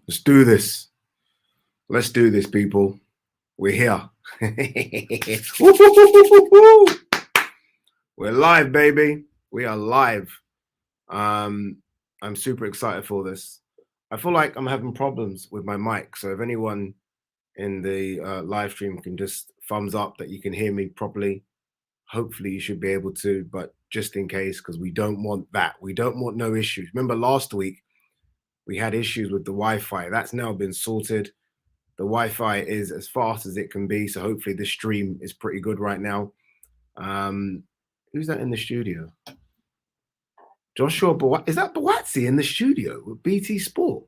Let's do this. Let's do this, people. We're here. We're live, baby. We are live. I'm super excited for this. I feel like I'm having problems with my mic. So if anyone in the live stream can just thumbs up that you can hear me properly, hopefully you should be able to. But just in case, because we don't want that. We don't want no issues. Remember last week, we had issues with the Wi-Fi. That's now been sorted. The Wi-Fi is as fast as it can be, so hopefully the stream is pretty good right now. Who's that in the studio? Joshua is that Boatsi in the studio with BT Sport?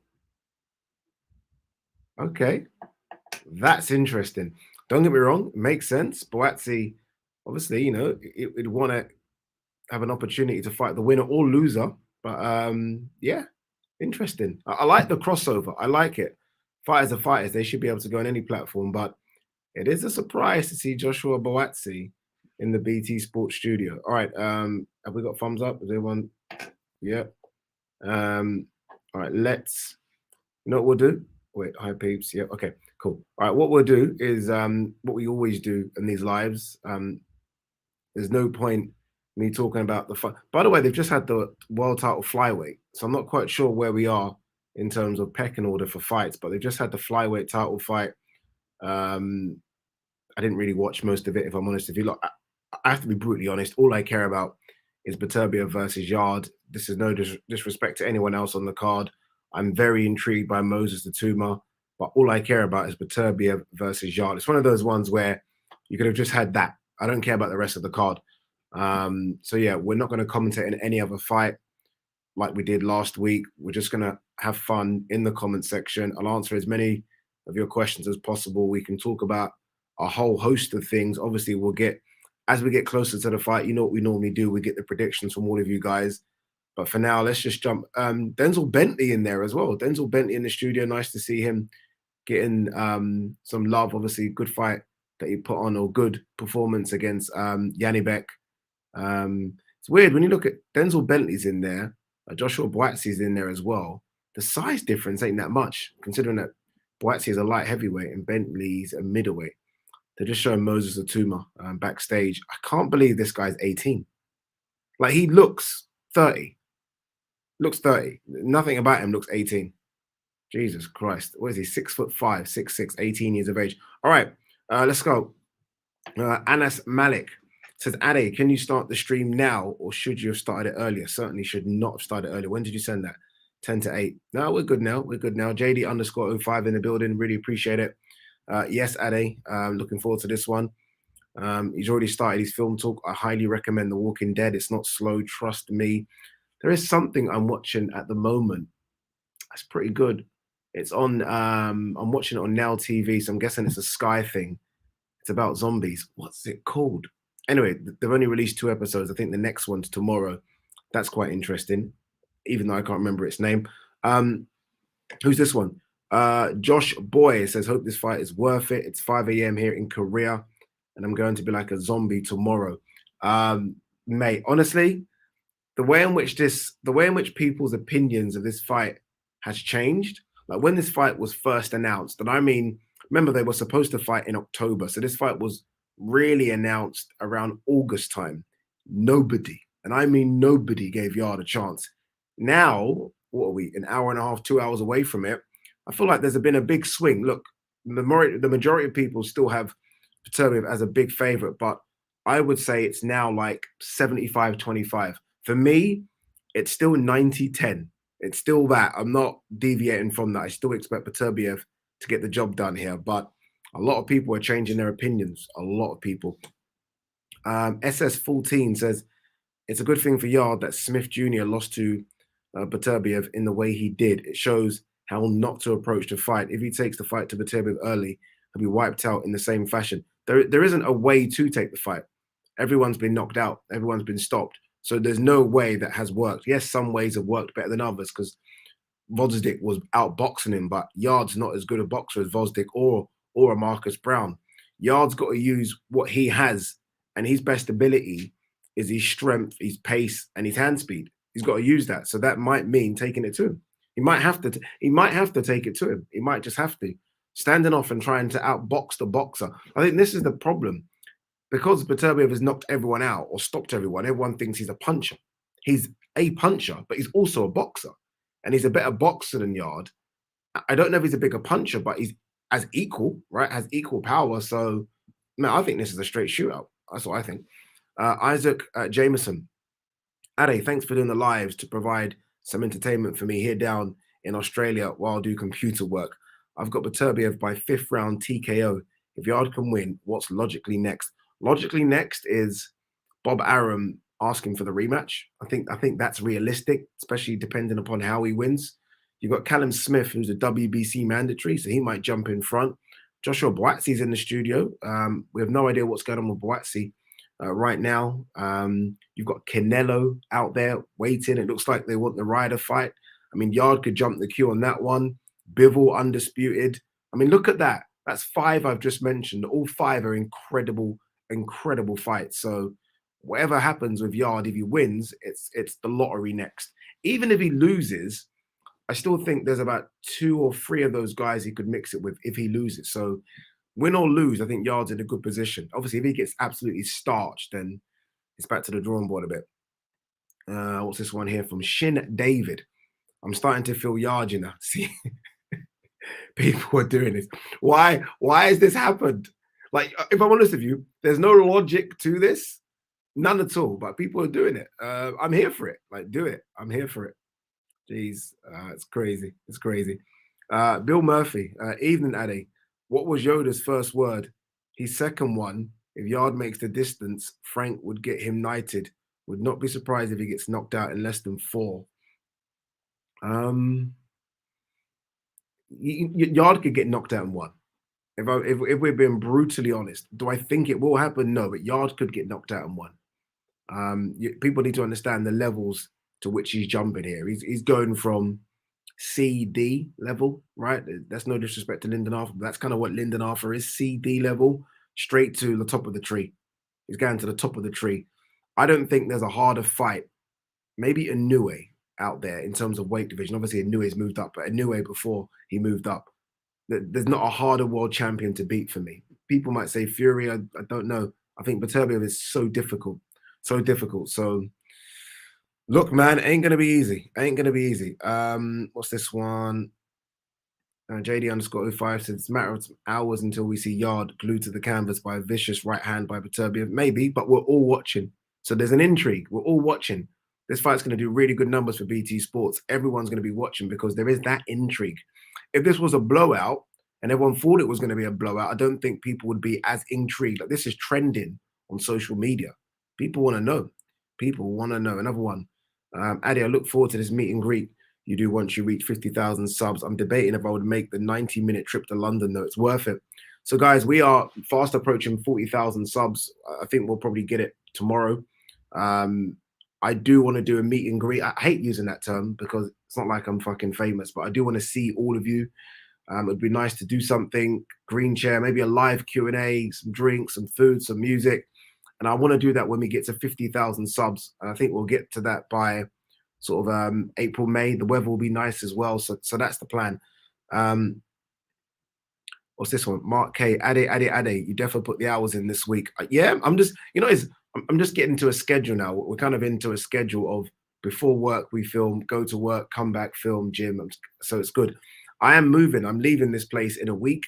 Okay, that's interesting. Don't get me wrong, it makes sense. Boatsi, obviously, you know, it'd want to have an opportunity to fight the winner or loser. But yeah, interesting. I like the crossover. I like it. Fighters are fighters. They should be able to go on any platform. But it is a surprise to see Joshua Boatsi in the BT Sports studio. All right. Have we got thumbs up? Is everyone? Yeah. All right. Let's. You know what we'll do? Wait. Hi, peeps. Yeah. Okay. Cool. All right. What we'll do is what we always do in these lives. There's no point me talking about the fight. By the way, they've just had the world title flyweight, so I'm not quite sure where we are in terms of pecking order for fights. But they've just had the flyweight title fight. I didn't really watch most of it, if I'm honest. If you look, I have to be brutally honest. All I care about is Beterbiev versus Yarde. This is no disrespect to anyone else on the card. I'm very intrigued by Moses Tuma, but all I care about is Beterbiev versus Yarde. It's one of those ones where you could have just had that. I don't care about the rest of the card. So yeah, we're not going to commentate in any other fight like we did last week. We're just going to have fun in the comment section. I'll answer as many of your questions as possible. We can talk about a whole host of things. Obviously, we'll get, as we get closer to the fight, you know what we normally do. We get the predictions from all of you guys. But for now, let's just jump. Denzel Bentley in there as well. Denzel Bentley in the studio. Nice to see him getting some love. Obviously, good fight that he put on, or good performance against Yanibek. It's weird when you look at Denzel Bentley's in there, Joshua Boatsi's in there as well. The size difference ain't that much, considering that Boatsi is a light heavyweight and Bentley's a middleweight. They're just showing Moses Tuma backstage. I can't believe this guy's 18. Like, he looks 30. Looks 30. Nothing about him looks 18. Jesus Christ. What is he? 6'5", 6'6", 18 years of age. All right, let's go. Anas Malik says, Ade, can you start the stream now, or should you have started it earlier? Certainly should not have started earlier. When did you send that? 10 to 8. No, we're good now. We're good now. JD_05 in the building. Really appreciate it. Yes, Ade. Looking forward to this one. He's already started his film talk. I highly recommend The Walking Dead. It's not slow. Trust me. There is something I'm watching at the moment. That's pretty good. It's on. I'm watching it on Now TV, so I'm guessing it's a Sky thing. It's about zombies. What's it called? Anyway, they've only released 2 episodes. I think the next one's tomorrow. That's quite interesting, even though I can't remember its name. Who's this one? Josh Boy says, hope this fight is worth it. It's 5 a.m. here in Korea, and I'm going to be like a zombie tomorrow. Mate, honestly, the way in which people's opinions of this fight has changed. Like, when this fight was first announced, and I mean, remember, they were supposed to fight in October. So this fight was really announced around August time. Nobody, and I mean nobody, gave Yarde a chance. Now, what are we, an hour and a half, 2 hours away from it? I feel like there's been a big swing. Look, the majority of people still have Beterbiev as a big favorite, but I would say it's now like 75-25. For me, it's still 90-10. It's still that. I'm not deviating from that. I still expect Beterbiev to get the job done here, but a lot of people are changing their opinions. A lot of people. SS14 says, it's a good thing for Yarde that Smith Jr. lost to Beterbiev in the way he did. It shows how not to approach the fight. If he takes the fight to Beterbiev early, he'll be wiped out in the same fashion. There isn't a way to take the fight. Everyone's been knocked out. Everyone's been stopped. So there's no way that has worked. Yes, some ways have worked better than others, because Vosdik was outboxing him, but Yarde's not as good a boxer as Vosdik or a Marcus Brown. Yarde's got to use what he has, and his best ability is his strength, his pace, and his hand speed. He's got to use that. So that might mean taking it to him. He might have to. He might have to take it to him. He might just have to standing off and trying to outbox the boxer. I think this is the problem because Beterbiev has knocked everyone out or stopped everyone. Everyone thinks he's a puncher. He's a puncher, but he's also a boxer, and he's a better boxer than Yard. I don't know if he's a bigger puncher, but he's as equal, right? Has equal power. So, man, I think this is a straight shootout. That's what I think. Isaac Jameson, Ade, thanks for doing the lives to provide some entertainment for me here down in Australia while I do computer work. I've got Beterbiev by 5th round TKO. If Yard can win, what's logically next? Logically next is Bob Arum asking for the rematch. I think that's realistic, especially depending upon how he wins. You've got Callum Smith, who's a WBC mandatory, so he might jump in front. Joshua Boatsie's in the studio. We have no idea what's going on with Boatsie right now. You've got Canelo out there waiting. It looks like they want the Ryder fight. I mean, Yard could jump the queue on that one. Bivol undisputed. I mean, look at that. That's 5 I've just mentioned. All 5 are incredible, incredible fights. So whatever happens with Yard, if he wins, it's the lottery next. Even if he loses, I still think there's about 2 or 3 of those guys he could mix it with if he loses. So win or lose, I think Yard's in a good position. Obviously, if he gets absolutely starched, then it's back to the drawing board a bit. What's this one here from Shin David? I'm starting to feel Yard, you know. See, people are doing this. Why has this happened? Like, if I'm honest with you, there's no logic to this. None at all. But people are doing it. I'm here for it. Like, do it. I'm here for it. Jeez, it's crazy. It's crazy. Bill Murphy, evening, Ade. What was Yoda's first word? His second one, if Yard makes the distance, Frank would get him knighted. Would not be surprised if he gets knocked out in less than 4. Yard could get knocked out in 1. If we're being brutally honest, do I think it will happen? No, but Yard could get knocked out in 1. People need to understand the levels to which he's jumping here. He's going from CD level, right? That's no disrespect to Lyndon Arthur, but that's kind of what Lyndon Arthur is, CD level, straight to the top of the tree. He's going to the top of the tree. I don't think there's a harder fight. Maybe Inoue out there in terms of weight division. Obviously, Inoue's moved up, but Inoue before he moved up. There's not a harder world champion to beat for me. People might say Fury. I don't know. I think Beterbiev is so difficult. So difficult. So look, man, ain't gonna be easy. Ain't gonna be easy. What's this one? JD_05 says it's a matter of hours until we see Yard glued to the canvas by a vicious right hand by Beterbiev. Maybe, but we're all watching. So there's an intrigue. We're all watching. This fight's going to do really good numbers for BT Sports. Everyone's going to be watching because there is that intrigue. If this was a blowout and everyone thought it was going to be a blowout, I don't think people would be as intrigued. Like, this is trending on social media. People want to know. People want to know. Another one. Adi, I look forward to this meet and greet you do once you reach 50,000 subs. I'm debating if I would make the 90-minute trip to London, though. It's worth it. So, guys, we are fast approaching 40,000 subs. I think we'll probably get it tomorrow. I do want to do a meet and greet. I hate using that term because it's not like I'm fucking famous, but I do want to see all of you. It'd be nice to do something, green chair, maybe a live Q&A, some drinks, some food, some music. And I want to do that when we get to 50,000 subs. And I think we'll get to that by sort of April, May. The weather will be nice as well. So that's the plan. What's this one? Mark K. Ade. You definitely put the hours in this week. Yeah, I'm just, I'm just getting to a schedule now. We're kind of into a schedule of before work, we film, go to work, come back, film, gym. So it's good. I am moving. I'm leaving this place in a week.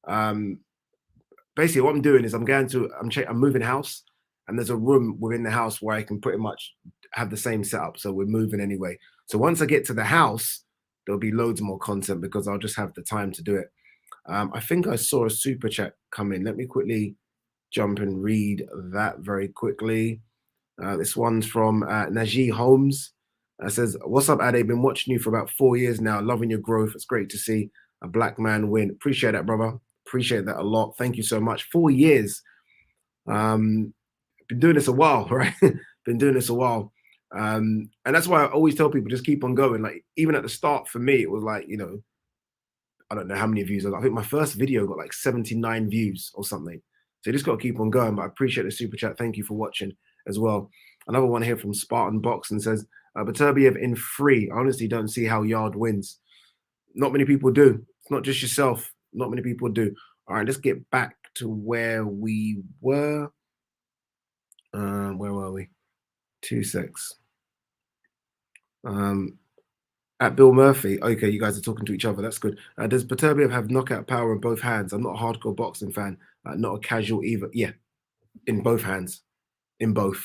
Basically, what I'm doing is I'm moving house, and there's a room within the house where I can pretty much have the same setup. So we're moving anyway. So once I get to the house, there'll be loads more content because I'll just have the time to do it. I think I saw a super chat come in. Let me quickly jump and read that very quickly. This one's from Najee Holmes. Says, what's up, Ade? Been watching you for about 4 years now. Loving your growth. It's great to see a black man win. Appreciate that, brother. Appreciate that a lot. Thank you so much. 4 years. Been doing this a while, right? Been doing this a while. And that's why I always tell people, just keep on going. Like, even at the start, for me, it was like, I don't know how many views. I think my first video got like 79 views or something. So you just got to keep on going. But I appreciate the super chat. Thank you for watching as well. Another one here from Spartan Box and says, Beterbiev in 3. I honestly don't see how Yard wins. Not many people do. It's not just yourself. Not many people do. All right, let's get back to where we were. Where were we? 2 secs. At Bill Murphy. Okay, you guys are talking to each other. That's good. Does Beterbiev have knockout power in both hands? I'm not a hardcore boxing fan. Not a casual either. Yeah, in both hands. In both.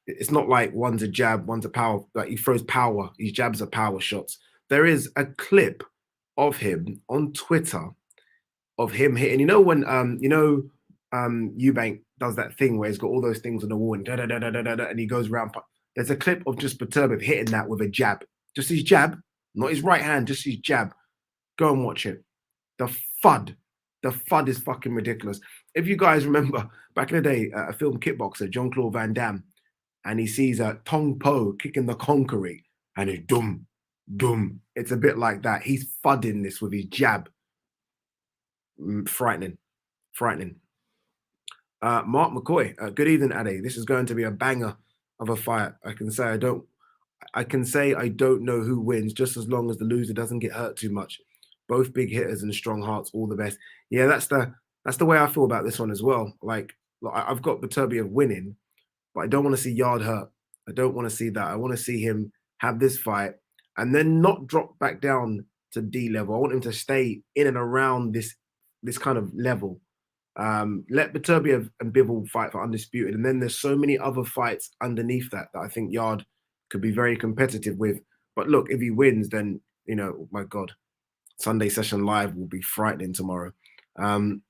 It's not like one's a jab, one's a power. Like he throws power. His jabs are power shots. There is a clip of him on Twitter of him hitting. You know when Eubank does that thing where he's got all those things on the wall and da da da da da da, and he goes around. There's a clip of just Beterbiev hitting that with a jab, just his jab, not his right hand, just his jab. Go and watch it. The FUD, the FUD is fucking ridiculous. If you guys remember back in the day, a film Kickboxer, Jean-Claude Van Damme, and he sees a Tong Po kicking the concrete, and it's dum, dum. It's a bit like that. He's fudding this with his jab. Frightening, frightening. Mark McCoy, good evening, Ade. This is going to be a banger of a fight. I can say I don't know who wins, just as long as the loser doesn't get hurt too much. Both big hitters and strong hearts, all the best. Yeah, that's the way I feel about this one as well. Like I've got Beterbiev winning, but I don't want to see Yard hurt. I don't want to see that. I want to see him have this fight and then not drop back down to D level. I want him to stay in and around this kind of level. Let Beterbiev and Bivol fight for undisputed, and then there's so many other fights underneath that I think Yard could be very competitive with. But look, if he wins, then oh my God, Sunday Session Live will be frightening tomorrow. Team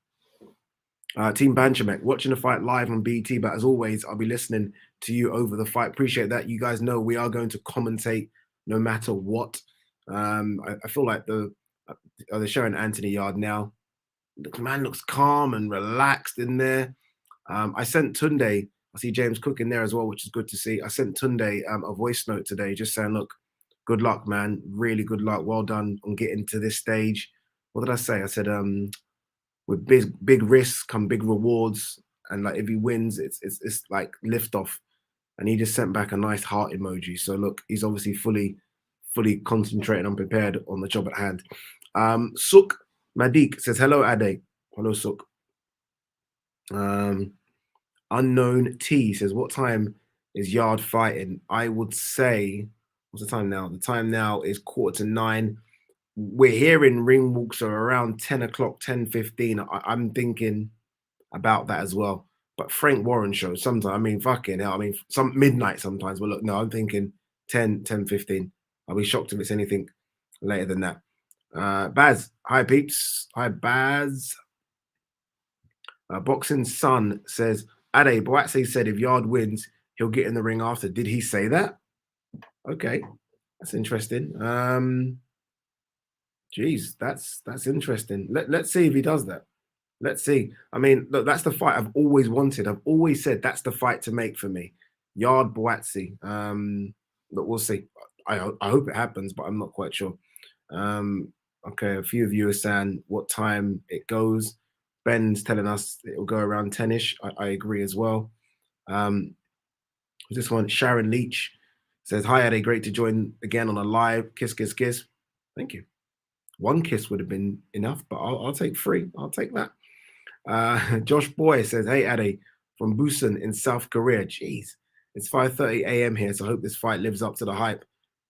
Banchamek, watching the fight live on BT, but as always, I'll be listening to you over the fight. Appreciate that. You guys know we are going to commentate no matter what. I feel like they're showing Anthony Yard now. The man looks calm and relaxed in there. I sent Tunde, I see James Cook in there as well, which is good to see. I sent Tunde a voice note today just saying, look, good luck, man. Really good luck. Well done on getting to this stage. What did I say? I said, with big risks come big rewards. And like if he wins, it's like liftoff. And he just sent back a nice heart emoji. So look, he's obviously fully concentrated and prepared on the job at hand. Suk Madik says, hello, Ade. Hello, Suk. Unknown T says, what time is Yard fighting? I would say, what's the time now? The time now is 8:45. We're hearing ring walks are around 10 o'clock, 10:15. I'm thinking about that as well. But Frank Warren show sometimes, I mean, fucking hell, I mean, some midnight sometimes. But look, no, I'm thinking 10:15. I'll be shocked if it's anything later than that. Baz, hi peeps. Hi Baz. Boxing Sun says, Ade, Boatse said if Yard wins, he'll get in the ring after. Did he say that? Okay, that's interesting. Geez, that's interesting. Let's see if he does that. Let's see. I mean, look, that's the fight I've always wanted. I've always said that's the fight to make for me. Yard Boatse. But we'll see. I hope it happens, but I'm not quite sure. Okay, a few of you are saying what time it goes. Ben's telling us it'll go around 10-ish. I agree as well. This one, Sharon Leach says, hi, Ade, great to join again on a live. Kiss, kiss, kiss. Thank you. One kiss would have been enough, but I'll take 3. I'll take that. Josh Boy says, hey, Ade, from Busan in South Korea. Jeez, it's 5:30 a.m. here, so I hope this fight lives up to the hype.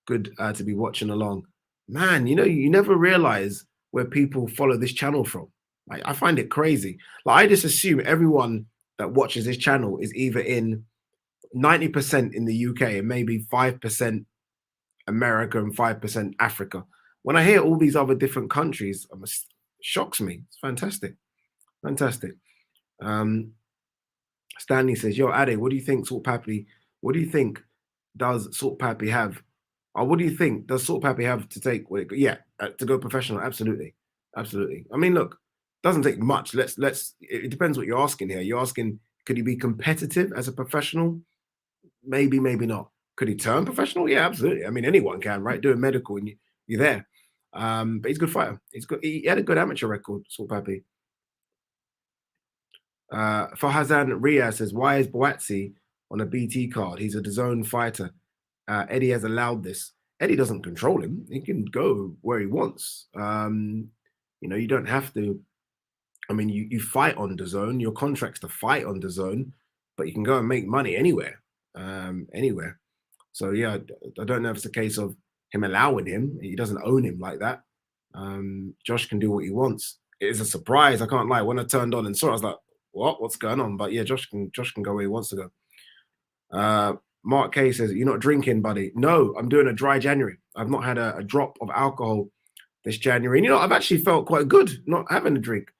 Good to be watching along. Man, you never realize where people follow this channel from. Like, I find it crazy. Like, I just assume everyone that watches this channel is either in 90% in the UK and maybe 5% America and 5% Africa. When I hear all these other different countries, it shocks me. It's fantastic. Fantastic. Stanley says, yo, Ade, what do you think Salt Pappy, what do you think does Salt Pappy have? What do you think does Salt Pappy have to take? To go professional? Absolutely. Absolutely. I mean, look, it doesn't take much. It depends what you're asking here. You're asking, could he be competitive as a professional? Maybe, maybe not. Could he turn professional? Yeah, absolutely. I mean, anyone can, right? Do a medical and you're there. But he's a good fighter. He had a good amateur record, Salt Pappy. Fahazan Riaz says, why is Boatse on a BT card? He's a DAZN fighter. Eddie has allowed this. Eddie doesn't control him. He can go where he wants. You don't have to. I mean, you fight on the zone. Your contract's to fight on the zone, but you can go and make money anywhere, anywhere. So yeah, I don't know if it's a case of him allowing him. He doesn't own him like that. Josh can do what he wants. It is a surprise. I can't lie. When I turned on and saw it, I was like, "What? What's going on?" But yeah, Josh can go where he wants to go. Mark K says, "You're not drinking, buddy." No, I'm doing a dry January. I've not had a drop of alcohol this January. And I've actually felt quite good not having a drink.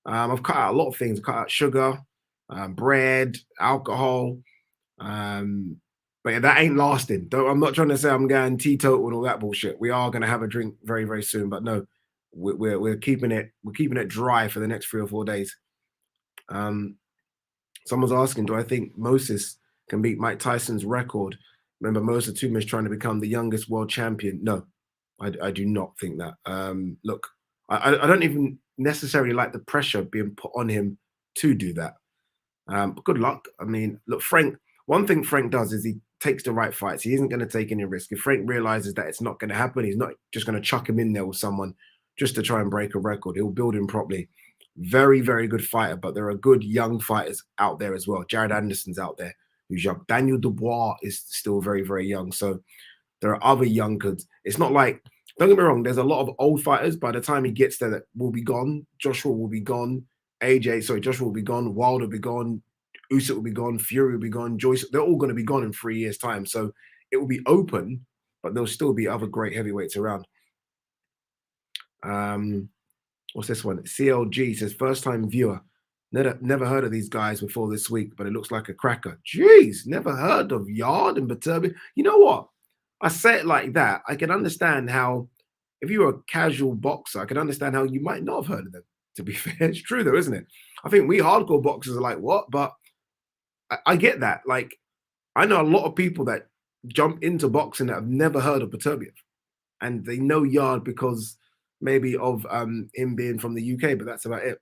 I've cut out a lot of things. Cut out sugar, bread, alcohol. But yeah, that ain't lasting. Though I'm not trying to say I'm going teetotal and all that bullshit. We are going to have a drink very, very soon. But no, we're keeping it dry for the next 3 or 4 days. Someone's asking, do I think Moses can beat Mike Tyson's record? Remember, Moses Tuma is trying to become the youngest world champion. No, I do not think that. Look, I don't even necessarily like the pressure being put on him to do that. But good luck. I mean, look, Frank, one thing Frank does is he takes the right fights. He isn't going to take any risk. If Frank realizes that it's not going to happen, he's not just going to chuck him in there with someone just to try and break a record. He'll build him properly. Very, very good fighter, but there are good young fighters out there as well. Jared Anderson's out there who's young. Daniel Dubois is still very, very young. So there are other young kids. It's not like, don't get me wrong, there's a lot of old fighters. By the time he gets there, that will be gone. Joshua will be gone. Joshua will be gone. Wilder will be gone. Usyk will be gone. Fury will be gone. Joyce, they're all going to be gone in 3 years' time. So it will be open, but there'll still be other great heavyweights around. What's this one? CLG says, first time viewer. Never heard of these guys before this week, but it looks like a cracker. Jeez, never heard of Yard and Beterbiev. You know what? I say it like that. I can understand how, if you were a casual boxer, I can understand how you might not have heard of them. To be fair, it's true though, isn't it? I think we hardcore boxers are like, what? But I get that. Like, I know a lot of people that jump into boxing that have never heard of Beterbiev, and they know Yard because maybe of him being from the UK, but that's about it.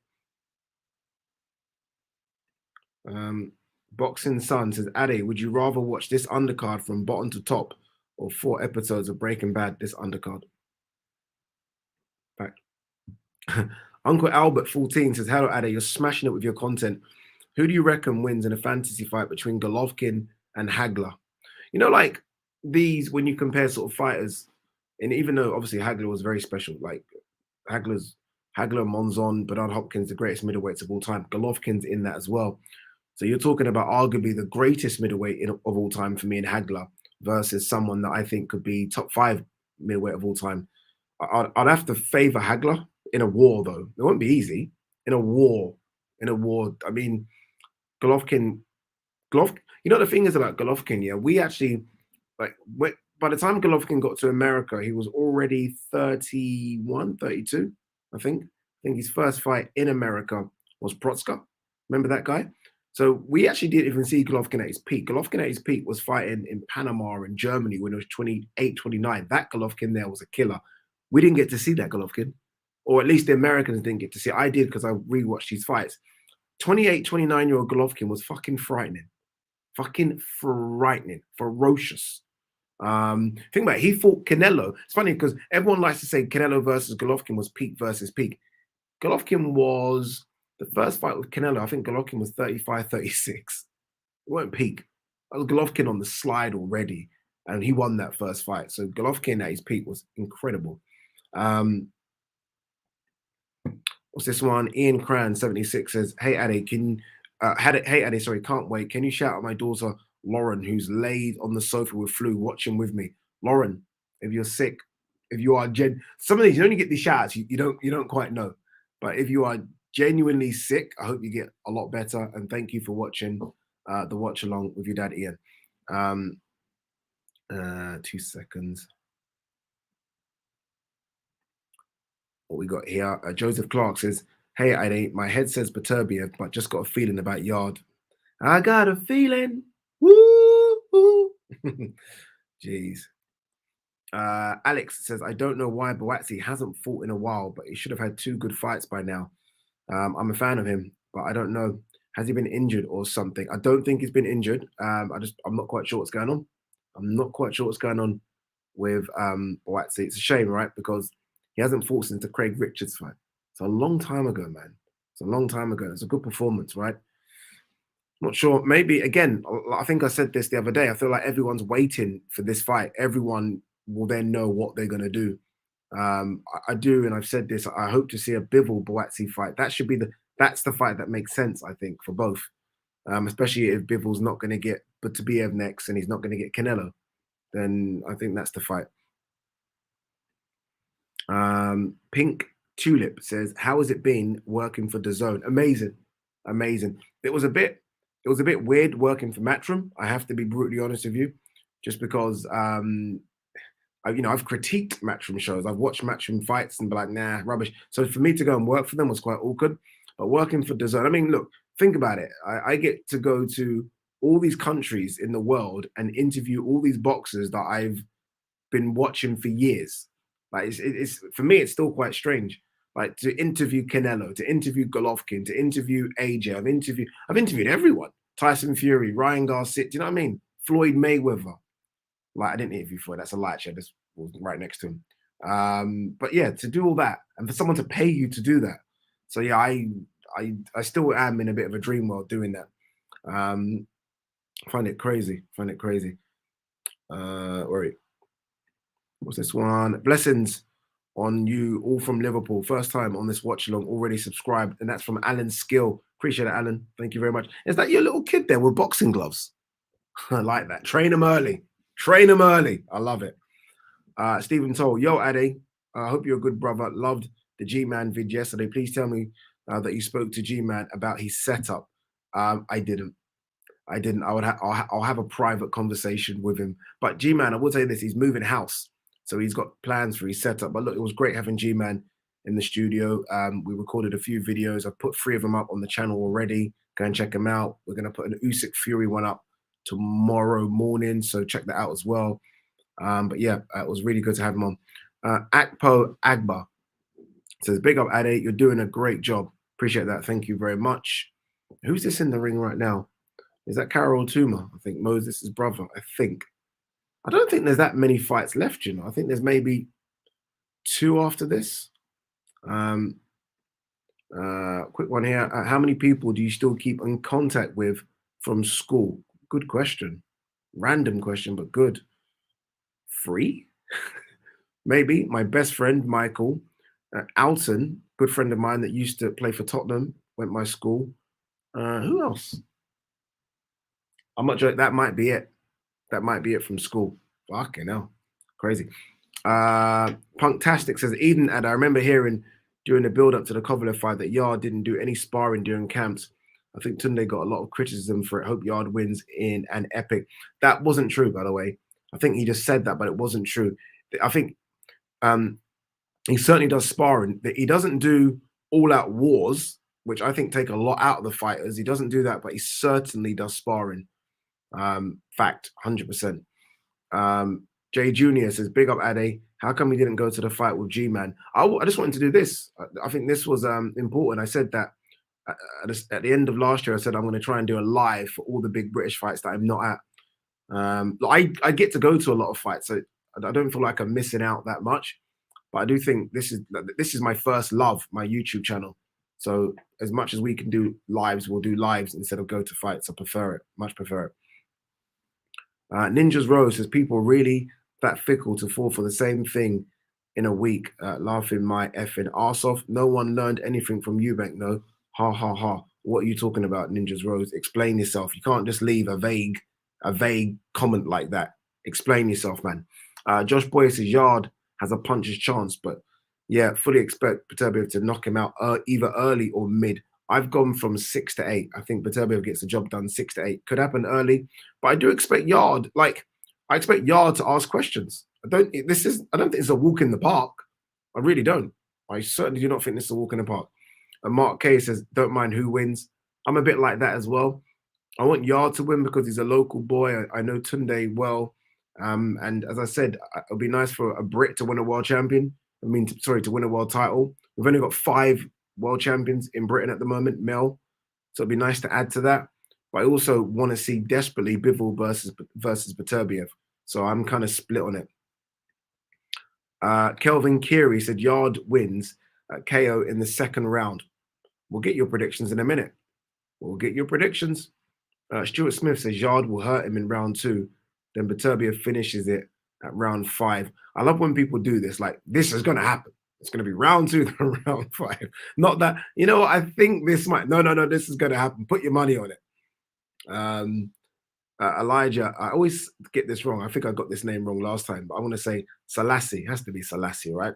Boxing Sun says, Ade, would you rather watch this undercard from bottom to top or 4 episodes of Breaking Bad this undercard? Back. Uncle Albert 14 says, hello, Ade, you're smashing it with your content. Who do you reckon wins in a fantasy fight between Golovkin and Hagler? Like these, when you compare sort of fighters, and even though obviously Hagler was very special, like Hagler, Monzon, Bernard Hopkins, the greatest middleweights of all time. Golovkin's in that as well. So you're talking about arguably the greatest middleweight of all time for me in Hagler versus someone that I think could be top 5 middleweight of all time. I'd have to favor Hagler in a war, though. It won't be easy. In a war. I mean, Golovkin, the thing is about Golovkin, yeah, we actually, by the time Golovkin got to America, he was already 31, 32, I think. I think his first fight in America was Protzka. Remember that guy? So we actually didn't even see Golovkin at his peak. Golovkin at his peak was fighting in Panama and Germany when he was 28, 29. That Golovkin there was a killer. We didn't get to see that Golovkin, or at least the Americans didn't get to see it. I did because I rewatched his fights. 28, 29-year-old Golovkin was fucking frightening. Fucking frightening. Ferocious. Think about it, he fought Canelo. It's funny because everyone likes to say Canelo versus Golovkin was peak versus peak. Golovkin was the first fight with Canelo. I think Golovkin was 35, 36. It weren't peak. That was Golovkin on the slide already, and he won that first fight. So Golovkin at his peak was incredible. What's this one? Ian Cran 76 says, "Hey Ade, hey Ade, sorry, can't wait. Can you shout out my daughter Lauren, who's laid on the sofa with flu, watching with me? Lauren, if you're sick, if you are some of these you only get these shouts, you don't quite know. But if you are genuinely sick, I hope you get a lot better. And thank you for watching the watch along with your dad, Ian. 2 seconds. What we got here? Joseph Clark says, "Hey, Ade, my head says Beterbiev, but just got a feeling about Yard. I got a feeling. Woo!" Jeez. Alex says, I don't know why Boatsi hasn't fought in a while, but he should have had 2 good fights by now. I'm a fan of him, but I don't know. Has he been injured or something? I don't think he's been injured. I'm not quite sure what's going on. I'm not quite sure what's going on with Boatsi. It's a shame, right? Because he hasn't fought since the Craig Richards fight. It's a long time ago, man. It's a long time ago. It's a good performance, right? Not sure. Maybe again, I think I said this the other day. I feel like everyone's waiting for this fight. Everyone will then know what they're gonna do. I do, and I've said this. I hope to see a Bivol Boatsi fight. That should be that's the fight that makes sense, I think, for both. Especially if Bivol's not going to get Beterbiev next and he's not going to get Canelo, then I think that's the fight. Pink Tulip says, "How has it been working for DAZN? Amazing, amazing. It was a bit weird working for Matchroom. I have to be brutally honest with you, just because I've critiqued Matchroom shows. I've watched Matchroom fights and be like, nah, rubbish. So for me to go and work for them was quite awkward. But working for DAZN, I mean, look, think about it. I get to go to all these countries in the world and interview all these boxers that I've been watching for years. Like it's for me, it's still quite strange. Like to interview Canelo, to interview Golovkin, to interview AJ. I've interviewed everyone. Tyson Fury, Ryan Garcia. Do you know what I mean? Floyd Mayweather. Like I didn't interview Floyd. That's a light show. This was right next to him. But yeah, to do all that and for someone to pay you to do that. So yeah, I still am in a bit of a dream world doing that. Find it crazy. Find it crazy. Wait, what's this one? Blessings on you, all from Liverpool. First time on this watch along, already subscribed, and that's from Alan Skill. Appreciate it, Alan. Thank you very much. Is that your little kid there with boxing gloves? I like that. Train him early. Train him early. I love it. Stephen told, yo, Ade, I hope you're a good brother. Loved the G-Man vid yesterday. Please tell me that you spoke to G-Man about his setup. I didn't. I'll have a private conversation with him. But G-Man, I will say this, he's moving house. So he's got plans for his setup. But look, it was great having G-Man in the studio. We recorded a few videos. I've put 3 of them up on the channel already. Go and check them out. We're going to put an Usyk Fury one up tomorrow morning. So check that out as well. But yeah, it was really good to have him on. Akpo Agba says, big up, Ade. You're doing a great job. Appreciate that. Thank you very much. Who's this in the ring right now? Is that Carol Tuma? I think Moses' brother. I think. I don't think there's that many fights left, you know. I think there's maybe 2 after this. Quick one here. How many people do you still keep in contact with from school? Good question. Random question, but good. 3? Maybe. My best friend, Michael. Alton, good friend of mine that used to play for Tottenham, went to my school. Who else? I'm not joking. That might be it. That might be it from school. Fucking hell. Crazy. Punktastic says, Eden, and I remember hearing during the build-up to the Kovalev fight that Yard didn't do any sparring during camps. I think Tunde got a lot of criticism for it. Hope Yard wins in an epic. That wasn't true, by the way. I think he just said that, but it wasn't true. I think he certainly does sparring. He doesn't do all-out wars, which I think take a lot out of the fighters. He doesn't do that, but he certainly does sparring. Fact, 100%. Jay Jr. says, big up Ade. How come he didn't go to the fight with G-Man? I just wanted to do this. I think this was important. I said that at the end of last year, I said I'm going to try and do a live for all the big British fights that I'm not at. I get to go to a lot of fights, so I don't feel like I'm missing out that much. But I do think this is my first love, my YouTube channel. So as much as we can do lives, we'll do lives instead of go to fights. I prefer it, much prefer it. Ninja's Rose says, people really that fickle to fall for the same thing in a week, laughing my effing arse off. No one learned anything from Eubank, no. Ha ha ha. What are you talking about, Ninja's Rose? Explain yourself. You can't just leave a vague comment like that. Explain yourself, man. Josh Boyce says Yard has a puncher's chance, but yeah, fully expect Beterbiev to knock him out either early or mid. I've gone from 6 to 8. I think Beterbiev gets the job done 6 to 8. Could happen early, but I do expect Yard. Like I expect Yard to ask questions. I don't think it's a walk in the park. I really don't. I certainly do not think this is a walk in the park. And Mark K says, don't mind who wins. I'm a bit like that as well. I want Yard to win because he's a local boy. I know Tunde well. And as I said, it'll be nice for a Brit to win a world champion. To win a world title. We've only got 5 world champions in Britain at the moment, male. So it'd be nice to add to that. But I also want to see desperately Bivol versus Beterbiev. So I'm kind of split on it. Kelvin Keary said Yard wins KO in the second round. We'll get your predictions in a minute. We'll get your predictions. Stuart Smith says Yard will hurt him in round 2. Then Beterbiev finishes it at round 5. I love when people do this. Like, this is going to happen. It's going to be round 2, then round 5. Not that, you know what, I think this might. No, this is going to happen. Put your money on it. Elijah, I always get this wrong. I think I got this name wrong last time, but I want to say Selassie. It has to be Selassie, right?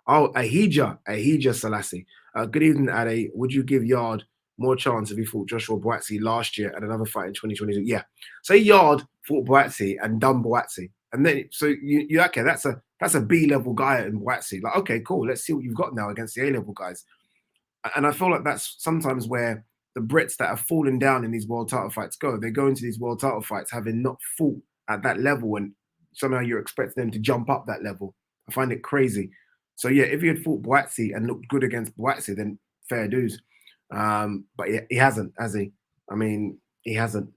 Oh, Ahija Selassie. Good evening, Ade. Would you give Yard more chance if he fought Joshua Boatsy last year and another fight in 2022? Yeah. Say Yard fought Boatsy and done Boatsy. And then, so you okay, that's a B-level guy in Boatsy. Like, okay, cool. Let's see what you've got now against the A-level guys. And I feel like that's sometimes where the Brits that have fallen down in these world title fights go. They go into these world title fights having not fought at that level, and somehow you're expecting them to jump up that level. I find it crazy. So yeah, if he had fought Boatsy and looked good against Boatsy, then fair dues. But he hasn't, has he? I mean, he hasn't.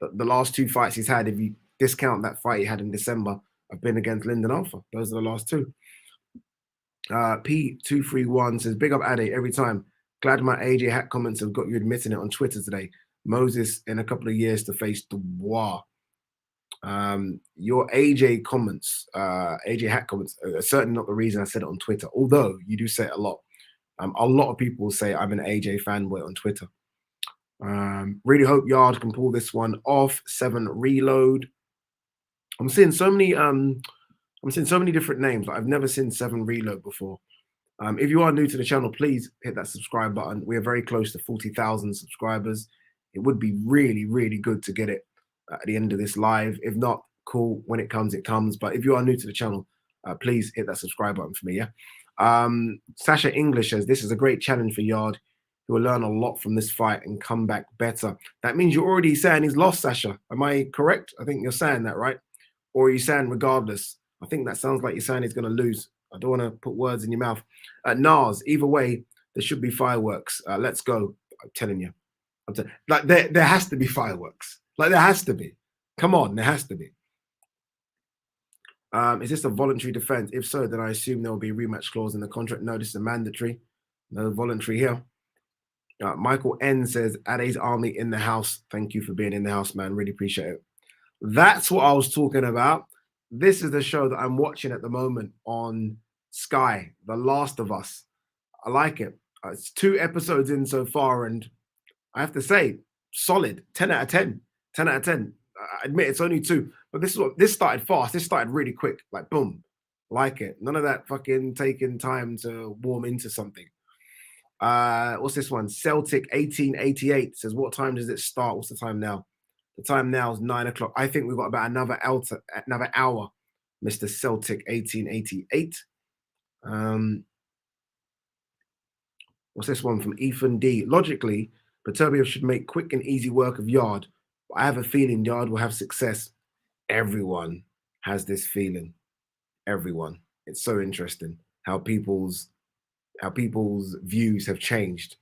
The last 2 fights he's had, if you discount that fight he had in December, have been against Lyndon Alpha. Those are the last 2. P231 says, big up Ade every time. Glad my AJ Hack comments have got you admitting it on Twitter today. Moses in a couple of years to face Dubois. Your AJ comments, AJ Hack comments, are certainly not the reason I said it on Twitter, although you do say it a lot. A lot of people say I'm an AJ fanboy on Twitter. Really hope Yard can pull this one off. 7 reload. I'm seeing so many different names. I've never seen 7 reload before. If you are new to the channel, please hit that subscribe button. We are very close to 40,000 subscribers. It would be really, really good to get it at the end of this live. If not, cool. When it comes, it comes. But if you are new to the channel, please hit that subscribe button for me, yeah? Sasha English says, this is a great challenge for Yard. He will learn a lot from this fight and come back better. That means you're already saying he's lost, Sasha. Am I correct? I think you're saying that, right? Or are you saying regardless? I think that sounds like you're saying he's going to lose. I don't want to put words in your mouth. Nas, either way, there should be fireworks. Let's go. I'm telling you. Like there has to be fireworks. Like there has to be. Come on, there has to be. Is this a voluntary defense? If so, then I assume there will be a rematch clause in the contract. No, this is a mandatory. No voluntary here. Michael N says, Ade's army in the house. Thank you for being in the house, man. Really appreciate it. That's what I was talking about. This is the show that I'm watching at the moment on Sky, The Last of Us. I like it. It's 2 episodes in so far, and I have to say, solid. 10 out of 10. 10 out of 10. I admit it's only 2, but this started fast. This started really quick. Like, boom. Like it. None of that fucking taking time to warm into something. What's this one? Celtic 1888 says, what time does it start? What's the time now? The time now is 9 o'clock. I think we've got about another hour, Mr. Celtic 1888. What's this one from Ethan D? Logically, Beterbiev should make quick and easy work of Yard. But I have a feeling Yard will have success. Everyone has this feeling. Everyone. It's so interesting how people's views have changed.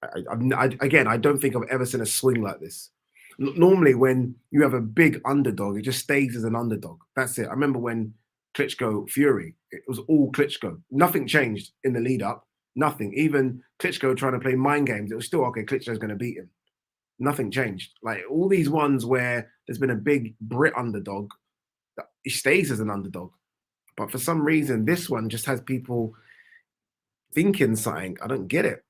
Again, I don't think I've ever seen a swing like this. Normally, when you have a big underdog, it just stays as an underdog. That's it. I remember when Klitschko Fury, it was all Klitschko. Nothing changed in the lead up. Nothing. Even Klitschko trying to play mind games, it was still, okay, Klitschko's going to beat him. Nothing changed. Like all these ones where there's been a big Brit underdog, it stays as an underdog. But for some reason, this one just has people thinking something. I don't get it.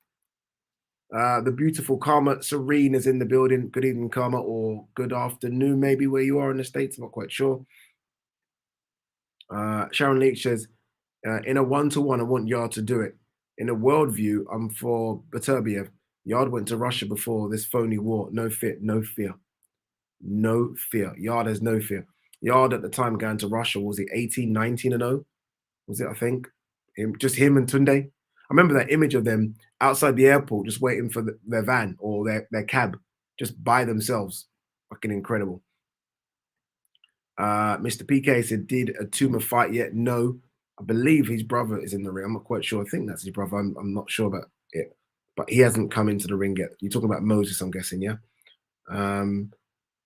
The beautiful Karma Serene is in the building. Good evening, Karma, or good afternoon, maybe where you are in the States. I'm not quite sure. Sharon Leach says, in a 1-to-1, I want Yard to do it. In a worldview, I'm for Beterbiev. Yard went to Russia before this phony war. No fear, no fear. No fear. Yard has no fear. Yard at the time going to Russia, was he 18, 19-0? Was it, I think? Just him and Tunde. I remember that image of them outside the airport, just waiting for their van or their cab, just by themselves. Fucking incredible. Mr. PK said, did a Tuma fight yet? No. I believe his brother is in the ring. I'm not quite sure. I think that's his brother. I'm not sure about it. But he hasn't come into the ring yet. You're talking about Moses, I'm guessing, yeah?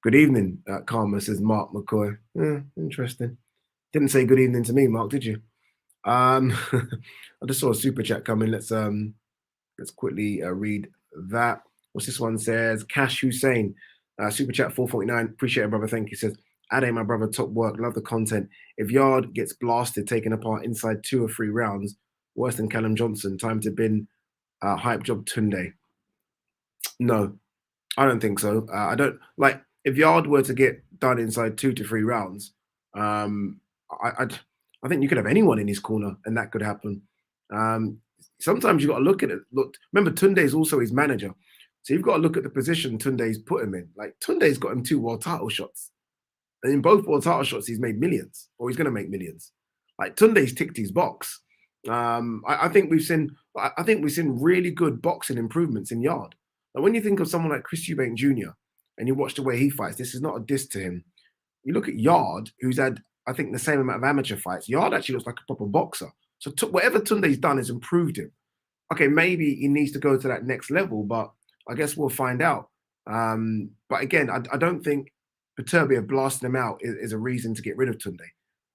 Good evening, Karma, says Mark McCoy. Interesting. Didn't say good evening to me, Mark, did you? I just saw a super chat come in. Let's quickly read that. What's this one says? Cash Hussein, super chat 449. Appreciate it, brother. Thank you. Says, Ade, my brother, top work. Love the content. If Yard gets blasted, taken apart inside 2 or 3 rounds, worse than Callum Johnson, time to bin hype job Tunde. No, I don't think so. I don't like if Yard were to get done inside 2 to 3 rounds. Um, I think you could have anyone in his corner, and that could happen. Um, Sometimes you got to look at it. Look, remember Tunde is also his manager, so you've got to look at the position Tunde's put him in. Like Tunde's got him 2 world title shots, and in both world title shots, he's made millions, or he's going to make millions. Like Tunde's ticked his box. I think we've seen. I think we've seen really good boxing improvements in Yard. Like when you think of someone like Chris Eubank Jr. and you watch the way he fights, this is not a diss to him. You look at Yard, who's had, I think, the same amount of amateur fights. Yard actually looks like a proper boxer. So whatever Tunde's done has improved him. Okay, maybe he needs to go to that next level, but I guess we'll find out. But again, I don't think Beterbiev blasting him out is a reason to get rid of Tunde.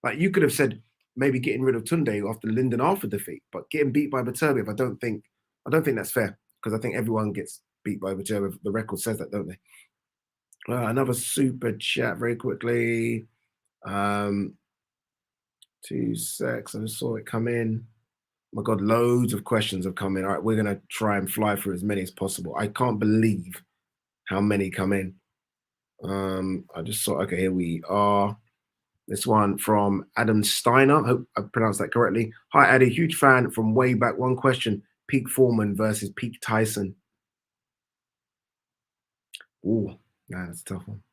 Like you could have said maybe getting rid of Tunde after the Lyndon Arthur defeat, but getting beat by Beterbiev, I don't think that's fair because I think everyone gets beat by Beterbiev. The record says that, don't they? Another super chat very quickly. 2 secs. I just saw it come in. Oh my God, loads of questions have come in. All right, we're going to try and fly through as many as possible. I can't believe how many come in. I just saw, okay, here we are. This one from Adam Steiner. Hope I pronounced that correctly. Hi, Addy, huge fan from way back. One question, Peak Foreman versus Peak Tyson. Oh, that's a tough one.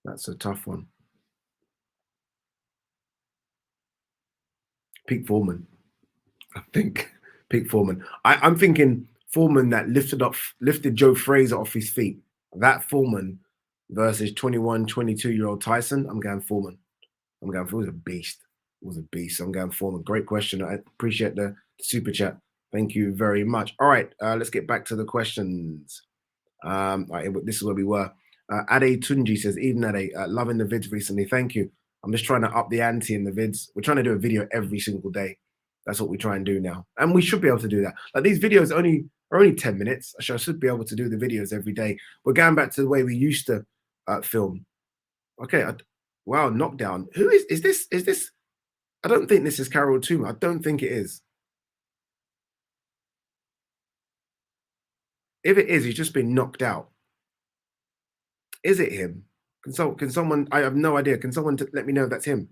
That's a tough one. Peak Foreman. I think Peak Foreman. I'm thinking Foreman that lifted Joe Frazier off his feet. That Foreman versus 21, 22-year-old Tyson. I'm going Foreman. I'm going for it was a beast. It was a beast. I'm going Foreman. Great question. I appreciate the super chat. Thank you very much. All right, let's get back to the questions. All right, this is where we were. Ade Tunji says, even Ade, loving the vids recently. Thank you. I'm just trying to up the ante in the vids. We're trying to do a video every single day. That's what we try and do now. And we should be able to do that. Like these videos are only 10 minutes. I should be able to do the videos every day. We're going back to the way we used to film. Okay. Wow, knockdown. Who is this? Is this? I don't think this is Carol Tuma. I don't think it is. If it is, he's just been knocked out. Is it him? Can someone? I have no idea. Can someone let me know if that's him?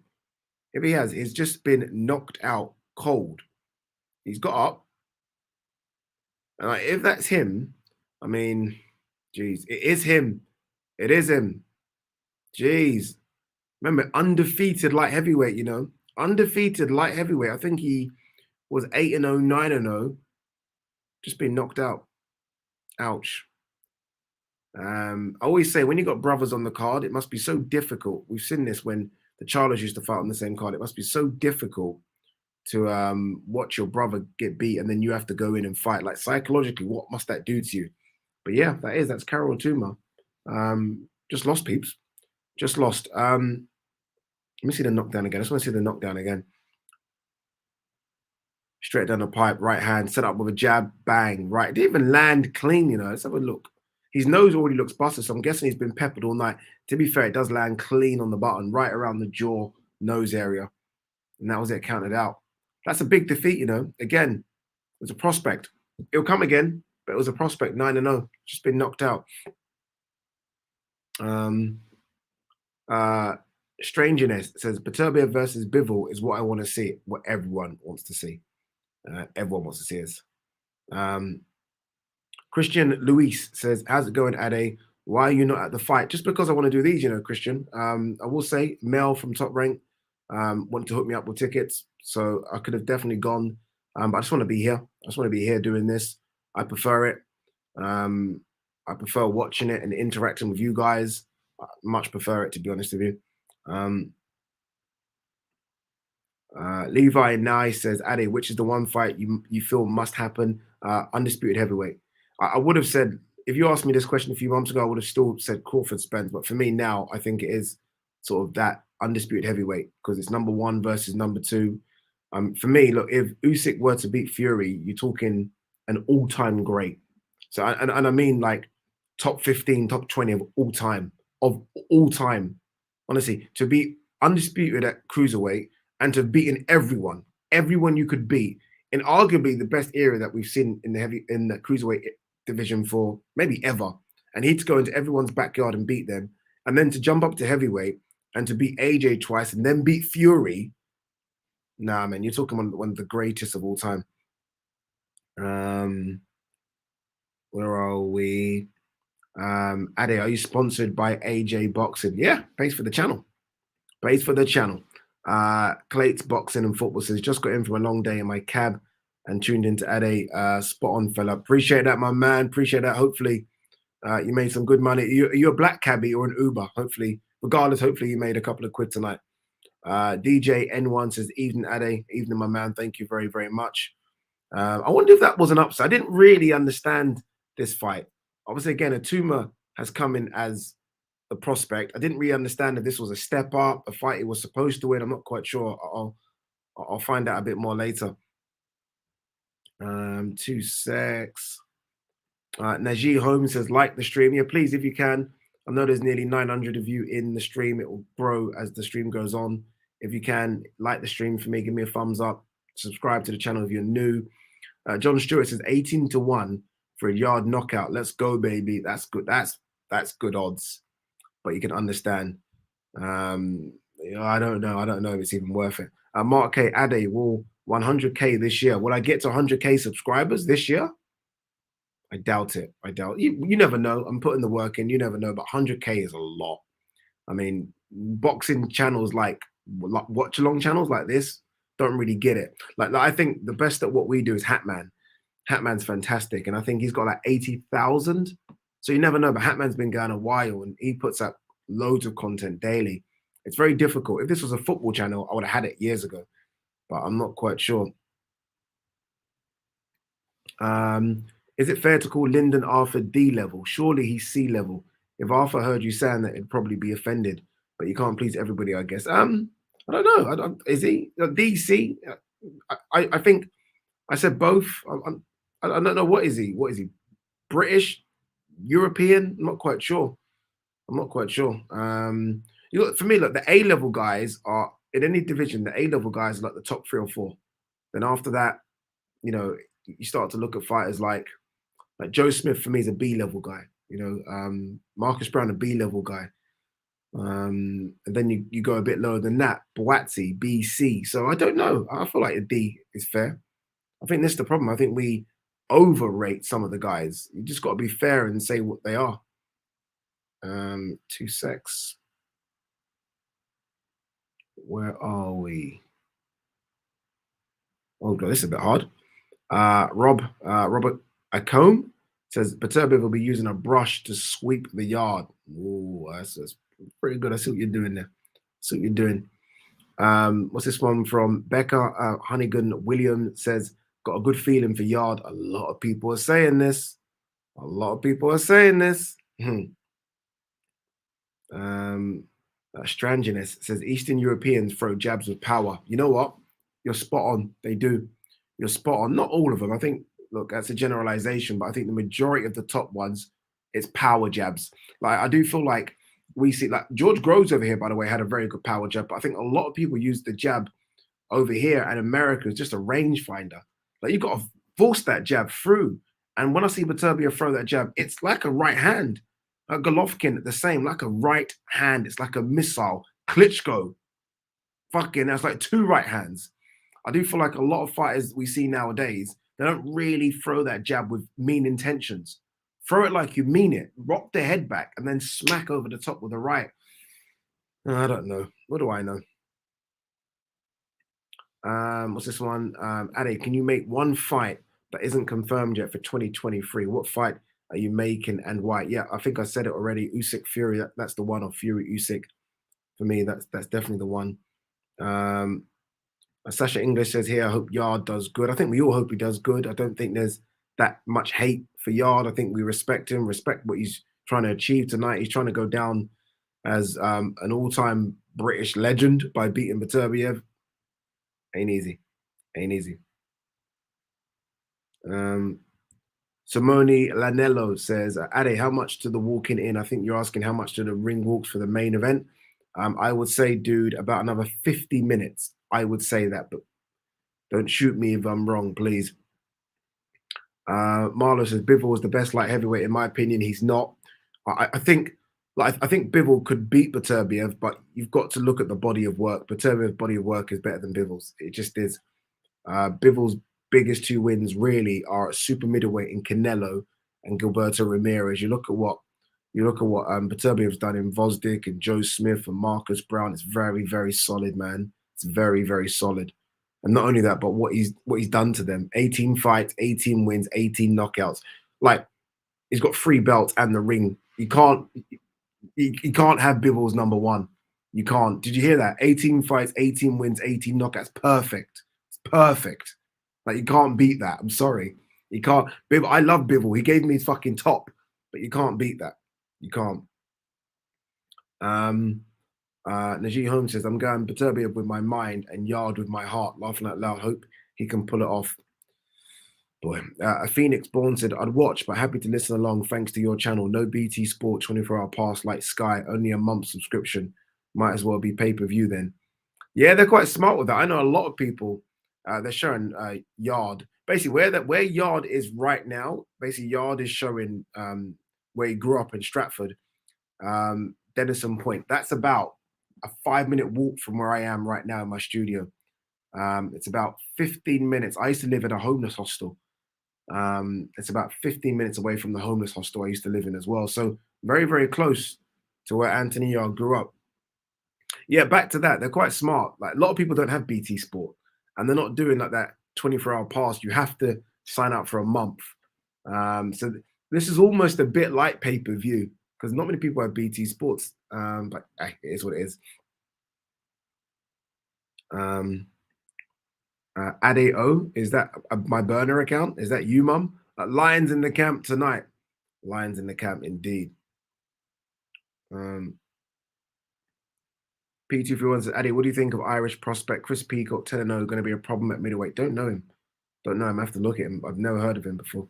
If he has, he's just been knocked out cold. He's got up. And if that's him, I mean, geez, it is him. It is him. Jeez. Remember, undefeated light heavyweight, you know? Undefeated light heavyweight. I think he was 8-0, 9-0. Just been knocked out. Ouch. I always say when you got brothers on the card, it must be so difficult. We've seen this when the Charlers used to fight on the same card. It must be so difficult to watch your brother get beat and then you have to go in and fight. Like psychologically, what must that do to you? But yeah, that's Carol Tuma. Just lost, peeps. Just lost. Let me see the knockdown again. I just want to see the knockdown again. Straight down the pipe, right hand, set up with a jab, bang, right. Didn't even land clean, you know. Let's have a look. His nose already looks busted, so I'm guessing he's been peppered all night. To be fair, it does land clean on the button, right around the jaw, nose area. And that was it, counted out. That's a big defeat, you know. Again, it was a prospect. It'll come again, but it was a prospect, 9-0. Just been knocked out. Strangeness says, Beterbiev versus Bivol is what I want to see, what everyone wants to see. Everyone wants to see us. Christian Luis says, how's it going, Ade? Why are you not at the fight? Just because I want to do these, you know, Christian. I will say, Mel from Top Rank wanted to hook me up with tickets, so I could have definitely gone. But I just want to be here. I just want to be here doing this. I prefer it. I prefer watching it and interacting with you guys. I much prefer it, to be honest with you. Levi Nye says, Ade, which is the one fight you feel must happen? Undisputed heavyweight. I would have said if you asked me this question a few months ago, I would have still said Crawford Spence. But for me now, I think it is sort of that undisputed heavyweight because it's number one versus number two. For me, look, if Usyk were to beat Fury, you're talking an all-time great. So, and I mean like top 15, top 20 of all time. Honestly, to be undisputed at cruiserweight and to have beaten everyone you could beat in arguably the best era that we've seen in the cruiserweight division for maybe ever. And he'd go into everyone's backyard and beat them, and then to jump up to heavyweight and to beat AJ twice and then beat Fury. Nah, man, you're talking one of the greatest of all time. Where are we? Ade, are you sponsored by AJ Boxing? Yeah, pays for the channel. Pays for the channel. Clates Boxing and Football says, just got in from a long day in my cab and tuned into Ade. Spot on, fella. Appreciate that, my man. Appreciate that. Hopefully, you made some good money. Are you a black cabbie or an Uber? Hopefully, regardless, hopefully you made a couple of quid tonight. DJ N1 says, evening, Ade. Evening, my man. Thank you very, very much. I wonder if that was an upset. I didn't really understand this fight. Obviously, again, Atuma has come in as a prospect. I didn't really understand if this was a step up, a fight he was supposed to win. I'm not quite sure. I'll find out a bit more later. 2 secs. Najee Holmes says, like the stream. Yeah, please, if you can. I know there's nearly 900 of you in the stream. It will grow as the stream goes on. If you can, like the stream for me, give me a thumbs up. Subscribe to the channel if you're new. John Stewart says 18-1 for a Yard knockout. Let's go, baby. That's good. That's good odds. But you can understand. I don't know. I don't know if it's even worth it. Mark K. Ade will 100K this year. Will I get to 100K subscribers this year? I doubt it. I doubt you never know. I'm putting the work in. You never know. But 100K is a lot. I mean, boxing channels like watch along channels like this don't really get it. Like I think the best at what we do is Hatman. Hatman's fantastic, and I think he's got like 80,000. So you never know. But Hatman's been going a while, and he puts up loads of content daily. It's very difficult. If this was a football channel, I would have had it years ago, but I'm not quite sure. Is it fair to call Lyndon Arthur D level? Surely he's C level. If Arthur heard you saying that, it'd probably be offended. But you can't please everybody, I guess. I don't know. Is he DC? I think I said both. I don't know. What is he? What is he? British? European? I'm not quite sure. I'm not quite sure. You look, for me, look, the A level guys are in any division. The A level guys are like the top 3 or 4. Then after that, you know, you start to look at fighters like Joe Smith. For me, is a B level guy. You know, Marcus Brown, a B level guy. And then you go a bit lower than that. Boatsi, BC. So I don't know. I feel like a D is fair. I think this is the problem. I think we overrate some of the guys. You just got to be fair and say what they are. 2 secs. Where are we? Oh god, this is a bit hard. Robert Acombe says Beterbiev will be using a brush to sweep the yard. Oh, that's pretty good. I see what you're doing there. See what you're doing. What's this one from Becca Honeygun William says, got a good feeling for Yard. A lot of people are saying this. A lot of people are saying this. Strangeness says Eastern Europeans throw jabs with power. You know what? You're spot on. They do. You're spot on. Not all of them. I think, look, that's a generalization, but I think the majority of the top ones, it's power jabs. Like, I do feel like we see, like, George Groves over here, by the way, had a very good power jab, but I think a lot of people use the jab over here, and America is just a rangefinder. Like, you've got to force that jab through. And when I see Beterbiev throw that jab, it's like a right hand. Golovkin, the same, like a right hand. It's like a missile. Klitschko, fucking, that's like 2 right hands. I do feel like a lot of fighters we see nowadays, they don't really throw that jab with mean intentions. Throw it like you mean it. Rock the head back and then smack over the top with the right. I don't know. What do I know? What's this one? Ade, can you make one fight that isn't confirmed yet for 2023? What fight are you making and why? Yeah, I think I said it already. Usyk Fury, that's the one. Or Fury Usyk. For me, that's definitely the one. Sasha English says here, I hope Yard does good. I think we all hope he does good. I don't think there's that much hate for Yard. I think we respect him, respect what he's trying to achieve tonight. He's trying to go down as an all-time British legend by beating Beterbiev. Ain't easy. Ain't easy. Simone Lanello says, Ade, how much to the walking in? I think you're asking how much to the ring walks for the main event. I would say, dude, about another 50 minutes. I would say that, but don't shoot me if I'm wrong, please. Marlo says Bivol was the best light heavyweight in my opinion. He's not. I think Bivol could beat Beterbiev, but you've got to look at the body of work. Beterbiev's body of work is better than Bivol's. It just is. Bivol's biggest two wins really are super middleweight in Canelo and Gilberto Ramirez. You look at what Beterbiev's done in Vosdick and Joe Smith and Marcus Brown. It's very, very solid, man. It's very, very solid. And not only that, but what he's done to them. 18 fights, 18 wins, 18 knockouts. Like, he's got 3 belts and the ring. You can't have Bivol's number 1. You can't. Did you hear that? 18 fights, 18 wins, 18 knockouts. Perfect. It's perfect. Like, you can't beat that. I'm sorry. You can't. Bivol, I love Bivol. He gave me his fucking top, but you can't beat that. You can't. Najee Holmes says, I'm going Beterbiev with my mind and Yard with my heart. Laughing out loud. Hope he can pull it off. Boy. A Phoenix Born said, I'd watch, but happy to listen along thanks to your channel. No BT Sport 24-hour pass like Sky. Only a month subscription. Might as well be pay-per-view then. Yeah, they're quite smart with that. I know a lot of people, they're showing Yard. Basically, where Yard is right now, basically Yard is showing where he grew up in Stratford, Denison Point. That's about a 5-minute walk from where I am right now in my studio. It's about 15 minutes. I used to live in a homeless hostel. It's about 15 minutes away from the homeless hostel I used to live in as well. So very, very close to where Anthony Yard grew up. Yeah, back to that. They're quite smart. Like, a lot of people don't have BT Sport, and they're not doing like that 24-hour pass. You have to sign up for a month. So this is almost a bit like pay-per-view because not many people have BT Sports. But it is what it is. Adeo, is that my burner account? Is that you, Mum? Lions in the camp tonight. Lions in the camp, indeed. P231 says, Addy, what do you think of Irish prospect Chris Peacock 10-0 going to be a problem at middleweight? Don't know him. Don't know him. I have to look at him. I've never heard of him before.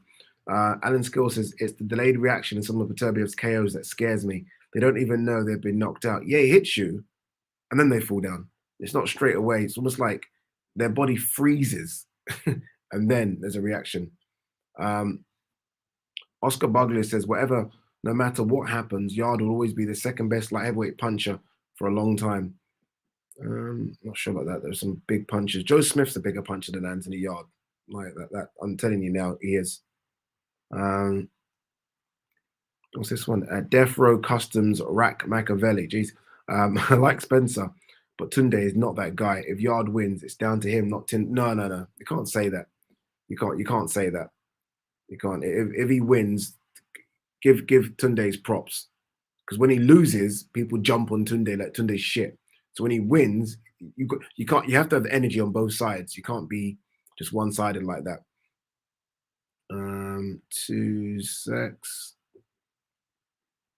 Alan Skill says, it's the delayed reaction in some of Beterbiev's KOs that scares me. They don't even know they've been knocked out. Yeah, he hits you, and then they fall down. It's not straight away. It's almost like their body freezes, and then there's a reaction. Oscar Bugler says, no matter what happens, Yard will always be the second best light heavyweight puncher for a long time. Not sure about that. There's some big punches. Joe Smith's a bigger puncher than Anthony Yard. Like that. I'm telling you now, he is. What's this one? Death Row Customs Rack Machiavelli. Jeez. I like Spencer, but Tunde is not that guy. If Yard wins, it's down to him, not Tunde. No. You can't say that. You can't say that. You can't. If he wins, give Tunde's props. Because when he loses, people jump on Tunde like Tunde's shit. So when he wins, you have to have the energy on both sides. You can't be just one-sided like that. 2 secs.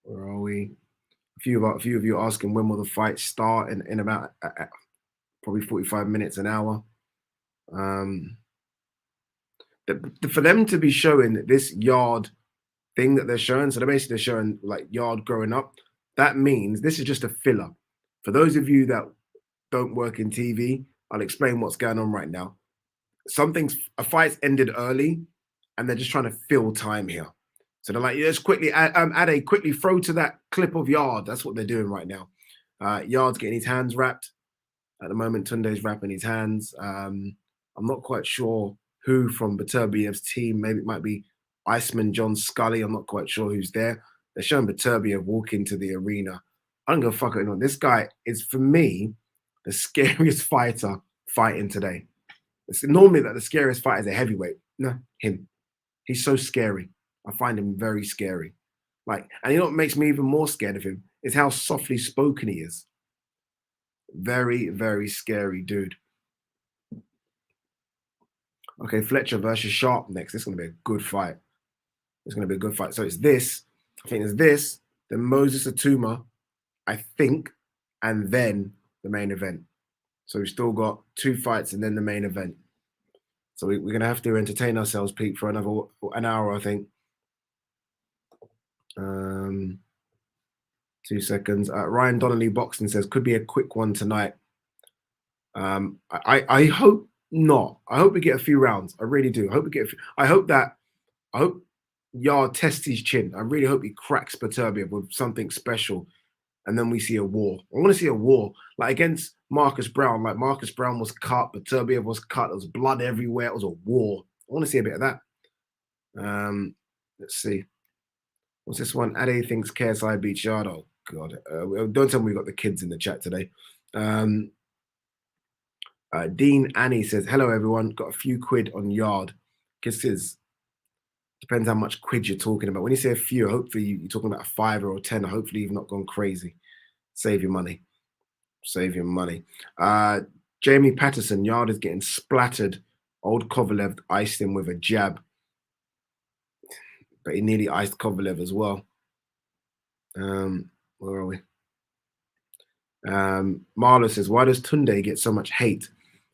Where are we? A few of you asking when will the fight start in about probably 45 minutes, an hour. For them to be showing this Yard thing that they're showing, so they're showing like Yard growing up. That means this is just a filler. For those of you that don't work in TV, I'll explain what's going on right now. A fight's ended early, and they're just trying to fill time here. So they're like, let's quickly, Ade, quickly throw to that clip of Yard. That's what they're doing right now. Yard's getting his hands wrapped. At the moment, Tunde's wrapping his hands. I'm not quite sure who from Beterbiev's team. Maybe it might be Iceman John Scully. I'm not quite sure who's there. They're showing Beterbiev walk into the arena. I don't go fuck it on. This guy is, for me, the scariest fighter fighting today. It's normally that the scariest fighter is a heavyweight. No, him. He's so scary. I find him very scary. Like, and you know what makes me even more scared of him is how softly spoken he is. Very, very scary dude. Okay, Fletcher versus Sharp next. This is going to be a good fight. It's going to be a good fight. So it's this. I think it's this, then Moses Atuma, I think, and then the main event. So we've still got 2 fights and then the main event. So we're going to have to entertain ourselves, Pete, for an hour, I think. 2 seconds. Ryan Donnelly Boxing says, could be a quick one tonight. I hope not. I hope we get a few rounds. I really do. I hope we get. I hope Yard tests his chin. I really hope he cracks Beterbiev with something special, and then we see a war. I want to see a war, like against Marcus Brown. Like Marcus Brown was cut, Beterbiev was cut. There was blood everywhere. It was a war. I want to see a bit of that. Let's see. What's this one? Ade thinks KSI beats Yard. Oh God! Don't tell me we got the kids in the chat today. Dean Annie says, hello everyone, got a few quid on Yard. Kisses. Depends how much quid you're talking about. When you say a few, hopefully you're talking about a 5 or a 10. Hopefully you've not gone crazy. Save your money. Save your money. Jamie Patterson, Yard is getting splattered. Old Kovalev iced him with a jab. But he nearly iced Kovalev as well. Where are we? Marlo says, why does Tunde get so much hate?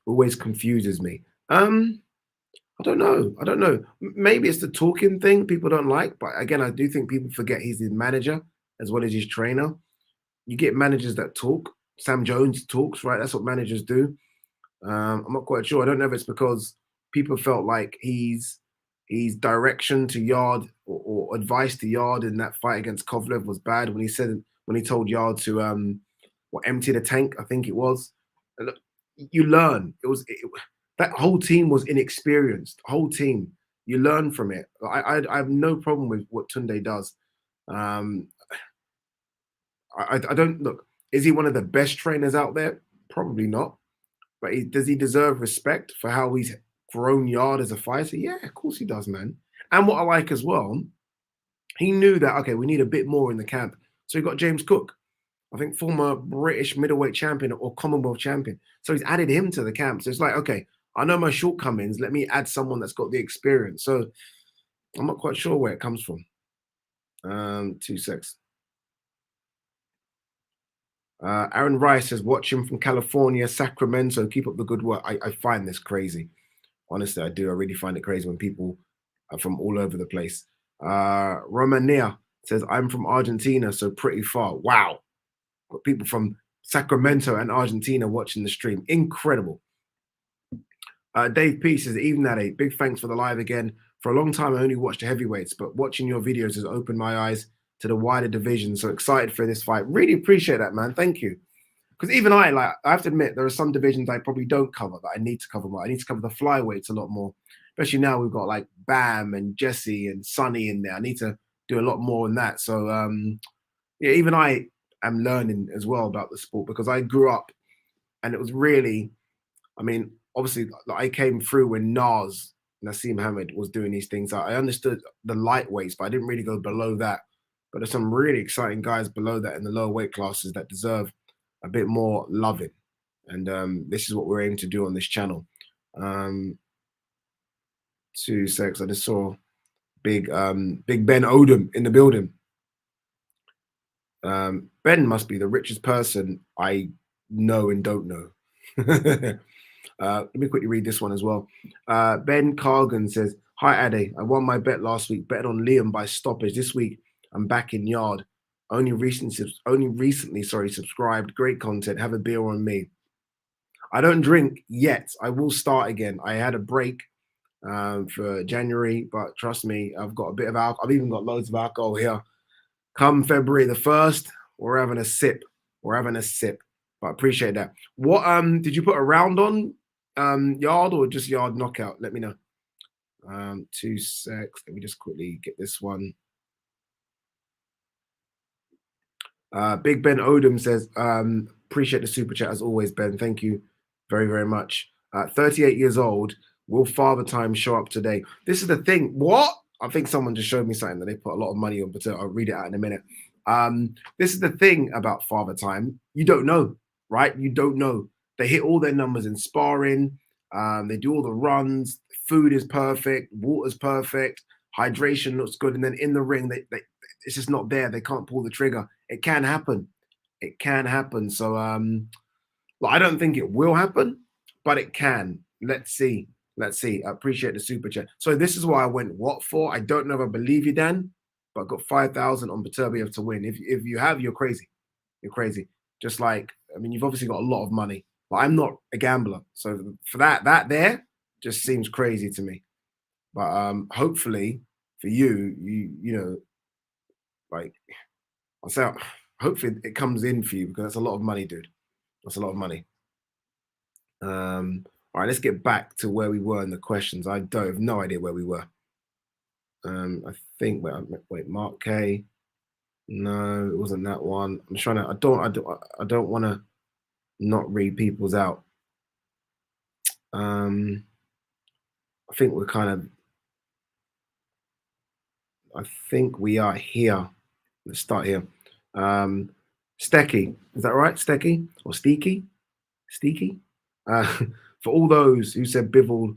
Always confuses me. I don't know. Maybe it's the talking thing people don't like. But again, I do think people forget he's his manager as well as his trainer. You get managers that talk. Sam Jones talks, right? That's what managers do. I'm not quite sure. I don't know if it's because people felt like he's direction to Yard or advice to Yard in that fight against Kovalev was bad when he told Yard to empty the tank, I think it was. And look, you learn. That whole team was inexperienced. Whole team. You learn from it. I have no problem with what Tunde does. I don't look. Is he one of the best trainers out there? Probably not. But does he deserve respect for how he's grown Yard as a fighter? Yeah, of course he does, man. And what I like as well, he knew that, okay, we need a bit more in the camp. So he got James Cook, I think former British middleweight champion or Commonwealth champion. So he's added him to the camp. So it's like, okay, I know my shortcomings. Let me add someone that's got the experience. So I'm not quite sure where it comes from. 2 secs. Aaron Rice says, watch him from California, Sacramento. Keep up the good work. I find this crazy. Honestly, I do. I really find it crazy when people are from all over the place. Romania says, I'm from Argentina, so pretty far. Wow. Got people from Sacramento and Argentina watching the stream. Incredible. Dave P says, even at 8, big thanks for the live again. For a long time, I only watched the heavyweights, but watching your videos has opened my eyes to the wider division. So excited for this fight. Really appreciate that, man. Thank you. Because even I have to admit, there are some divisions I probably don't cover that I need to cover more. I need to cover the flyweights a lot more. Especially now we've got like Bam and Jesse and Sonny in there. I need to do a lot more in that. So yeah, even I am learning as well about the sport because I grew up and it was really, I mean, obviously I came through when Nassim Hamid was doing these things. I understood the lightweights, but I didn't really go below that. But there's some really exciting guys below that in the lower weight classes that deserve a bit more loving. And this is what we're aiming to do on this channel. 2 secs. I just saw big Ben Odom in the building. Ben must be the richest person I know and don't know. Let me quickly read this one as well. Ben Cargan says, hi Ade, I won my bet last week, betting on Liam by stoppage. This week I'm back in Yard. Only recently subscribed. Great content. Have a beer on me. I don't drink yet. I will start again. I had a break for January, but trust me, I've got a bit of alcohol. I've even got loads of alcohol here. Come February the 1st, we're having a sip. We're having a sip. But I appreciate that. What did you put a round on Yard or just Yard knockout? Let me know. 2 secs. Let me just quickly get this one. Big Ben Odom says, appreciate the super chat as always, Ben. Thank you very, very much. 38 years old. Will Father Time show up today? This is the thing. What? I think someone just showed me something that they put a lot of money on, but I'll read it out in a minute. This is the thing about Father Time. You don't know, right? You don't know. They hit all their numbers in sparring. They do all the runs. Food is perfect. Water's perfect. Hydration looks good. And then in the ring, it's just not there. They can't pull the trigger. It can happen. It can happen. So well, I don't think it will happen, but it can. Let's see. Let's see. I appreciate the super chat. So this is why I went what for. I don't know if I believe you, Dan, but I got 5,000 on Beterbiev to win. If you have, you're crazy. You're crazy. Just like, I mean, you've obviously got a lot of money, but I'm not a gambler. So for that there just seems crazy to me. But hopefully for you, you know, like I'll say, hopefully it comes in for you because that's a lot of money, dude. That's a lot of money. All right, let's get back to where we were in the questions. I don't have no idea where we were. I think wait, Mark K. No, it wasn't that one. I'm trying to. I don't want to not read people's out. I think we're kind of. I think we are here. Let's start here. Stecky, is that right? Stecky or Steaky? Steaky? For all those who said Bivol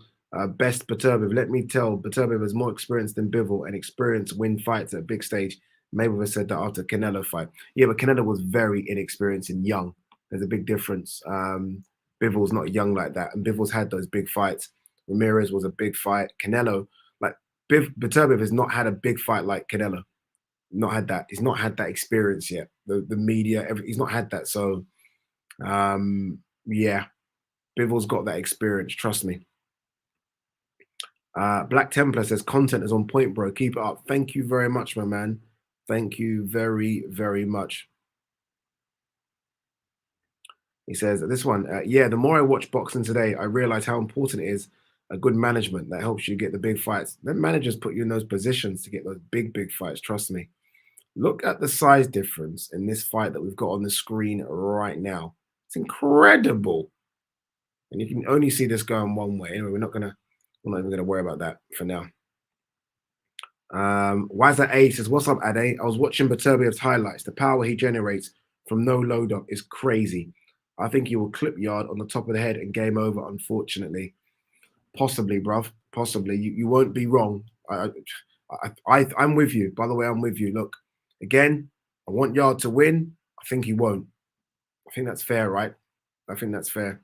best Beterbiev, let me tell Beterbiev is more experienced than Bivol and experience win fights at a big stage. Mayweather said that after Canelo fight. Yeah, but Canelo was very inexperienced and young. There's a big difference. Bivol's not young like that, and Bivol's had those big fights. Ramirez was a big fight. Canelo, like Beterbiev has not had a big fight like Canelo. Not had that. He's not had that experience yet. The media, he's not had that. So, yeah, Bivol's got that experience. Trust me. Black Templar says content is on point, bro. Keep it up. Thank you very much, my man. Thank you very, very much. He says this one. Yeah, the more I watch boxing today, I realize how important it is a good management that helps you get the big fights. Then managers put you in those positions to get those big fights. Trust me. Look at the size difference in this fight that we've got on the screen right now. It's incredible. And you can only see this going one way. Anyway, we're not even gonna worry about that for now. Why is that A says, what's up, Ade? I was watching Beterbiev's highlights. The power he generates from no load up is crazy. I think he will clip Yard on the top of the head and game over, unfortunately. Possibly, bruv. Possibly. You won't be wrong. I'm with you. By the way, I'm with you. Look, again, I want Yard to win. I think he won't. I think that's fair, right? I think that's fair.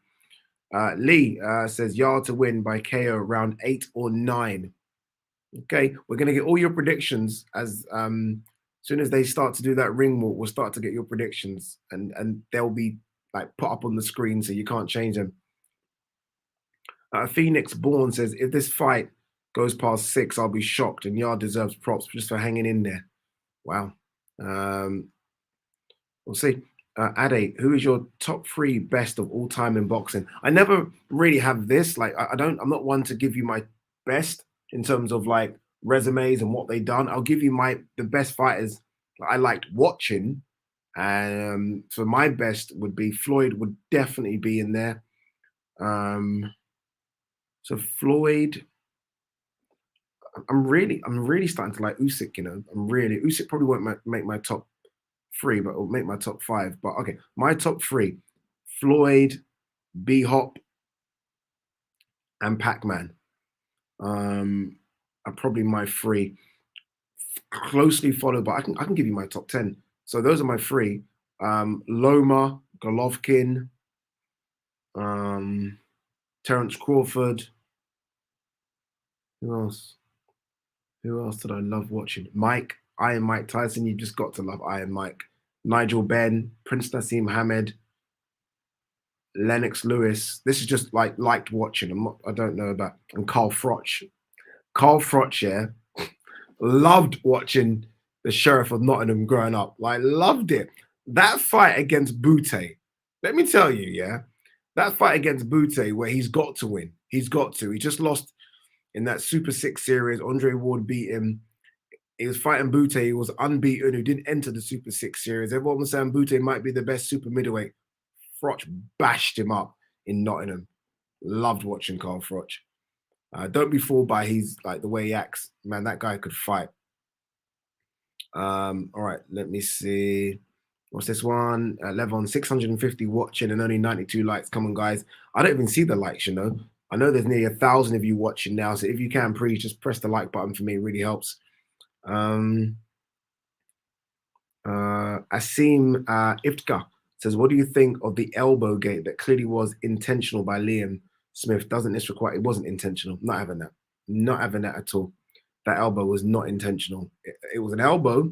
Lee says Yard to win by KO round 8 or 9. Okay, we're gonna get all your predictions as soon as they start to do that ring walk. We'll start to get your predictions, and they'll be like put up on the screen so you can't change them. Phoenix Born says if this fight goes past 6, I'll be shocked, and Yard deserves props just for hanging in there. Wow. We'll see. Ade, who is your top 3 best of all time in boxing? I never really have this. Like, I'm not one to give you my best in terms of like resumes and what they've done. I'll give you the best fighters that I liked watching. So my best would be Floyd would definitely be in there. So Floyd, I'm really starting to like Usyk. You know, Usyk probably won't make my top 3, but it'll make my top 5. But okay, my top 3: Floyd, B-Hop, and Pac-Man. Are probably my 3. Closely followed, but I can give you my top 10. So those are my 3. Loma, Golovkin, Terence Crawford. Who else? Who else did I love watching? Iron Mike Tyson. You just got to love Iron Mike. Nigel Benn, Prince Nassim Hamed, Lennox Lewis. This is just like liked watching. I don't know about. And Carl Froch. Carl Froch, yeah. Loved watching the Sheriff of Nottingham growing up. Like, loved it. That fight against Butte, let me tell you, yeah, that fight against Butte where he's got to win. He's got to. He just lost in that Super 6 series. Andre Ward beat him. He was fighting Butte. He was unbeaten, who didn't enter the Super 6 series. Everyone was saying Butte might be the best super middleweight. Froch bashed him up in Nottingham. Loved watching Carl Froch. Don't be fooled by the way he acts. Man, that guy could fight. All right, let me see. What's this one? Levon, 650 watching and only 92 likes. Come on, guys. I don't even see the likes, you know. I know there's nearly 1,000 of you watching now, so if you can, please just press the like button for me. It really helps. Asim Iftka says, what do you think of the elbow gate that clearly was intentional by Liam Smith? Doesn't this require, it wasn't intentional. Not having that. Not having that at all. That elbow was not intentional. It was an elbow,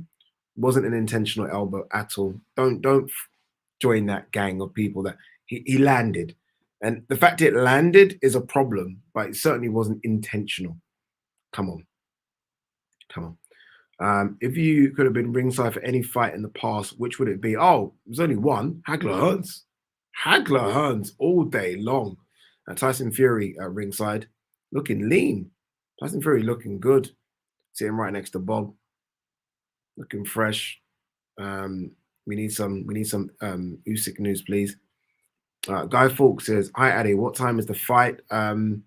wasn't an intentional elbow at all. Don't join that gang of people that he landed. And the fact it landed is a problem, but it certainly wasn't intentional. Come on. Come on. If you could have been ringside for any fight in the past, which would it be? Oh, there's only one. Hagler Hearns. Hagler Hearns all day long. Tyson Fury at ringside, looking lean. Tyson Fury looking good. Sitting right next to Bob, looking fresh. We need some Usyk news, please. Guy Fawkes says, "Hi Addy, what time is the fight?" I'm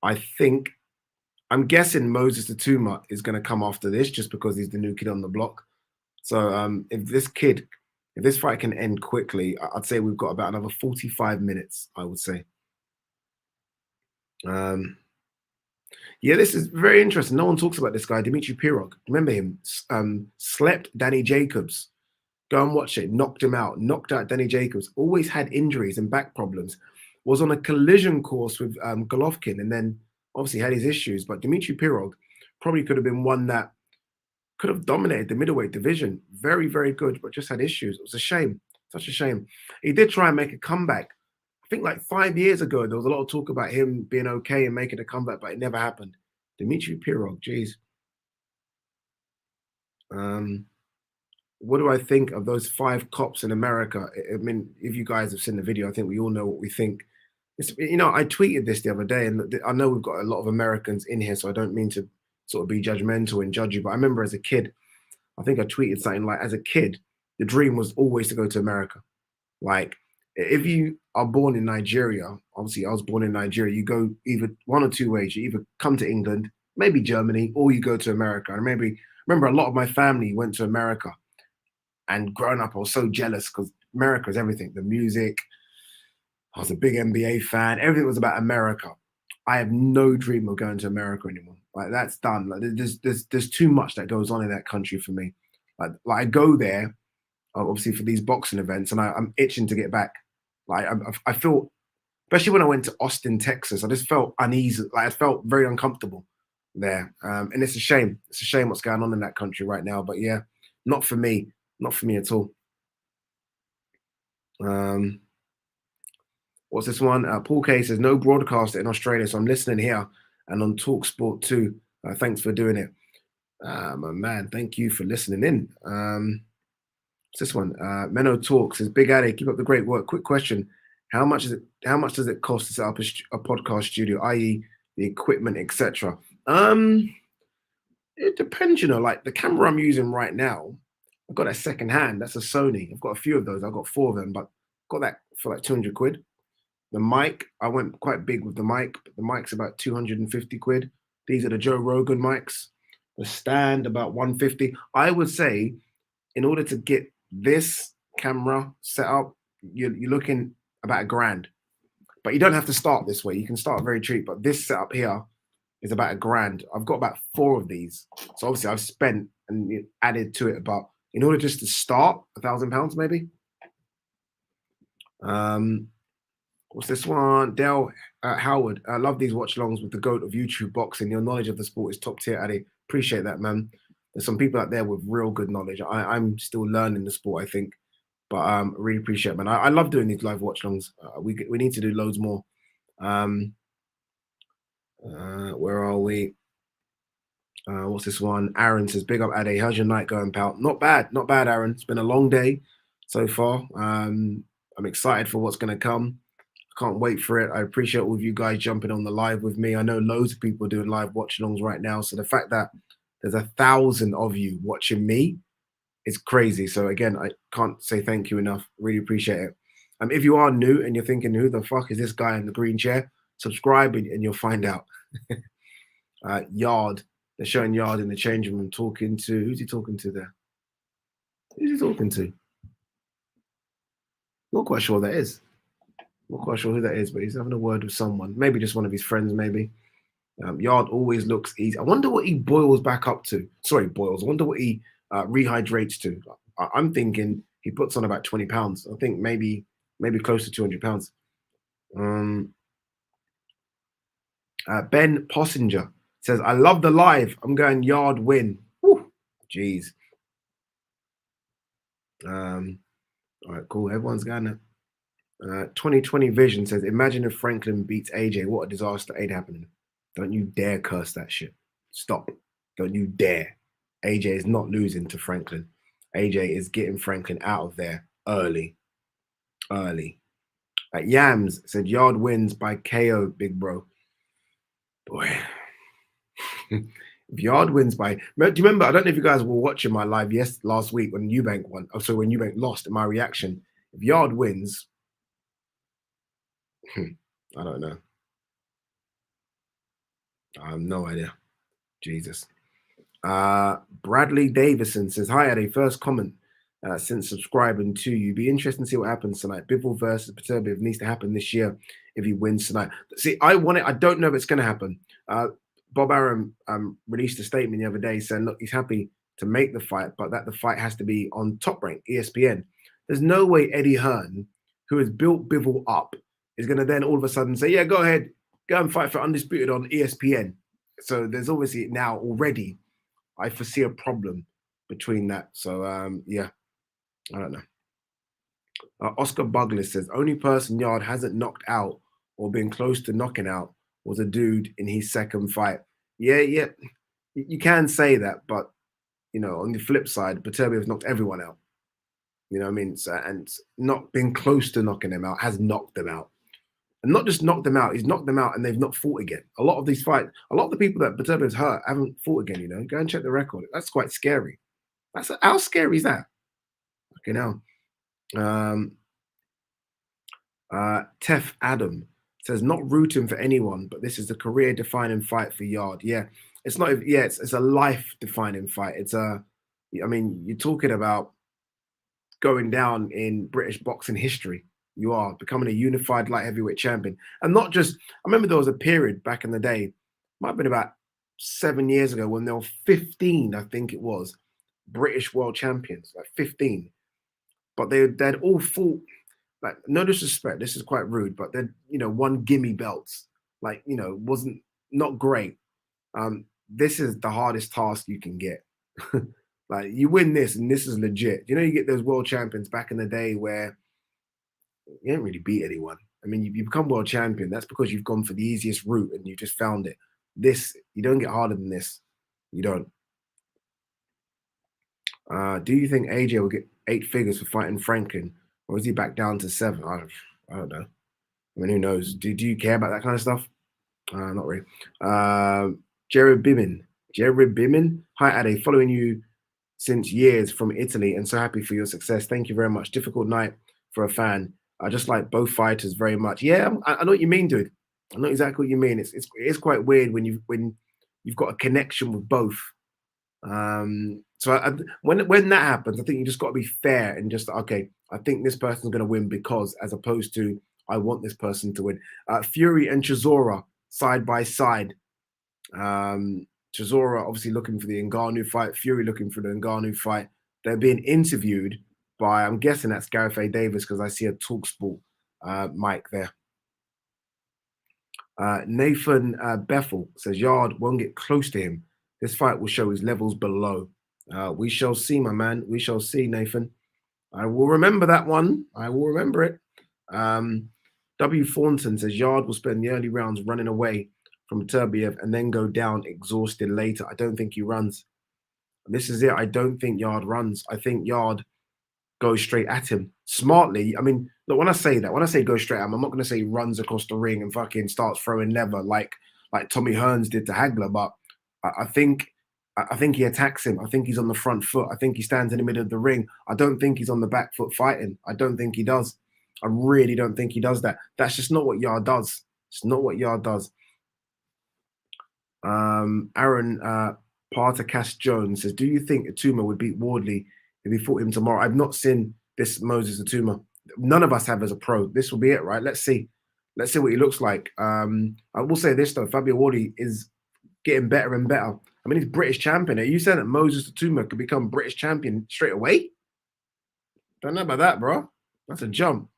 guessing Moses the Tuma is going to come after this just because he's the new kid on the block. So if this fight can end quickly, I'd say we've got about another 45 minutes, I would say. Yeah, this is very interesting. No one talks about this guy, Dmitry Pirog. Remember him? Slept Danny Jacobs. Go and watch it. Knocked him out. Knocked out Danny Jacobs. Always had injuries and back problems. Was on a collision course with Golovkin and then obviously had his issues. But Dmitry Pirog probably could have been one that could have dominated the middleweight division. Very, very good, but just had issues. It was a shame. Such a shame. He did try and make a comeback. I think like 5 years ago, there was a lot of talk about him being okay and making a comeback, but it never happened. Dmitry Pirog, geez. What do I think of those 5 cops in America? I mean, if you guys have seen the video, I think we all know what we think. I tweeted this the other day, and I know we've got a lot of Americans in here, so I don't mean to sort of be judgmental and judge you, but I remember as a kid, I think I tweeted something like, as a kid, the dream was always to go to America. Like, if you are born in Nigeria, obviously I was born in Nigeria, you go either one or two ways. You either come to England, maybe Germany, or you go to America. And remember a lot of my family went to America. And growing up, I was so jealous because America is everything. The music, I was a big NBA fan. Everything was about America. I have no dream of going to America anymore. Like, that's done. Like, there's too much that goes on in that country for me. Like I go there, obviously for these boxing events, and I'm itching to get back. Like I feel, especially when I went to Austin, Texas, I just felt uneasy. Like I felt very uncomfortable there, and it's a shame. It's a shame what's going on in that country right now. But yeah, not for me. Not for me at all. What's this one? Paul K says, no broadcaster in Australia, so I'm listening here and on Talk Sport too. Thanks for doing it. My man, thank you for listening in. What's this one? Menno Talk says, Big Addy, keep up the great work. Quick question. How much does it cost to set up a podcast studio, i.e. the equipment, etc.? It depends, like the camera I'm using right now, I've got that second hand. That's a Sony. I've got a few of those. I've got 4 of them, but got that for like 200 quid. The mic, I went quite big with the mic. But the mic's about 250 quid. These are the Joe Rogan mics. The stand, about 150. I would say, in order to get this camera set up, you're looking about $1,000. But you don't have to start this way. You can start very cheap. But this setup here is about $1,000. I've got about 4 of these. So obviously I've spent and added to it about, in order just to start, £1,000 maybe. What's this one? Dale Howard. I love these watch-alongs with the GOAT of YouTube boxing. Your knowledge of the sport is top tier, Addy. Appreciate that, man. There's some people out there with real good knowledge. I'm still learning the sport, I think. But I really appreciate it, man. I love doing these live watch-alongs. We need to do loads more. Where are we? What's this one? Aaron says, big up, Addy. How's your night going, pal? Not bad, Aaron. It's been a long day so far. I'm excited for what's going to come. I can't wait for it. I appreciate all of you guys jumping on the live with me. I know loads of people doing live watch-alongs right now. So the fact that there's 1,000 of you watching me is crazy. So again, I can't say thank you enough. Really appreciate it. If you are new and you're thinking, who the fuck is this guy in the green chair? Subscribe and you'll find out. Yard. They're showing Yard in the changing room talking to, who's he talking to there? Who's he talking to? Not quite sure what that is. not quite sure who that is, but he's having a word with someone. Maybe just one of his friends, maybe. Yard always looks easy. I wonder what he boils back up to. Sorry, boils. I wonder what he rehydrates to. I'm thinking he puts on about 20 pounds. I think maybe close to 200 pounds. Ben Possinger says, I love the live. I'm going Yard win. Whew. Jeez. All right, cool. Everyone's going to 2020 Vision says, imagine if Franklin beats AJ. What a disaster. Ain't happening. Don't you dare curse that shit. Stop. Don't you dare. AJ is not losing to Franklin. AJ is getting Franklin out of there early. Yams said, Yard wins by KO, big bro. Boy. If Yard wins by, do you remember? I don't know if you guys were watching my live last week when Eubank won. Oh, so when Eubank lost, my reaction. If Yard wins, I don't know. I have no idea. Jesus. Bradley Davison says, hi, Ade. First comment since subscribing to you. Be interesting to see what happens tonight. Bivol versus Beterbiev needs to happen this year if he wins tonight. See, I want it. I don't know if it's going to happen. Bob Arum released a statement the other day saying, look, he's happy to make the fight, but that the fight has to be on Top Rank, ESPN. There's no way Eddie Hearn, who has built Bivol up, is going to then all of a sudden say, yeah, go ahead, go and fight for Undisputed on ESPN. So there's obviously now already, I foresee a problem between that. So, yeah, I don't know. Oscar Bugler says, only person Yard hasn't knocked out or been close to knocking out was a dude in his second fight. Yeah, you can say that, but you know, on the flip side, Beterbiev's knocked everyone out. You know what I mean? So, and not being close to knocking them out has knocked them out. And not just knocked them out, he's knocked them out and they've not fought again. A lot of these fights, a lot of the people that Beterbiev's hurt haven't fought again, you know. Go and check the record. That's quite scary. That's how scary is that? Okay, now. Tef Adam says, not rooting for anyone, but this is a career-defining fight for Yard. Yeah, it's not. Yeah, it's a life-defining fight. It's a. I mean, you're talking about going down in British boxing history. You are becoming a unified light heavyweight champion, and not just. I remember there was a period back in the day, might have been about 7 years ago, when there were 15, I think it was, British world champions, like 15, but they'd all fought. Like, no disrespect, this is quite rude, but then, you know, won gimme belts. Like, you know, wasn't not great. This is the hardest task you can get. Like, you win this, and this is legit. You know, you get those world champions back in the day where you didn't really beat anyone. I mean, you become world champion. That's because you've gone for the easiest route and you just found it. This, you don't get harder than this. You don't. Do you think AJ will get 8 figures for fighting Franklin? Or is he back down to 7? I don't know. I mean, who knows? Do you care about that kind of stuff? Not really. Jared Bimin. Hi, Ade. Following you since years from Italy and so happy for your success. Thank you very much. Difficult night for a fan. I just like both fighters very much. Yeah, I know what you mean, dude. I know exactly what you mean. It's quite weird when you've got a connection with both. So when that happens, I think you just got to be fair and just, okay, I think this person's going to win because, as opposed to, I want this person to win. Fury and Chisora side by side. Chisora obviously looking for the Ngannou fight. Fury looking for the Ngannou fight. They're being interviewed by, I'm guessing that's Gareth A. Davis, because I see a TalkSport mic there. Nathan Bethel says, Yard won't get close to him. This fight will show his levels below. We shall see, my man. We shall see, Nathan. I will remember that one. I will remember it. W. Thornton says, Yard will spend the early rounds running away from Beterbiev and then go down exhausted later. I don't think he runs. This is it. I don't think Yard runs. I think Yard goes straight at him smartly. I mean, look, when I say go straight at him, I'm not going to say he runs across the ring and fucking starts throwing leather like Tommy Hearns did to Hagler, but I think he attacks him. I think he's on the front foot. I think he stands in the middle of the ring. I don't think he's on the back foot fighting. I don't think he does. I really don't think he does that. That's just not what Yard does. It's not what Yard does. Aaron Partakas Jones says, do you think Atuma would beat Wardley if he fought him tomorrow? I've not seen this Moses Atuma none of us have as a pro. This will be it, right? Let's see. Let's see what he looks like. I will say this though, Fabio Wardy is getting better and better. I mean, he's British champion. Are you saying that Moses Tatuma could become British champion straight away? Don't know about that, bro. That's a jump.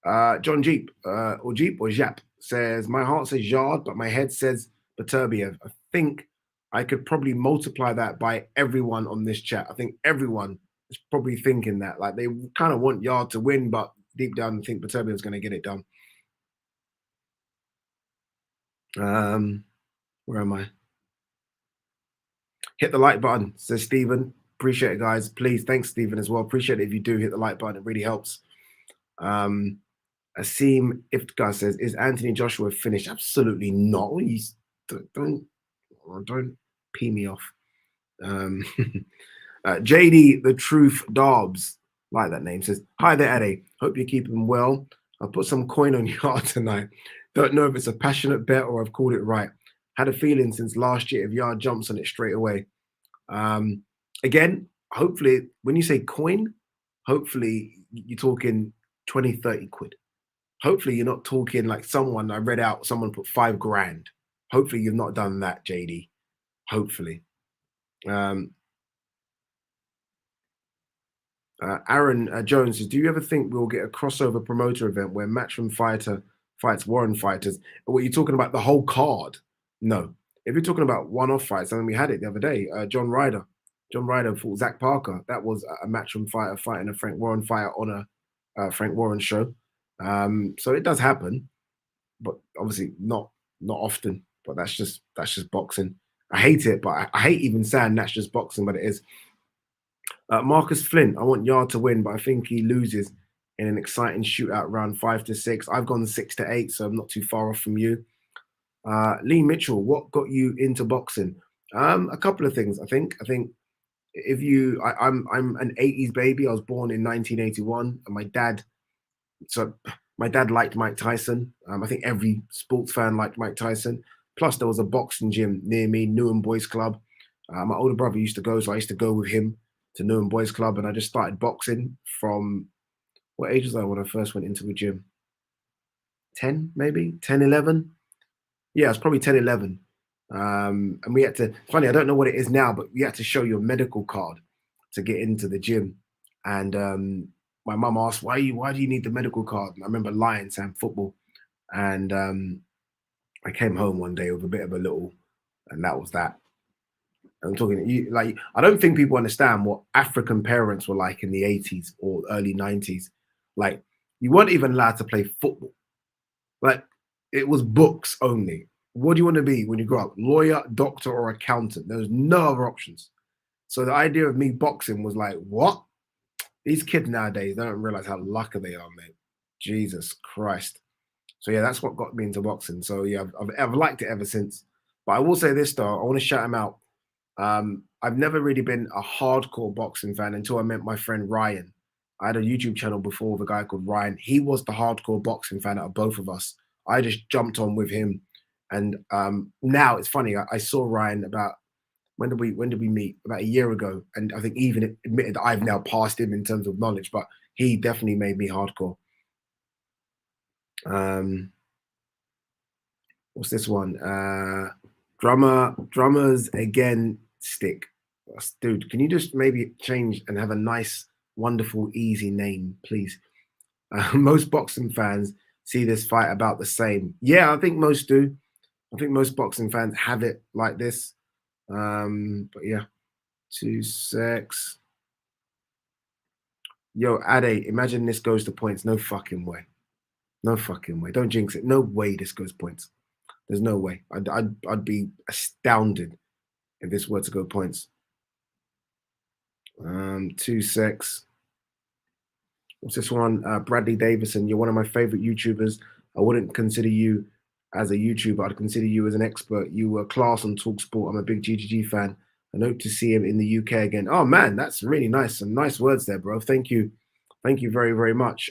John Jeep, or Jeep or Jap says, my heart says Yard, but my head says Beterbiev. I think I could probably multiply that by everyone on this chat. I think everyone is probably thinking that. Like, they kind of want Yard to win, but deep down, I think Beterbiev is going to get it done. Where am I? Hit the like button, says Stephen. Appreciate it, guys. Please, thanks, Stephen, as well. Appreciate it if you do hit the like button. It really helps. Asim Iftkar says, is Anthony Joshua finished? Absolutely not. He's, don't pee me off. JD, the Truth Dobbs, like that name, says, hi there, Ade. Hope you're keeping well. I'll put some coin on your heart tonight. Don't know if it's a passionate bet or I've called it right. Had a feeling since last year if Yard jumps on it straight away. Again, hopefully, when you say coin, hopefully you're talking 20, 30 quid. Hopefully you're not talking like someone, I read out, someone put 5 grand. Hopefully you've not done that, JD. Hopefully. Aaron Jones says, do you ever think we'll get a crossover promoter event where Matchroom Fighter fights Warren fighters? What, you're talking about the whole card? No. If you're talking about one-off fights, I mean, we had it the other day. John Ryder fought Zach Parker. That was a Matchroom fighter fighting a Frank Warren fighter on a Frank Warren show. So it does happen, but obviously not often. But that's just boxing. I hate it, but I hate even saying that's just boxing, but it is. Marcus Flint, I want Yard to win, but I think he loses in an exciting shootout round 5-6. I've gone 6-8, so I'm not too far off from you. Lee Mitchell, what got you into boxing? A couple of things. I think if you, I'm an 80s baby. I was born in 1981, and my dad liked Mike Tyson. I think every sports fan liked Mike Tyson. Plus, there was a boxing gym near me, Newham Boys Club. My older brother used to go, so I used to go with him to Newham Boys Club, and I just started boxing from, what age was I when I first went into the gym? 10, maybe? 10, 11? Yeah, it was probably 10, 11. And we had to, funny, I don't know what it is now, but you had to show your medical card to get into the gym. And my mum asked, why do you need the medical card? And I remember lying, saying football. And I came home one day with a bit of a little, and that was that. I'm talking, like, I don't think people understand what African parents were like in the 80s or early 90s. Like, you weren't even allowed to play football. Like, it was books only. What do you want to be when you grow up? Lawyer, doctor, or accountant? There was no other options. So the idea of me boxing was like, what? These kids nowadays, they don't realize how lucky they are, mate. Jesus Christ. So yeah, that's what got me into boxing. So yeah, I've liked it ever since. But I will say this though, I want to shout him out. I've never really been a hardcore boxing fan until I met my friend Ryan. I had a YouTube channel before with a guy called Ryan. He was the hardcore boxing fan out of both of us. I just jumped on with him. And now it's funny, I saw Ryan about, when did we meet? About a year ago. And I think even admitted that I've now passed him in terms of knowledge, but he definitely made me hardcore. What's this one? Drummers again stick. Dude, can you just maybe change and have a nice, wonderful, easy name, please? Most boxing fans see this fight about the same. Yeah, I think most do. I think most boxing fans have it like this. But yeah, 2 secs. Yo, Ade, imagine this goes to points. No fucking way. No fucking way. Don't jinx it. No way this goes points. There's no way. I'd be astounded if this were to go points. 2 secs. What's this one? Bradley Davison, you're one of my favorite YouTubers. I wouldn't consider you as a YouTuber. I'd consider you as an expert. You were class on TalkSport. I'm a big GGG fan. I hope to see him in the UK again. Oh man, that's really nice. Some nice words there, bro. Thank you. Thank you very, very much.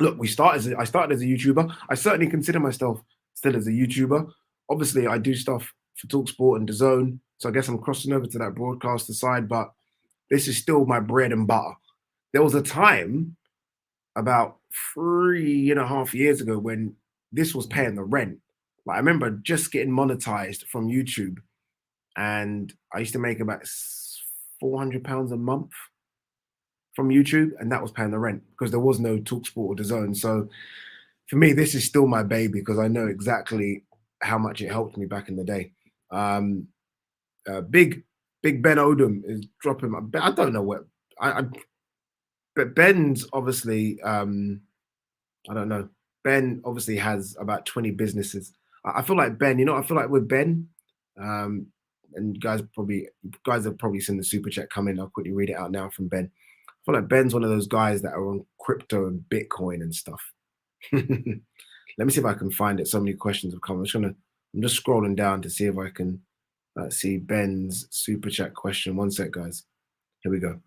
Look, I started as a YouTuber. I certainly consider myself still as a YouTuber. Obviously, I do stuff for TalkSport and DAZN, so I guess I'm crossing over to that broadcaster side, but this is still my bread and butter. There was a time about 3.5 years ago when this was paying the rent. Like I remember just getting monetized from YouTube, and I used to make about £400 a month from YouTube, and that was paying the rent because there was no TalkSport or DAZN. So for me, this is still my baby because I know exactly how much it helped me back in the day. Um, big Ben Odom is dropping. I don't know what but Ben's obviously. I don't know. Ben obviously has about 20 businesses. I feel like Ben. I feel like with Ben, um, and guys have probably seen the super chat come in. I'll quickly read it out now from Ben. I feel like Ben's one of those guys that are on crypto and Bitcoin and stuff. Let me see if I can find it. So many questions have come. I'm just scrolling down to see if I can see Ben's super chat question. One sec, guys. Here we go.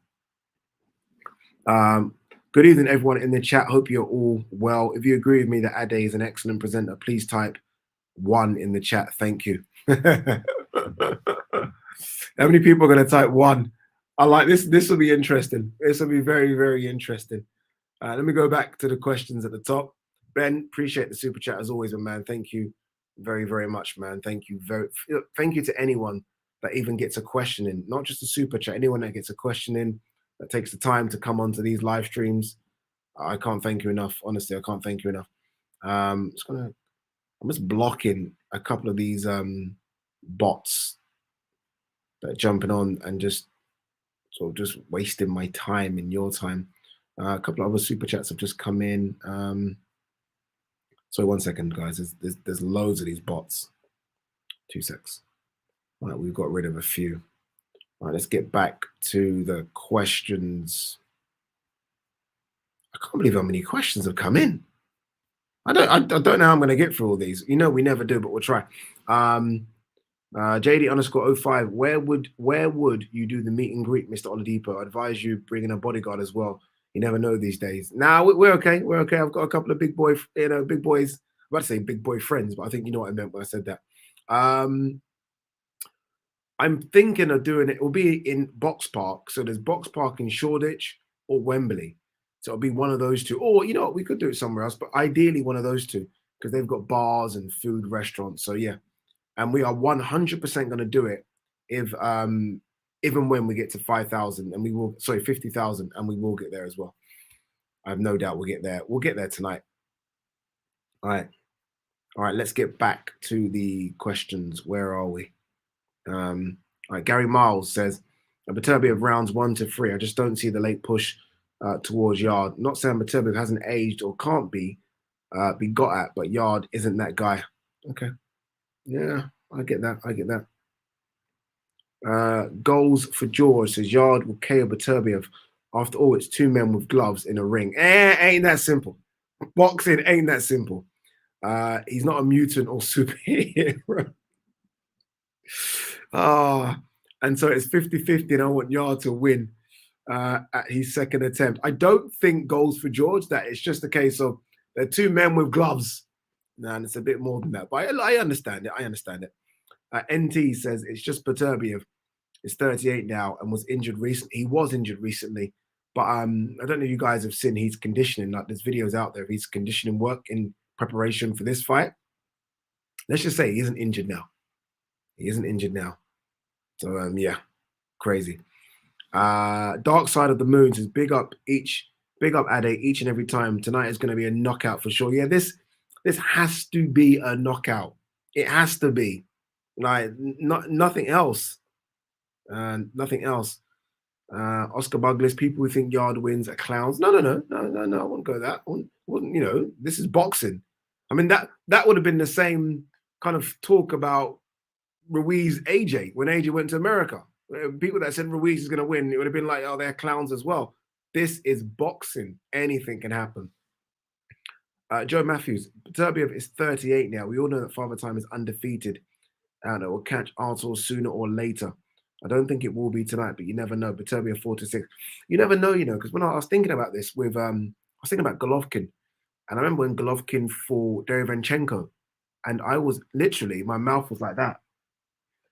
Good evening, everyone in the chat. Hope you're all well. If you agree with me that Ade is an excellent presenter, please type 1 in the chat. Thank you. How many people are going to type 1? I like this. This will be interesting. This will be very, very interesting. Let me go back to the questions at the top. Ben, appreciate the super chat as always, man. Thank you very, very much, man. Thank you to anyone that even gets a question in, not just a super chat. Anyone that gets a question in, that takes the time to come onto these live streams. I can't thank you enough. Honestly, I can't thank you enough. I'm just blocking a couple of these bots that are jumping on and just sort of just wasting my time and your time. A couple of other super chats have just come in. So 1 second, guys. There's loads of these bots. 2 secs. All right, we've got rid of a few. All right, let's get back to the questions. I can't believe how many questions have come in. I don't know how I'm going to get through all these. We never do, but we'll try. JD_05. Where would you do the meet and greet, Mr. Oladipo? I advise you bringing a bodyguard as well. You never know these days. Now we're okay. We're okay. I've got a couple of big boys. I'm about to say big boy friends, but I think you know what I meant when I said that. I'm thinking of doing it. It will be in Box Park. So there's Box Park in Shoreditch or Wembley. So it'll be one of those two. Or you know what, we could do it somewhere else, but ideally one of those two because they've got bars and food restaurants. So yeah, and we are 100% going to do it if even when we get to 5,000 and 50,000 and we will get there as well. I have no doubt we'll get there. We'll get there tonight. All right. Let's get back to the questions. Where are we? All right, Gary Miles says, Beterbiev rounds 1 to 3. I just don't see the late push towards Yard. Not saying Beterbiev hasn't aged or can't be got at, but Yard isn't that guy. Okay. Yeah, I get that. Goals for George says Yard will KO Beterbiev. After all, it's 2 men with gloves in a ring. Ain't that simple. Boxing ain't that simple. He's not a mutant or superhero. And so it's 50-50 and I want Yard to win at his second attempt. I don't think goals for George, that it's just a case of they're 2 men with gloves. And it's a bit more than that, but I understand it. NT says it's just Beterbiev. Is 38 now and was injured recently. He was injured recently, but I don't know if you guys have seen his conditioning. Like there's videos out there of his conditioning work in preparation for this fight. Let's just say he isn't injured now. So yeah, crazy. Dark Side of the Moon says big up Ade each and every time. Tonight is going to be a knockout for sure. Yeah, this has to be a knockout. It has to be. Like nothing else. Nothing else. Oscar Buglis, people who think Yard wins are clowns. No. I wouldn't go that. Wouldn't, this is boxing. I mean, that would have been the same kind of talk about Ruiz AJ when AJ went to America. People that said Ruiz is going to win, it would have been like, oh, they're clowns as well. This is boxing. Anything can happen. Joe Matthews, Beterbiev is 38 now. We all know that Father Time is undefeated. And it will catch Artur sooner or later. I don't think it will be tonight, but you never know. Beterbiev 4 to 6. You never know, because when I was thinking about this with, I was thinking about Golovkin. And I remember when Golovkin fought Derevenchenko. And I was literally, my mouth was like that.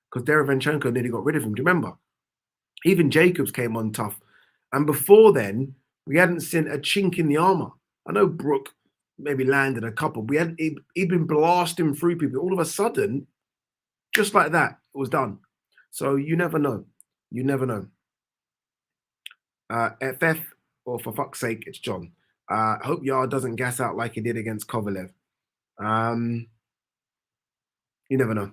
Because Derevenchenko nearly got rid of him. Do you remember? Even Jacobs came on tough. And before then, we hadn't seen a chink in the armor. I know Brook maybe landed a couple. He'd been blasting through people. All of a sudden, just like that, it was done. So you never know. You never know. FF, or for fuck's sake, it's John. Hope Yard doesn't gas out like he did against Kovalev. You never know.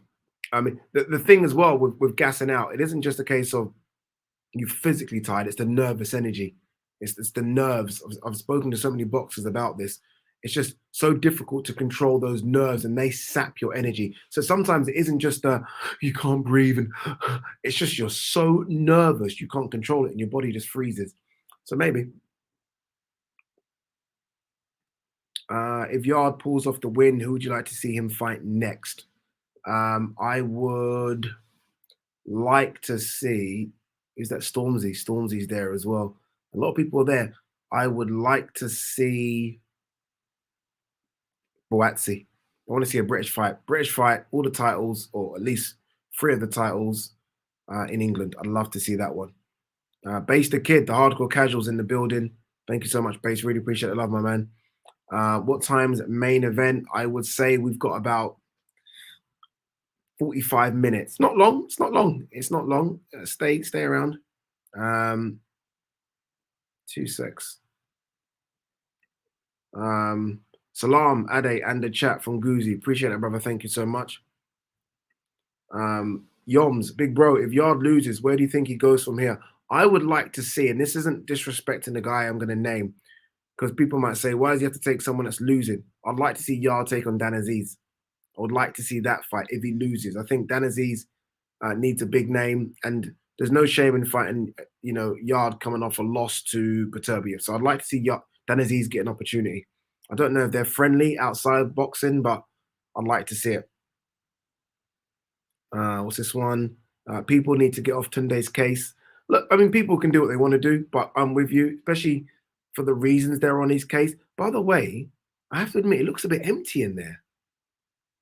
I mean, the thing as well with gassing out, it isn't just a case of you physically tired, it's the nervous energy. It's the nerves. I've spoken to so many boxers about this. It's just so difficult to control those nerves and they sap your energy. So sometimes it isn't just you can't breathe and it's just you're so nervous you can't control it and your body just freezes. So maybe if Yard pulls off the win, who would you like to see him fight next? I would like to see, is that Stormzy? Stormzy's there as well. A lot of people are there. I would like to see Boatsi. I want to see a British fight. British fight, all the titles, or at least 3 of the titles in England. I'd love to see that one. Base the Kid, the hardcore casuals in the building. Thank you so much, Base. Really appreciate it. Love, my man. What time's main event? I would say we've got about 45 minutes. Not long. It's not long. It's not long. Stay around. 2 secs. Salam, Ade, and the chat from Goozy. Appreciate it, brother. Thank you so much. Yoms, big bro, if Yard loses, where do you think he goes from here? I would like to see, and this isn't disrespecting the guy I'm going to name, because people might say, why does he have to take someone that's losing? I'd like to see Yard take on Dan Aziz. I would like to see that fight if he loses. I think Dan Aziz needs a big name, and there's no shame in fighting, Yard coming off a loss to Beterbiev. So I'd like to see Dan Aziz get an opportunity. I don't know if they're friendly outside of boxing, but I'd like to see it. What's this one? People need to get off Tunde's case. Look, I mean, people can do what they want to do, but I'm with you, especially for the reasons they're on his case. By the way, I have to admit, it looks a bit empty in there.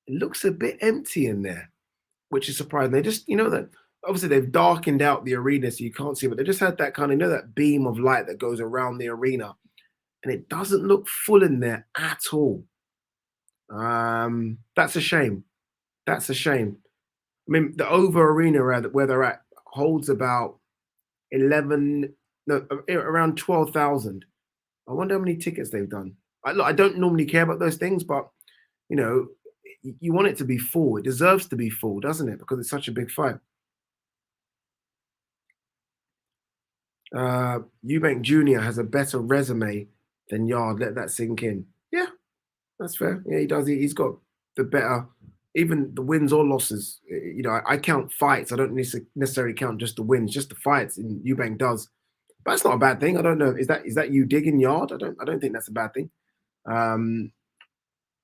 It looks a bit empty in there, which is surprising. They just, that obviously they've darkened out the arena so you can't see, but they just had that kind of, that beam of light that goes around the arena. And it doesn't look full in there at all. That's a shame. That's a shame. I mean, the over arena where they're at holds about around 12,000. I wonder how many tickets they've done. I don't normally care about those things, but you want it to be full. It deserves to be full, doesn't it? Because it's such a big fight. Eubank Jr. has a better resume than Yard. Let that sink in. Yeah, that's fair. Yeah, he does. He's got the better, even the wins or losses. I count fights. I don't necessarily count just the wins, just the fights. And Eubank does, but that's not a bad thing. I don't know. Is that you digging Yard? I don't think that's a bad thing.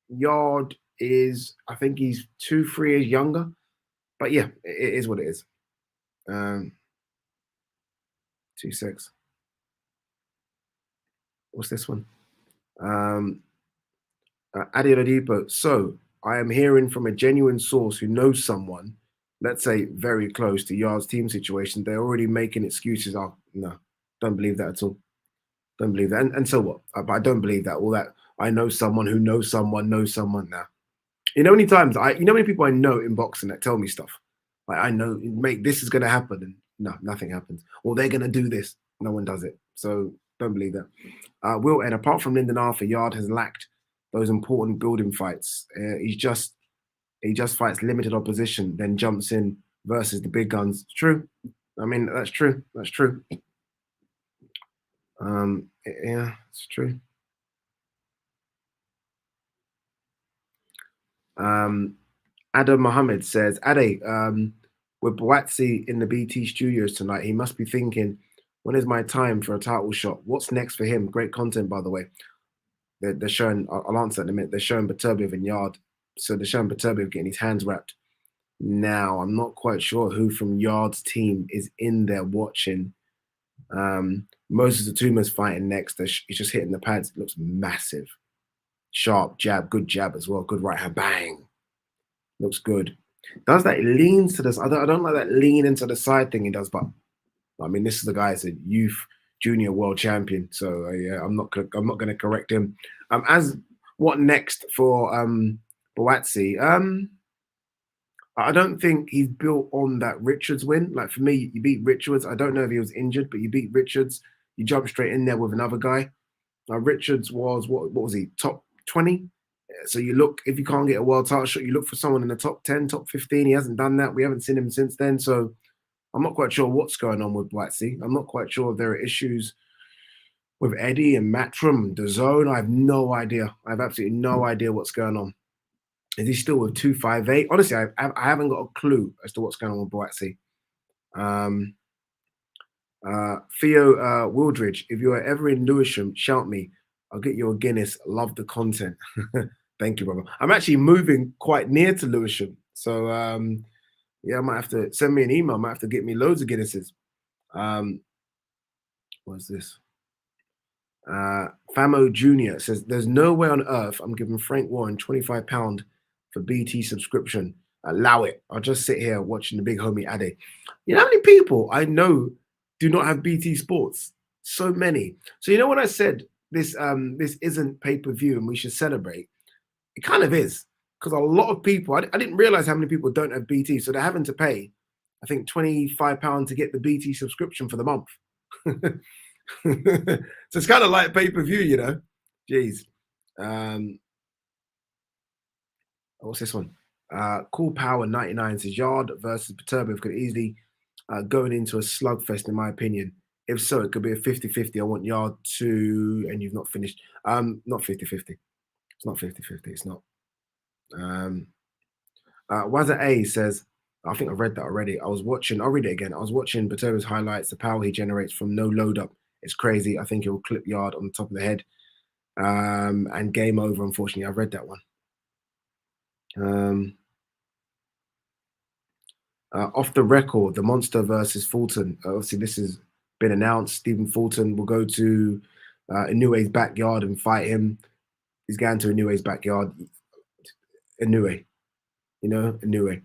Yard is, I think he's 2-3 years younger, but yeah, it is what it is. 2-6. What's this one? Adiradipo. So I am hearing from a genuine source who knows someone, let's say very close to Yard's team situation. They're already making excuses. Oh, no, don't believe that at all. Don't believe that. And so what? But I don't believe that. All that I know someone who knows someone now. You know, many times many people I know in boxing that tell me stuff. Like, I know, mate, this is going to happen. And no, nothing happens. Or they're going to do this. No one does it. So don't believe that. Will, and apart from Lyndon Arthur, Yard has lacked those important building fights. He just fights limited opposition, then jumps in versus the big guns. It's true. I mean, that's true. That's true. Yeah, it's true. Adam Mohammed says, Ade, with Boatsi in the BT studios tonight, he must be thinking, when is my time for a title shot? What's next for him? Great content, by the way. They're showing, I'll answer in a minute, they're showing Beterbiev in Yard. So they're showing Beterbiev getting his hands wrapped. Now, I'm not quite sure who from Yard's team is in there watching. Moses Atuma's fighting next. He's just hitting the pads. It looks massive. Sharp jab, good jab as well. Good right hand, bang. Looks good. Does that, it leans to this? I don't like that lean into the side thing he does, but I mean, this is the guy that's a youth junior world champion. So yeah, I'm not going to correct him. As what next for Boazzi? I don't think he's built on that Richards win. Like for me, you beat Richards. I don't know if he was injured, but you beat Richards. You jump straight in there with another guy. Richards was what was he? Top 20. So you look, if you can't get a world title shot, you look for someone in the top 10, top 15. He hasn't done that. We haven't seen him since then. So I'm not quite sure what's going on with Boazzi. I'm not quite sure if there are issues with Eddie and Matchroom and DAZN. I have no idea. I have absolutely no idea what's going on. Is he still with 258? Honestly, I haven't got a clue as to what's going on with Boazzi. Theo Wildridge, if you are ever in Lewisham, shout me. I'll get you a Guinness. Love the content. Thank you, brother. I'm actually moving quite near to Lewisham. So, yeah, I might have to send me an email. I might have to get me loads of Guinnesses. What's this? Famo Jr. says, there's no way on earth I'm giving Frank Warren £25 for BT subscription. Allow it. I'll just sit here watching the big homie Ade. You know how many people I know do not have BT Sports? So many. So you know when I said this this isn't pay-per-view and we should celebrate, it kind of is. Because a lot of people, I didn't realize how many people don't have BT. So they're having to pay, I think, £25 to get the BT subscription for the month. So it's kind of like pay-per-view, you know. Jeez. What's this one? Cool Power 99 says Yard versus Beterbiev could easily going into a slugfest, in my opinion. If so, it could be a 50-50. I want Yard to, and you've not finished. Not 50-50. It's not 50-50. It's not. Wazza A says, I think I've read that already. I'll read it again. I was watching Beterbiev's highlights, the power he generates from no load up. It's crazy. I think it will clip Yard on the top of the head. And game over, unfortunately. I've read that one. Off the record, the Monster versus Fulton. Obviously, this has been announced. Stephen Fulton will go to Inoue's backyard and fight him. He's going to Inoue's backyard. Inoue. You know, Inoue.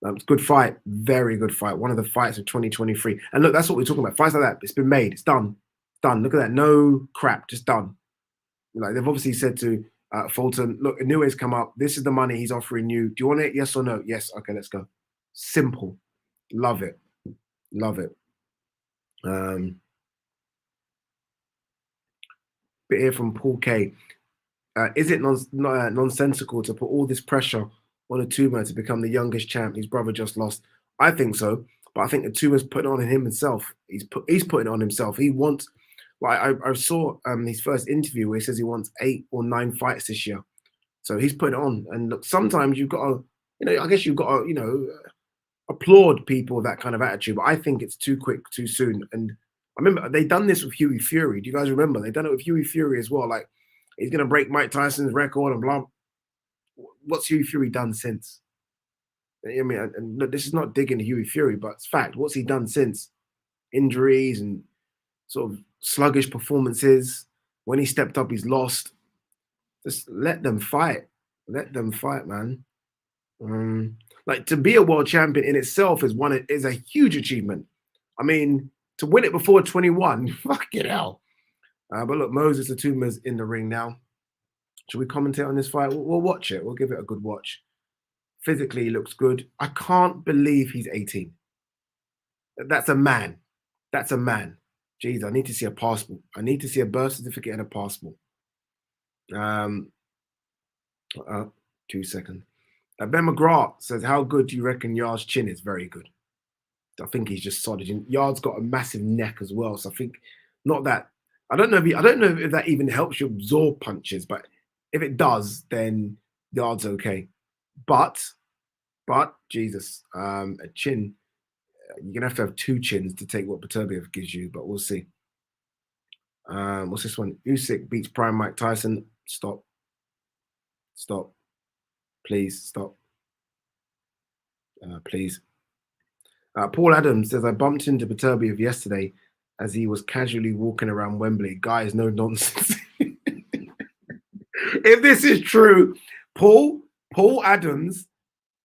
It's a good fight. Very good fight. One of the fights of 2023. And look, that's what we're talking about. Fights like that. It's been made. It's done. It's done. Look at that. No crap. Just done. Like they've obviously said to Fulton, look, Inoue's come up. This is the money he's offering you. Do you want it? Yes or no? Yes. Okay, let's go. Simple. Love it. Love it. Bit here from Paul K. Is it nonsensical to put all this pressure on Atuma to become the youngest champ his brother just lost? I think so, but I think Atuma's putting it on himself. He's putting it on himself. He wants, like I saw his first interview where he says he wants 8 or 9 fights this year. So he's putting it on. And look, sometimes you've got to, you know, I guess you've got to, you know, applaud people with that kind of attitude. But I think it's too quick, too soon. And I remember they done this with Hughie Fury. Do you guys remember? They done it with Hughie Fury as well. Like he's gonna break Mike Tyson's record and blah. What's Hughie Fury done since? I mean, and look, this is not digging Hughie Fury, but it's fact. What's he done since? Injuries and sort of sluggish performances. When he stepped up, he's lost. Just let them fight. Let them fight, man. Like to be a world champion in itself is a huge achievement. I mean, to win it before 21, fucking hell. But look, Moses Atuma's in the ring now. Should we commentate on this fight? We'll watch it. We'll give it a good watch. Physically, he looks good. I can't believe he's 18. That's a man. That's a man. Jeez, I need to see a passport. I need to see a birth certificate and a passport. 2 seconds. Ben McGrath says, how good do you reckon Yard's chin is? Very good. I think he's just solid. Yard's got a massive neck as well. So I think not that. I don't know if that even helps you absorb punches, but if it does, then Yard's okay. But Jesus, a chin, you're gonna have to have 2 chins to take what Beterbiev gives you, but we'll see. What's this one? Usyk beats Prime Mike Tyson. Stop. Please stop. Please. Paul Adams says, I bumped into Beterbiev yesterday as he was casually walking around Wembley. Guys, no nonsense. If this is true, Paul Adams,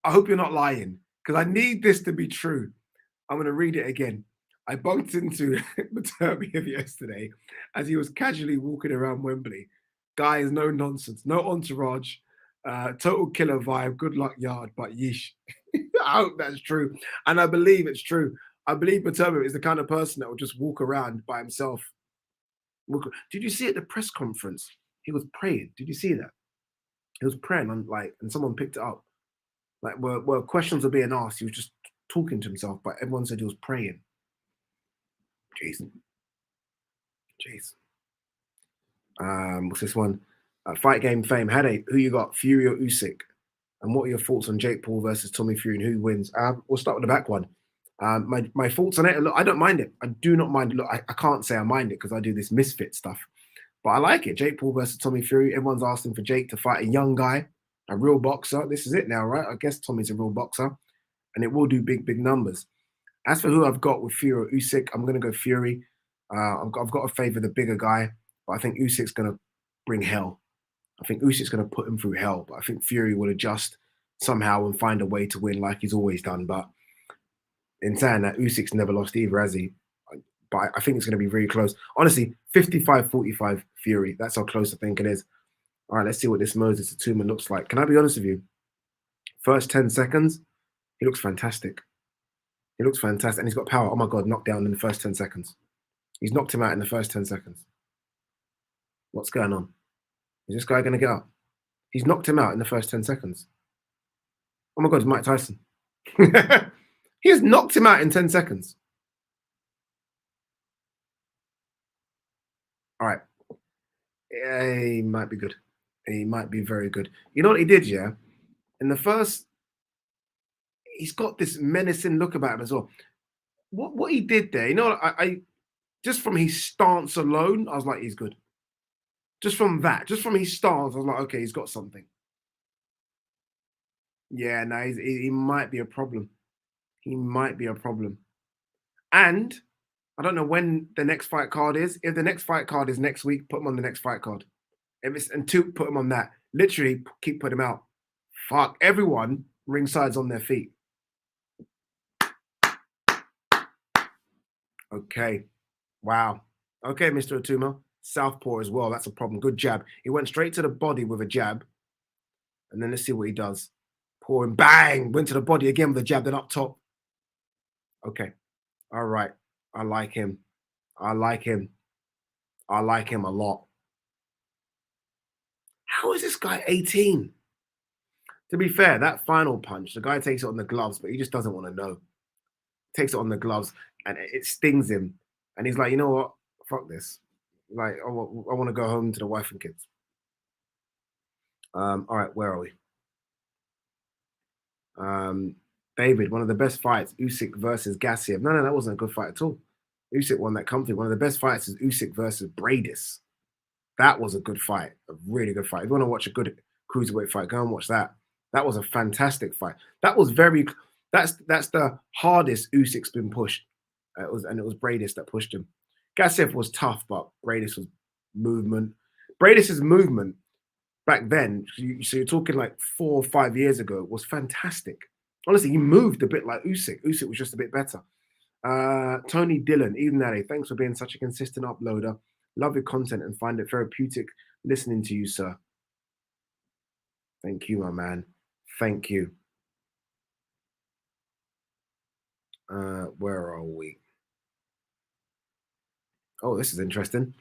I hope you're not lying because I need this to be true. I'm going to read it again. I bumped into Beterbiev yesterday as he was casually walking around Wembley. Guy is no nonsense, no entourage, total killer vibe. Good luck, Yard, but yeesh. I hope that's true, and I believe it's true. I believe Beterbiev is the kind of person that will just walk around by himself. Did you see at the press conference? He was praying. Did you see that? He was praying on like, and someone picked it up. Like, where questions were being asked, he was just talking to himself, but everyone said he was praying. Jeez. Jeez. What's this one? Fight game fame. Headache. Who you got? Fury or Usyk? And what are your thoughts on Jake Paul versus Tommy Fury and who wins? We'll start with the back one. My thoughts on it. Look, I don't mind it. I do not mind. Look, I can't say I mind it because I do this misfit stuff, but I like it. Jake Paul versus Tommy Fury. Everyone's asking for Jake to fight a young guy, a real boxer. This is it now, right? I guess Tommy's a real boxer, and it will do big numbers. As for who I've got with Fury or Usyk, I'm going to go Fury. I've got to favour the bigger guy, but I think Usyk's going to bring hell. I think Usyk's going to put him through hell, but I think Fury will adjust somehow and find a way to win like he's always done. But in saying that, Usyk's never lost either, has he? But I think it's going to be very close. Honestly, 55-45 Fury. That's how close I think it is. All right, let's see what this Moses Atuma looks like. Can I be honest with you? First 10 seconds, he looks fantastic. He looks fantastic, and he's got power. Oh my God, knocked down in the first 10 seconds. He's knocked him out in the first 10 seconds. What's going on? Is this guy going to get up? He's knocked him out in the first 10 seconds. Oh my God, it's Mike Tyson. He has knocked him out in 10 seconds. All right. He might be good. He might be very good. You know what he did, yeah? In the first, he's got this menacing look about him as well. What he did there, you know, I just from his stance alone, I was like, he's good. Just from that, just from his stance, I was like, okay, he's got something. Yeah, no, he might be a problem. He might be a problem. And I don't know when the next fight card is. If the next fight card is next week, put him on the next fight card. If it's and two, put him on that. Literally, keep putting him out. Fuck, everyone ringside's on their feet. Okay. Wow. Okay, Mr. Atuma. Southpaw as well. That's a problem. Good jab. He went straight to the body with a jab. And then let's see what he does. Pour him. Bang! Went to the body again with a jab, then up top. Okay. All right. I like him. I like him. I like him a lot. How is this guy 18? To be fair, that final punch, the guy takes it on the gloves, but he just doesn't want to know. Takes it on the gloves and it stings him. And he's like, you know what? Fuck this. Like, I want to go home to the wife and kids. All right, where are we? David, one of the best fights, Usyk versus Gassiev. No, that wasn't a good fight at all. Usyk won that comfy. One of the best fights is Usyk versus Bradis. That was a good fight, a really good fight. If you want to watch a good cruiserweight fight, go and watch that. That was a fantastic fight. That was that's the hardest Usyk's been pushed. It was Bradis that pushed him. Gassiev was tough, but Bradis was movement. Bradis's movement back then, so you're talking like 4 or 5 years ago, was fantastic. Honestly, he moved a bit like Usyk. Usyk was just a bit better. Tony Dillon, even that, thanks for being such a consistent uploader. Love your content and find it therapeutic listening to you, sir. Thank you, my man. Thank you. Where are we? Oh, this is interesting.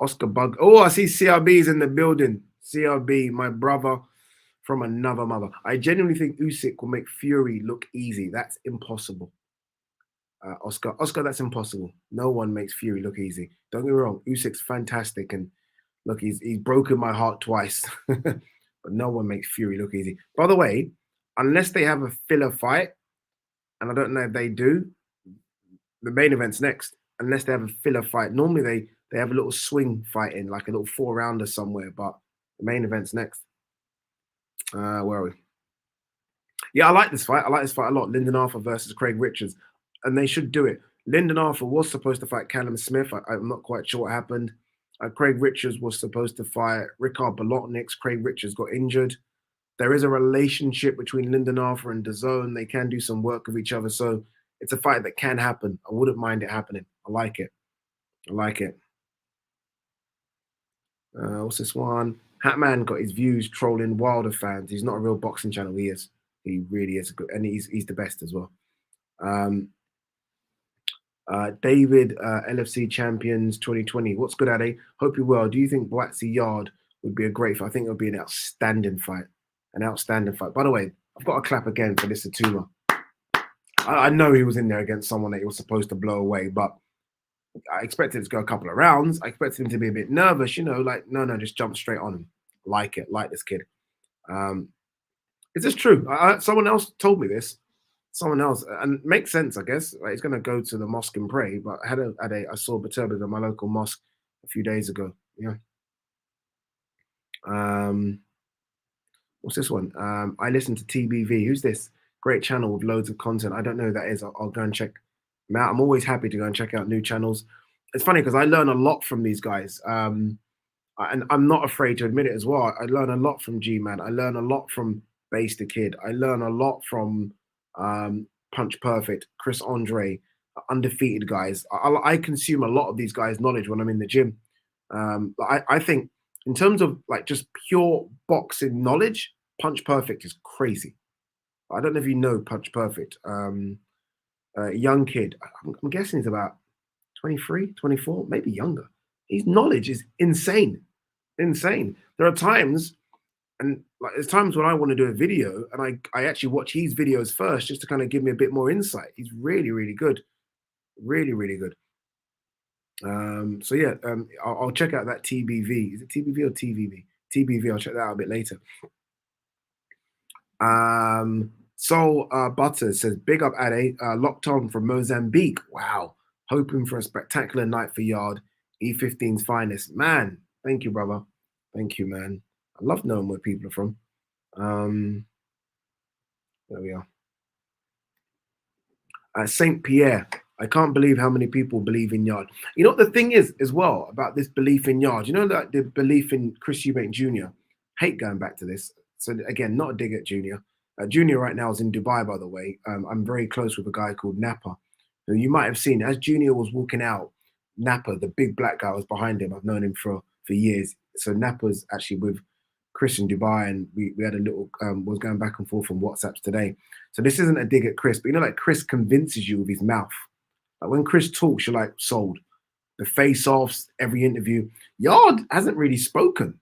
Oscar Bug. Oh, I see CRB's in the building. CRB, my brother from another mother. I genuinely think Usyk will make Fury look easy. That's impossible. Oscar, that's impossible. No one makes Fury look easy. Don't get me wrong. Usyk's fantastic, and look, he's broken my heart twice. But no one makes Fury look easy. By the way, unless they have a filler fight, and I don't know if they do, the main event's next. Unless they have a filler fight. Normally they have a little swing fight in, like a little 4-rounder somewhere, but the main event's next. Where are we? Yeah, I like this fight. I like this fight a lot. Lyndon Arthur versus Craig Richards. And they should do it. Lyndon Arthur was supposed to fight Callum Smith. I'm not quite sure what happened. Craig Richards was supposed to fight Ricard Bolotniks. Craig Richards got injured. There is a relationship between Lyndon Arthur and DAZN. They can do some work with each other. So it's a fight that can happen. I wouldn't mind it happening. I like it. I like it. What's this one? Hatman got his views trolling Wilder fans. He's not a real boxing channel. He is. He really is good, and he's the best as well. David, LFC Champions 2020. What's good, Ade? Hope you're well. Do you think Boatsy Yard would be a great fight? I think it would be an outstanding fight. An outstanding fight. By the way, I've got to clap again for this Atuma. I know he was in there against someone that he was supposed to blow away, but I expected it to go a couple of rounds. I expected him to be a bit nervous, you know, like, no, just jump straight on him. Like it, like this kid. Is this true? Someone else told me this. Someone else, and it makes sense, I guess. Like, he's going to go to the mosque and pray, but I saw Beterbiev in my local mosque a few days ago. Yeah. What's this one? I listen to TBV. Who's this? Great channel with loads of content. I don't know who that is. I'll go and check them out. I'm always happy to go and check out new channels. It's funny because I learn a lot from these guys. And I'm not afraid to admit it as well. I learn a lot from G-Man. I learn a lot from Base the Kid. I learn a lot from Punch Perfect, Chris Andre, Undefeated guys. I consume a lot of these guys' knowledge when I'm in the gym. I think in terms of like just pure boxing knowledge, Punch Perfect is crazy. I don't know if you know Punch Perfect. Young kid. I'm guessing he's about 23, 24, maybe younger. His knowledge is insane. Insane. There are times, and like there's times when I want to do a video and I actually watch his videos first just to kind of give me a bit more insight. He's really, really good. Really, really good. So yeah, I'll check out that TBV. Is it TBV or TVV? TBV, I'll check that out a bit later. Soul Butter says, big up Ade, locked on from Mozambique. Wow. Hoping for a spectacular night for Yard, E15's finest. Man, thank you, brother. Thank you, man. I love knowing where people are from. There we are. St. Pierre. I can't believe how many people believe in Yard. You know what the thing is as well about this belief in Yard? You know that the belief in Chris Eubank Jr. Hate going back to this. So again, not a dig at Junior. Junior right now is in Dubai, by the way. I'm very close with a guy called Napa, who you might have seen as Junior was walking out. Napa, the big black guy, was behind him. I've known him for years. So Napa's actually with Chris in Dubai, and we had a little was going back and forth on WhatsApps today. So this isn't a dig at Chris, but you know, like Chris convinces you with his mouth. Like when Chris talks, you're like sold. The face-offs, every interview. Yard hasn't really spoken.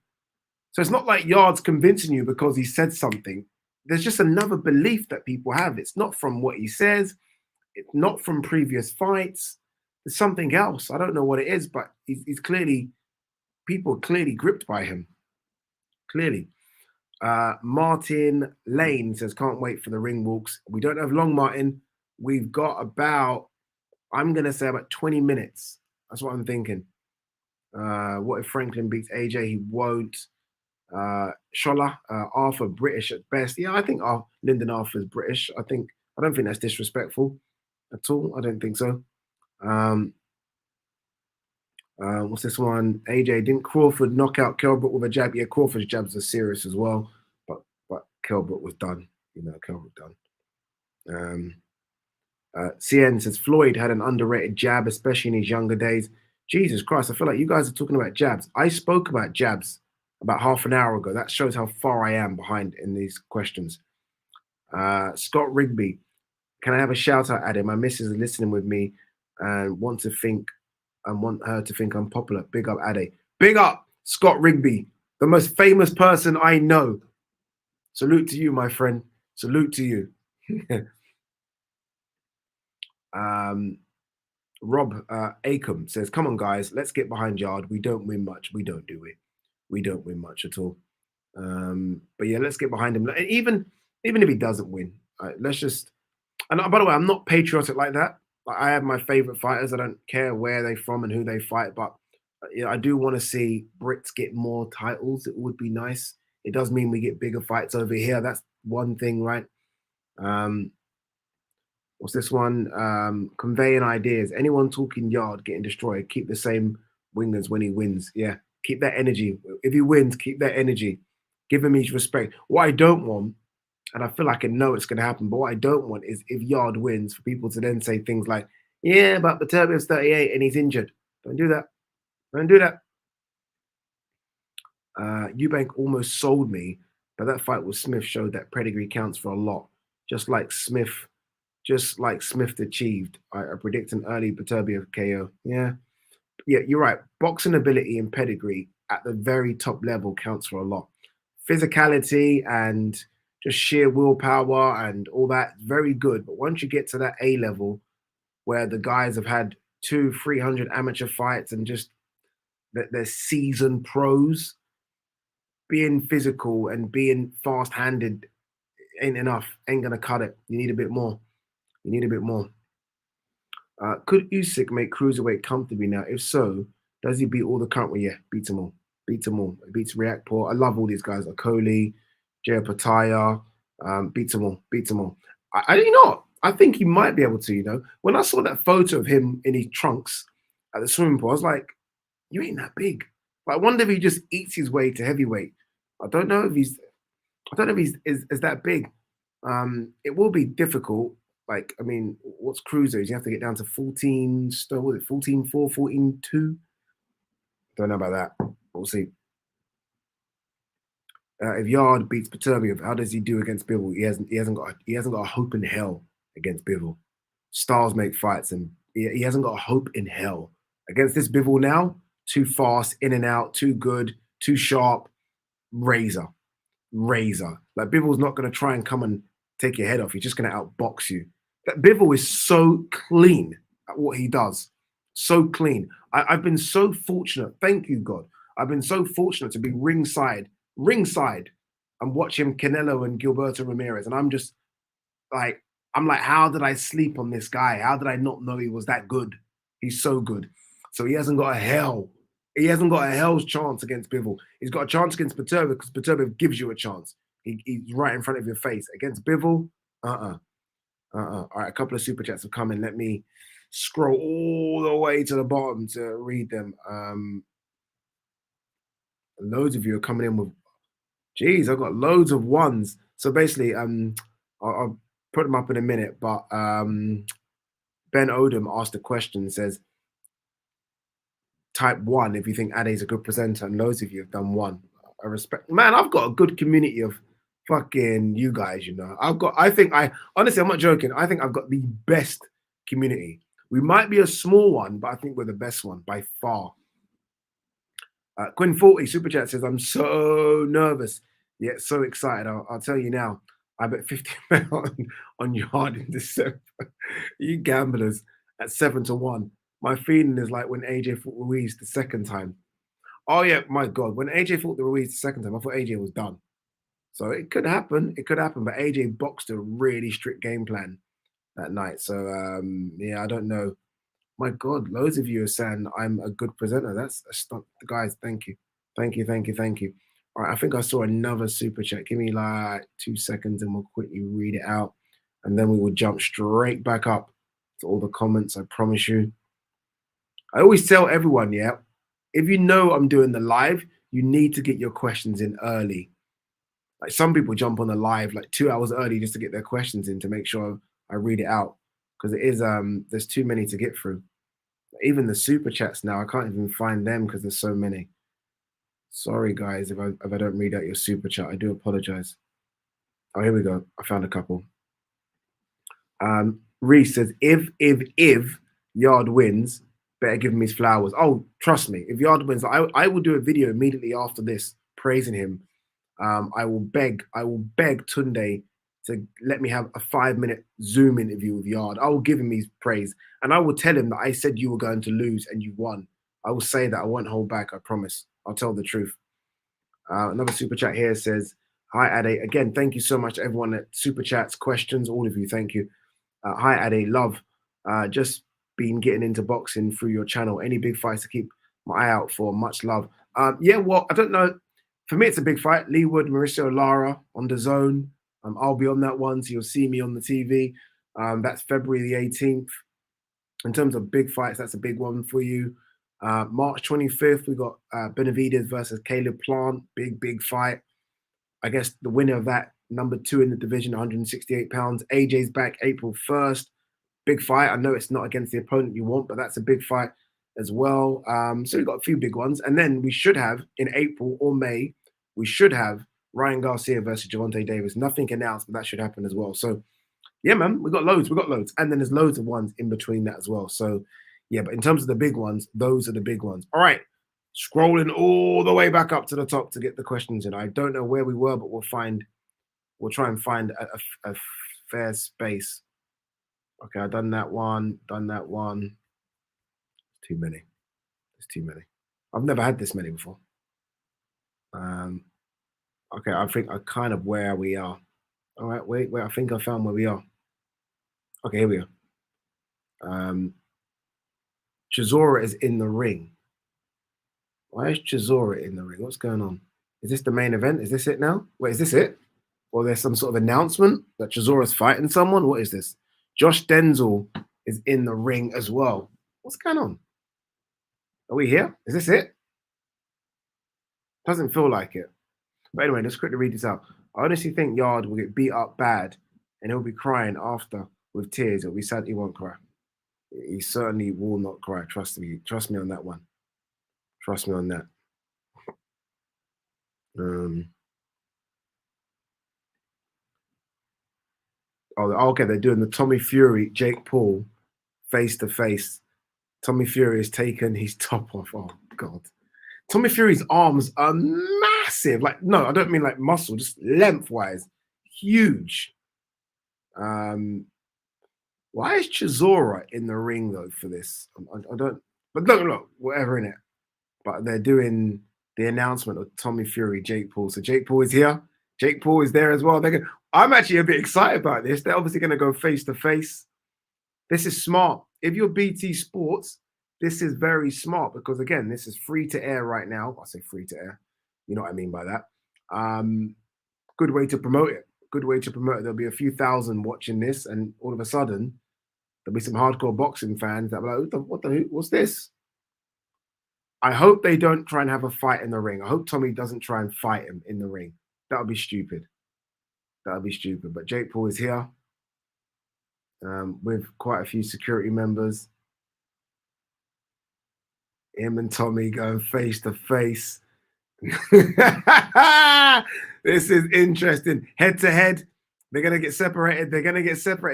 So it's not like Yard's convincing you because he said something. There's just another belief that people have. It's not from what he says. It's not from previous fights. There's something else. I don't know what it is, but he's clearly, people are clearly gripped by him. Clearly. Martin Lane says, can't wait for the ring walks. We don't have long, Martin. We've got about, I'm going to say about 20 minutes. That's what I'm thinking. What if Franklin beats AJ? He won't. Shola, Arthur, British at best. Yeah, I think Lyndon Arthur's British. I don't think that's disrespectful at all. I don't think so. What's this one? AJ, didn't Crawford knock out Kelbrook with a jab? Yeah, Crawford's jabs are serious as well, but Kelbrook was done. You know, Kelbrook done. CN says Floyd had an underrated jab, especially in his younger days. Jesus Christ, I feel like you guys are talking about jabs. I spoke about jabs about half an hour ago. That shows how far I am behind in these questions. Scott Rigby, can I have a shout out at him? My missus is listening with me and want her to think I'm popular. Big up Ade. Big up Scott Rigby, the most famous person I know. Salute to you, my friend. Salute to you. Rob Acom says, come on, guys, let's get behind Yard. We don't win much. We don't do it. We don't win much at all. But yeah, let's get behind him. Even if he doesn't win, let's just. And by the way, I'm not patriotic like that. I have my favorite fighters. I don't care where they're from and who they fight, but you know, I do want to see Brits get more titles. It would be nice. It does mean we get bigger fights over here. That's one thing, right? What's this one? Conveying ideas. Anyone talking Yard getting destroyed. Keep the same wingers when he wins. Yeah, keep that energy. If he wins, keep that energy. Give him his respect. What I don't want, And I feel like I know it's going to happen. But what I don't want is if Yard wins, for people to then say things like, yeah, but Beterbiev's 38 and he's injured. Don't do that. Don't do that. Eubank almost sold me, but that fight with Smith showed that pedigree counts for a lot. Just like Smith, just like Smith achieved. I predict an early Beterbiev KO. Yeah, you're right. Boxing ability and pedigree at the very top level counts for a lot. Physicality and just sheer willpower and all that, very good. But once you get to that A level, where the guys have had 200-300 amateur fights and just they're seasoned pros, being physical and being fast-handed ain't enough. Ain't gonna cut it. You need a bit more. You need a bit more. Could Usyk make cruiserweight comfortably now? If so, does he beat all the current? Well, yeah, beats them all. Beats them all. Beats Reactport. I love all these guys. Okoli, Jay Pataya. Beats them all. Beats them all. I do not. I think he might be able to. You know, when I saw that photo of him in his trunks at the swimming pool, I was like, "You ain't that big." But I wonder if he just eats his way to heavyweight. I don't know if he's. I don't know if he's is that big. It will be difficult. Like, I mean, what's cruisers? You have to get down to 14 stone. Was it 14.4, 14.2? Don't know about that. We'll see. If Yard beats Beterbiev, how does he do against Bivol? He hasn't got a hope in hell against Bivol. Stars make fights, and he hasn't got a hope in hell against this Bivol now. Too fast, in and out, too good, too sharp. Razor. Like Bivol's not going to try and come and take your head off. He's just going to outbox you. That Bivol is so clean at what he does. So clean. I've been so fortunate. Thank you, God. I've been so fortunate to be ringside, and watch him Canelo and Gilberto Ramirez. And I'm just like, how did I sleep on this guy? How did I not know he was that good? He's so good. So he hasn't got a hell. He hasn't got a hell's chance against Bivol. He's got a chance against Beterbiev because Beterbiev gives you a chance. He's right in front of your face. Against Bivol, All right, a couple of super chats have come in. Let me scroll all the way to the bottom to read them. Loads of you are coming in with, geez, I've got loads of ones. So basically, I'll put them up in a minute. But Ben Odom asked a question, says, type 1 if you think Ade's a good presenter, and loads of you have done 1. I respect, man. I've got a good community of fucking you guys, you know. Honestly, I'm not joking. I think I've got the best community. We might be a small one, but I think we're the best one by far. Quinn 40 super chat says, I'm so nervous yet so excited. I'll tell you now. I bet 50 on Yard in December. You gamblers at 7-1. My feeling is like when AJ fought Ruiz the second time. Oh yeah, my God. When AJ fought the Ruiz the second time, I thought AJ was done. So it could happen. It could happen. But AJ boxed a really strict game plan that night. So yeah, I don't know. My God, loads of you are saying I'm a good presenter. That's a stunt. Guys, thank you. Thank you. All right, I think I saw another super chat. Give me like 2 seconds and we'll quickly read it out. And then we will jump straight back up to all the comments, I promise you. I always tell everyone, yeah, if you know I'm doing the live, you need to get your questions in early. Like some people jump on the live like 2 hours early just to get their questions in to make sure I read it out. Because it is there's too many to get through. Even the super chats now, I can't even find them because there's so many. Sorry guys if I don't read out your super chat. I do apologize. Oh, here we go. I found a couple. Reese says, if Yard wins, better give him his flowers. Oh, trust me, if Yard wins, I will do a video immediately after this praising him. I will beg Tunde to let me have a 5-minute Zoom interview with Yard. I will give him his praise, and I will tell him that I said you were going to lose and you won. I will say that. I won't hold back. I promise. I'll tell the truth. Another super chat here says, hi Ade. Again, thank you so much to everyone that super chats, questions, all of you. Thank you. Hi Ade, love. Just been getting into boxing through your channel. Any big fights to keep my eye out for? Much love. Yeah, well, I don't know. For me, it's a big fight. Lee Wood, Mauricio Lara on the Zone. I'll be on that one, so you'll see me on the TV. That's February the 18th. In terms of big fights, that's a big one for you. March 25th, we got Benavidez versus Caleb Plant. Big fight. I guess the winner of that number 2 in the division, 168 pounds. AJ's back April 1st. Big fight. I know it's not against the opponent you want, but that's a big fight as well. So we've got a few big ones. And then we should have in April or May, we should have Ryan Garcia versus Gervonta Davis. Nothing announced, but that should happen as well. So yeah, man, we got loads. We got loads. And then there's loads of ones in between that as well. So yeah, but in terms of the big ones, those are the big ones. All right. Scrolling all the way back up to the top to get the questions in. I don't know where we were, but we'll try and find a fair space. Okay, I've done that one, Too many. There's too many. I've never had this many before. Okay, I think I kind of where we are. All right, wait, I think I found where we are. Okay, here we are. Chisora is in the ring. Why is Chisora in the ring? What's going on? Is this the main event? Is this it now? Wait, is this it? Or there's some sort of announcement that Chisora's fighting someone? What is this? Josh Denzel is in the ring as well. What's going on? Are we here? Is this it? Doesn't feel like it. But anyway, let's quickly read this out. I honestly think Yard will get beat up bad and he'll be crying after with tears. It'll be sad he won't cry. He certainly will not cry. Trust me. Trust me on that one. Trust me on that. Okay, they're doing the Tommy Fury, Jake Paul, face to face. Tommy Fury has taken his top off. Oh God. Tommy Fury's arms are massive. Like, no, I don't mean like muscle, just lengthwise. Huge. Why is Chisora in the ring though for this? I don't, but look, whatever in it. But they're doing the announcement of Tommy Fury, Jake Paul. So Jake Paul is here. Jake Paul is there as well. I'm actually a bit excited about this. They're obviously going to go face to face. This is smart. If you're BT Sports, this is very smart because again, this is free to air right now. I say free to air. You know what I mean by that. Good way to promote it. Good way to promote it. There'll be a few thousand watching this, and all of a sudden, there'll be some hardcore boxing fans that will be like, what's this? I hope they don't try and have a fight in the ring. I hope Tommy doesn't try and fight him in the ring. That would be stupid. That would be stupid. But Jake Paul is here with quite a few security members. Him and Tommy going face to face. This is interesting. Head to head. They're going to get separated.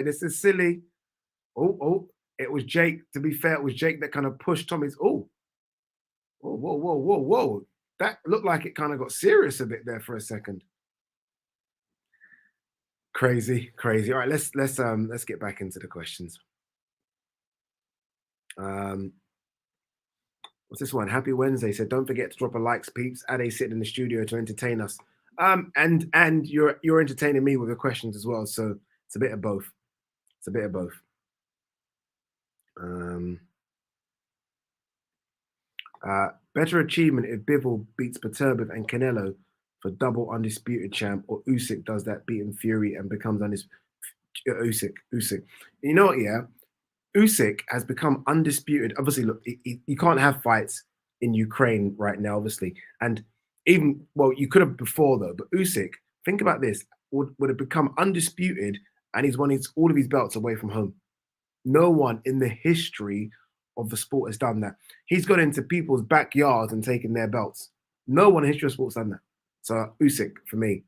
This is silly. Oh, it was Jake. To be fair, it was Jake that kind of pushed Tommy's. Whoa. That looked like it kind of got serious a bit there for a second. Crazy. All right, let's get back into the questions. What's this one? Happy Wednesday said, don't forget to drop a likes, peeps. Ade sitting in the studio to entertain us. And you're entertaining me with the questions as well. So it's a bit of both. Better achievement if Bivol beats Beterbiev and Canelo for double undisputed champ, or Usyk does that, beating Fury and becomes undisputed. Usyk. You know what? Yeah, Usyk has become undisputed. Obviously, look, you can't have fights in Ukraine right now, obviously, and even you could have before though. But Usyk, think about this: would have become undisputed, and he's won all of his belts away from home. No one in the history of the sport has done that. He's gone into people's backyards and taken their belts. No one in history of sports done that. So Usyk for me.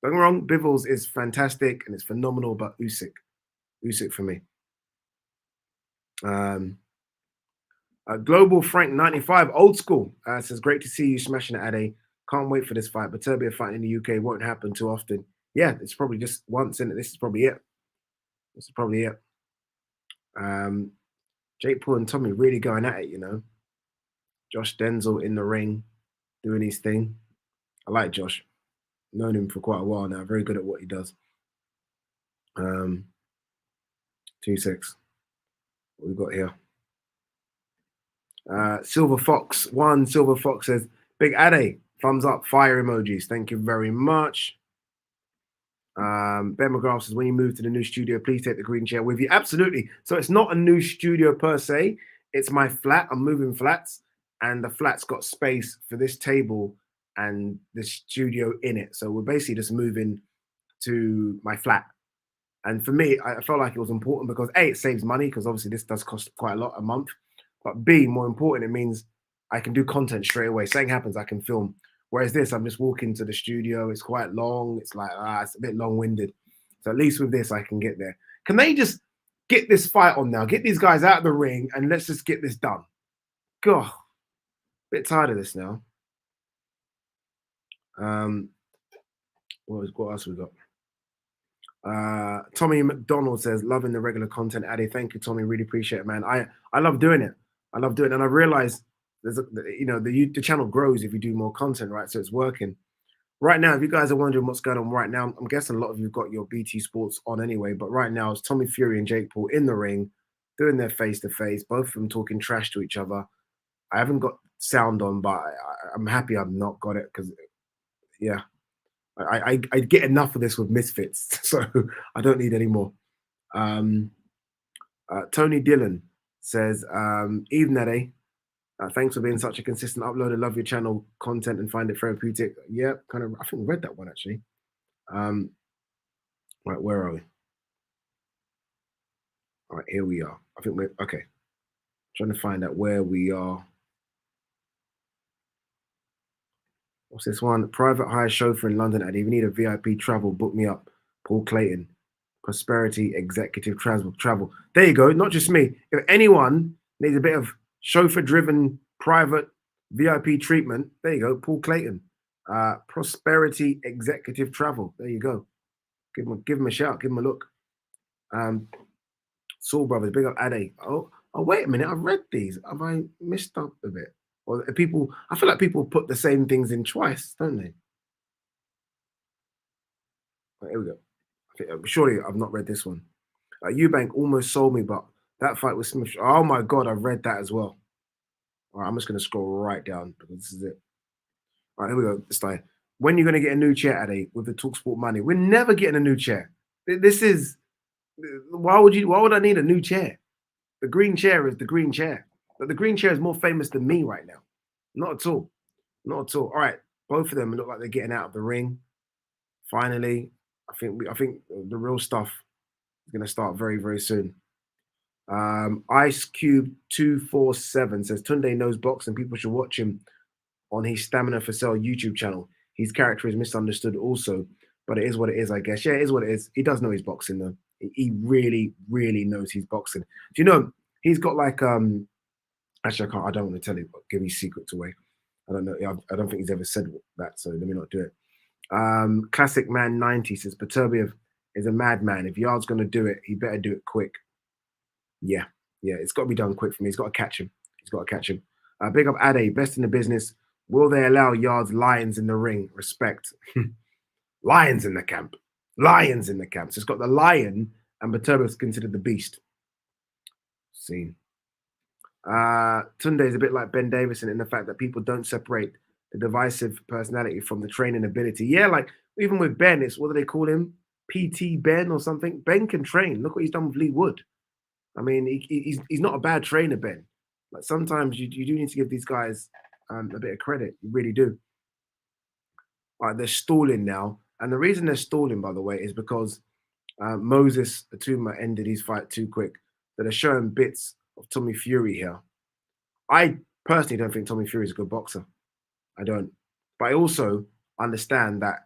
Don't get me wrong, Bivol is fantastic and it's phenomenal, but Usyk for me. Global Frank 95, old school, says, great to see you smashing it, Ade. Can't wait for this fight. But Beterbiev fighting in the UK won't happen too often. Yeah, it's probably just once, and this is probably it. Jake Paul and Tommy really going at it, you know. Josh Denzel in the ring, doing his thing. I like Josh. Known him for quite a while now. Very good at what he does. 2-6. What we got here? Silver Fox says, Big Ade, thumbs up, fire emojis. Thank you very much. Ben McGrath says, when you move to the new studio, please take the green chair with you. Absolutely. So it's not a new studio per se. It's my flat. I'm moving flats, and the flat's got space for this table and the studio in it. So we're basically just moving to my flat. And for me, I felt like it was important because A, it saves money because obviously this does cost quite a lot a month. But B, more important, it means I can do content straight away. Something happens, I can film. Whereas this, I'm just walking to the studio. It's quite long. It's like, it's a bit long-winded. So at least with this, I can get there. Can they just get this fight on now? Get these guys out of the ring and let's just get this done. God, bit tired of this now. What else we got? Tommy McDonald says, loving the regular content, Addy. Thank you, Tommy. Really appreciate it, man. I love doing it. I love doing it. And I realize there's the channel grows if you do more content, right? So it's working. Right now, if you guys are wondering what's going on right now, I'm guessing a lot of you got your BT Sports on anyway. But right now, it's Tommy Fury and Jake Paul in the ring, doing their face-to-face, both of them talking trash to each other. I haven't got sound on, but I'm happy I've not got it because, yeah, I get enough of this with Misfits, so I don't need any more. Tony Dillon says, evening, Eddie. Thanks for being such a consistent uploader. Love your channel content and find it therapeutic. Yeah, kind of. I think I read that one actually. Right, where are we? All right, here we are. I think we're okay. Trying to find out where we are. What's this one? Private hire chauffeur in London. I'd even need a VIP travel. Book me up. Paul Clayton. Prosperity Executive Travel. There you go. Not just me. If anyone needs a bit of chauffeur-driven private VIP treatment, there you go. Paul Clayton. Prosperity Executive Travel. There you go. Give him a shout. Give him a look. Saul Brothers. Big up Ade. Oh, wait a minute. I've read these. Have I missed up a bit? Or people, I feel like people put the same things in twice, don't they? Right, here we go. Okay, surely I've not read this one. Eubank almost sold me, but that fight with Smith. Oh my God, I've read that as well. All right, I'm just going to scroll right down because this is it. All right, here we go. This time. When are you going to get a new chair, Ade, with the TalkSport money? We're never getting a new chair. This is, why would I need a new chair? The green chair is the green chair. But the green chair is more famous than me right now. Not at all. Not at all. All right, both of them look like they're getting out of the ring. Finally, I think the real stuff is going to start very, very soon. Ice Cube 247 says Tunde knows boxing. People should watch him on his Stamina for Sale YouTube channel. His character is misunderstood also, but it is what it is, I guess. Yeah, it is what it is. He does know his boxing though. He really, really knows his boxing. Do you know he's got like actually I don't want to tell you, but give his secrets away. I don't know. I don't think he's ever said that, so let me not do it. Classic Man 90 says Beterbiev is a madman. If Yard's going to do it, he better do it quick. Yeah, it's got to be done quick for me. He's got to catch him. Big up Ade, best in the business. Will they allow Yard's lions in the ring? Respect. Lions in the camp. Lions in the camp. So it's got the lion and Beterbiev's considered the beast. Scene. Tunde is a bit like Ben Davison in the fact that people don't separate the divisive personality from the training ability. Yeah, like even with Ben, it's what do they call him? PT Ben or something. Ben can train. Look what he's done with Lee Wood. I mean, he's not a bad trainer, Ben. Like sometimes you do need to give these guys a bit of credit. You really do. All right, they're stalling now, and the reason they're stalling, by the way, is because Moses Atuma ended his fight too quick. That are showing bits of Tommy Fury here. I personally don't think Tommy Fury is a good boxer. I don't. But I also understand that,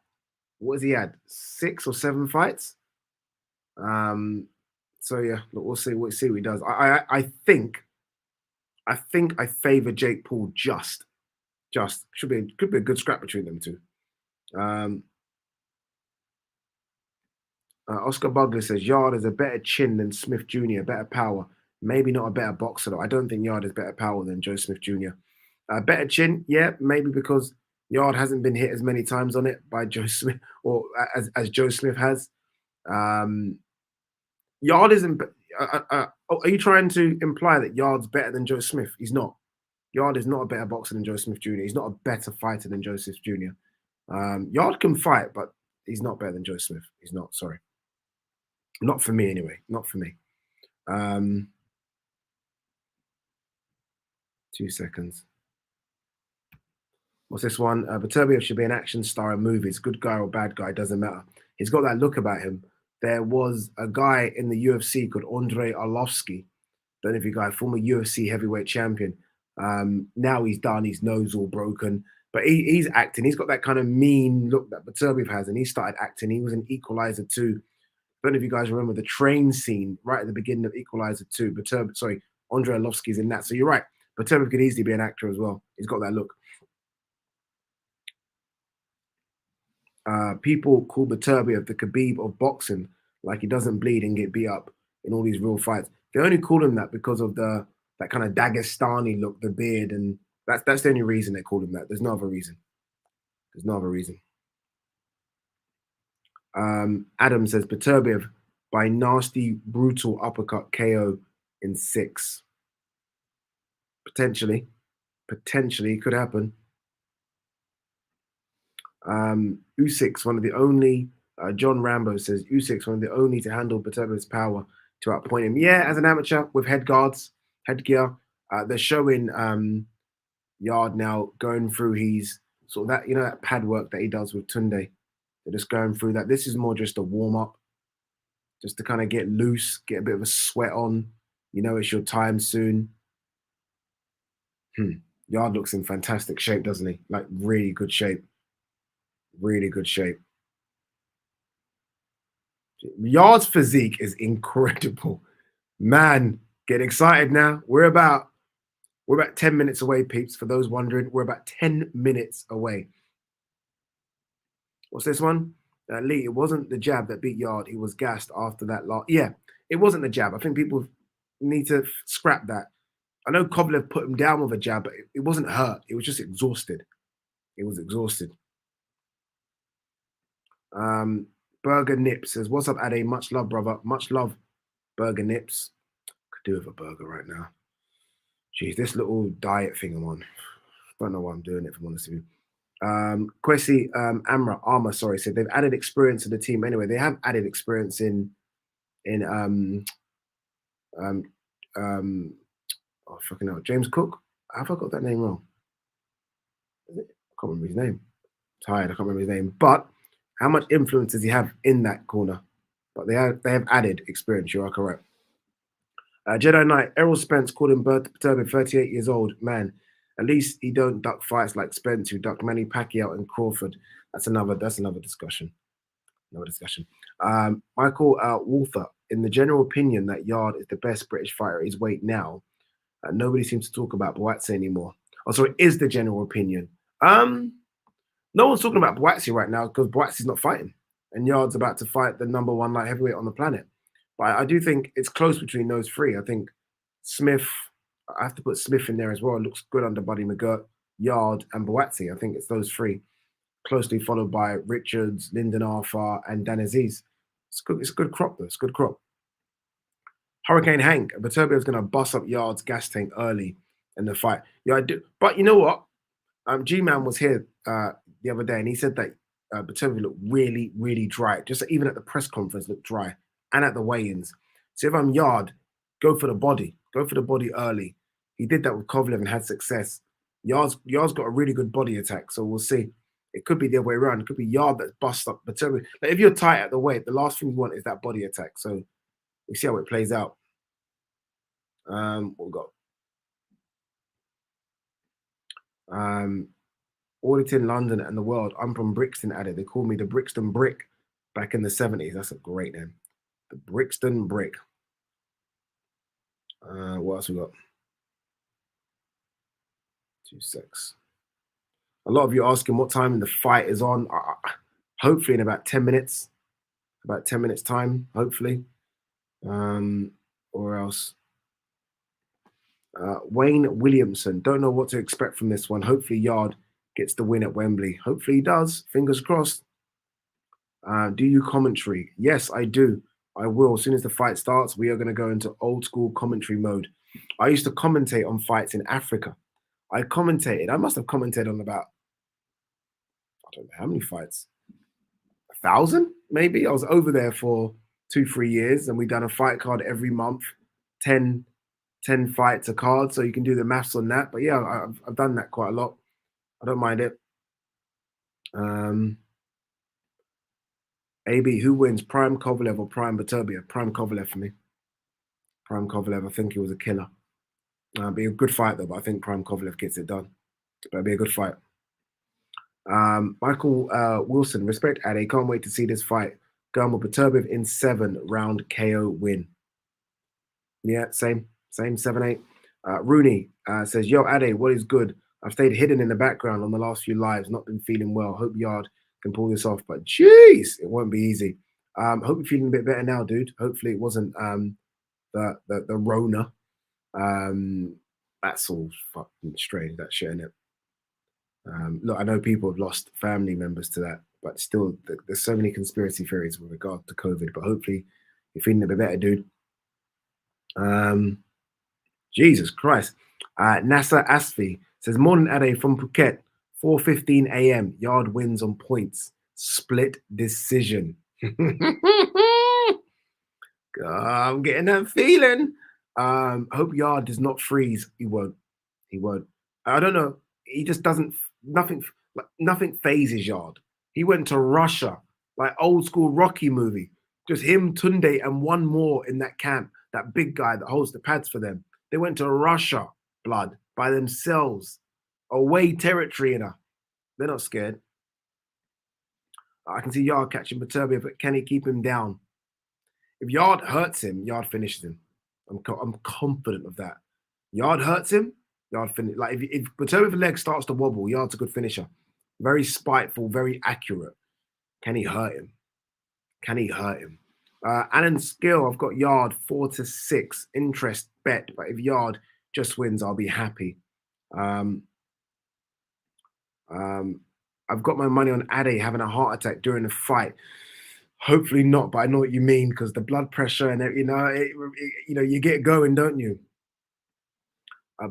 what has he had? 6 or 7 fights? So yeah, look, we'll see what he does. I think I favor Jake Paul just. Could be a good scrap between them two. Oscar Bugler says Yard is a better chin than Smith Jr., better power. Maybe not a better boxer though. I don't think Yard has better power than Joe Smith Jr. Better chin, yeah, maybe because Yard hasn't been hit as many times on it by Joe Smith or as Joe Smith has. Yard isn't. Are you trying to imply that Yard's better than Joe Smith? He's not. Yard is not a better boxer than Joe Smith Jr. He's not a better fighter than Joe Smith Jr. Yard can fight, but he's not better than Joe Smith. He's not. Sorry. Not for me, anyway. Not for me. 2 seconds. What's this one? Beterbiev should be an action star in movies. Good guy or bad guy, doesn't matter. He's got that look about him. There was a guy in the UFC called Andrei Arlovsky. Don't know if you guys, former UFC heavyweight champion. Now he's done, his nose all broken. But he's acting. He's got that kind of mean look that Beterbiev has, and he started acting. He was an Equalizer 2. Don't know if you guys remember the train scene right at the beginning of Equalizer 2. Andrei Arlovsky's in that. So you're right. Beterbiev could easily be an actor as well. He's got that look. People call Beterbiev the Khabib of boxing, like he doesn't bleed and get beat up in all these real fights. They only call him that because of that kind of Dagestani look, the beard, and that's the only reason they call him that. There's no other reason. There's no other reason. Adam says Beterbiev by nasty, brutal uppercut KO in 6. Potentially could happen. Usyk, one of the only. John Rambo says Usyk, one of the only to handle Beterbiev's power to outpoint him. Yeah, as an amateur with headgear. They're showing Yarde now going through his sort of that, that pad work that he does with Tunde. They're just going through that. This is more just a warm up, just to kind of get loose, get a bit of a sweat on. It's your time soon. Yarde looks in fantastic shape, doesn't he? Like really good shape. Really good shape. Yarde's physique is incredible. Man, get excited now. We're about 10 minutes away, peeps. For those wondering, we're about 10 minutes away. What's this one? Lee, it wasn't the jab that beat Yarde. He was gassed after that lot. Yeah, it wasn't the jab. I think people need to scrap that. I know Kovalev put him down with a jab, but it wasn't hurt. It was just exhausted. It was exhausted. Burger Nips says, what's up, Ade? Much love, brother. Much love, Burger Nips. Could do with a burger right now. Jeez, this little diet thing I'm on. Don't know why I'm doing it, if I'm honest with you. Kwesi Armour, sorry, said they've added experience to the team. Anyway, they have added experience in oh fucking hell, James Cook. Have I got that name wrong? I can't remember his name. Tired, I can't remember his name. But how much influence does he have in that corner? But they have added experience. You are correct. Jedi Knight, Errol Spence called him Beterbiev, 38 years old. Man, at least he don't duck fights like Spence, who ducked Manny Pacquiao and Crawford. That's another discussion. Michael Walther, in the general opinion that Yarde is the best British fighter at his weight now, nobody seems to talk about Buatsi anymore. Oh, so it is the general opinion. No one's talking about Buatsi right now because Buatsi's not fighting, and Yarde's about to fight the #1 light heavyweight on the planet. But I do think it's close between those three. I think Smith, I have to put Smith in there as well. It looks good under Buddy McGirt, Yarde, and Buatsi. I think it's those three, closely followed by Richards, Lyndon Arthur, and Dan Aziz. It's a good crop, though. It's a good crop. Hurricane Hank, Beterbiev's going to bust up Yarde's gas tank early in the fight. Yeah, I do. But you know what? G-Man was here the other day, and he said that Beterbiev looked really, really dry. Just even at the press conference, looked dry, and at the weigh-ins. So if I'm Yarde, go for the body. Go for the body early. He did that with Kovalev and had success. Yarde's got a really good body attack, so we'll see. It could be the other way around. It could be Yarde that busts up Beterbiev. Like if you're tight at the weight, the last thing you want is that body attack. So we'll see how it plays out. What we got? Auditing London and the world. I'm from Brixton, added. They called me the Brixton Brick back in the 70s. That's a great name. The Brixton Brick. What else we got? 2 secs. A lot of you asking what time the fight is on. Hopefully in about 10 minutes. About 10 minutes time, hopefully. Or else. Wayne Williamson. Don't know what to expect from this one. Hopefully Yarde gets the win at Wembley. Hopefully he does. Fingers crossed. Do you commentary? Yes, I do. I will. As soon as the fight starts, we are going to go into old school commentary mode. I used to commentate on fights in Africa. I must have commentated on about, I don't know how many fights. 1,000, maybe. I was over there for 2-3 years, and we done a fight card every month. 10 fights a card, so you can do the maths on that. But yeah, I've done that quite a lot. I don't mind it. AB, who wins, Prime Kovalev or Prime Beterbiev? Prime Kovalev for me. Prime Kovalev, I think he was a killer. Be a good fight though, but I think Prime Kovalev gets it done. But it'll be a good fight. Michael Wilson, respect Ade. Can't wait to see this fight. Going with Beterbiev in 7-round KO win. Yeah, same 7-8. Rooney says, yo, Ade, what is good? I've stayed hidden in the background on the last few lives, not been feeling well. Hope Yard can pull this off, but jeez, it won't be easy. Hope you're feeling a bit better now, dude. Hopefully it wasn't the Rona. That's all fucking strange, that shit, innit? Look, I know people have lost family members to that, but still, there's so many conspiracy theories with regard to COVID. But hopefully, you're feeling a bit better, dude. Jesus Christ. Nasa Asfi says, morning Ade from Phuket, 4:15 a.m. Yard wins on points. Split decision. I'm getting that feeling. Hope Yard does not freeze. He won't. He won't. I don't know. He just doesn't. Nothing phases Yard. He went to Russia, like old school Rocky movie. Just him, Tunde, and one more in that camp. That big guy that holds the pads for them. They went to Russia, blood, by themselves. Away territory, they're not scared. I can see Yard catching Beterbiev, but can he keep him down? If Yard hurts him, Yard finishes him. I'm confident of that. Yard hurts him, Yard finish. Like if Beterbiev's leg starts to wobble, Yard's a good finisher. Very spiteful, very accurate. Can he hurt him? Can he hurt him? Alan Skill, I've got Yard 4-6 interest bet, but if Yard just wins, I'll be happy. I've got my money on Ade having a heart attack during the fight. Hopefully not, but I know what you mean because the blood pressure and you get going, don't you?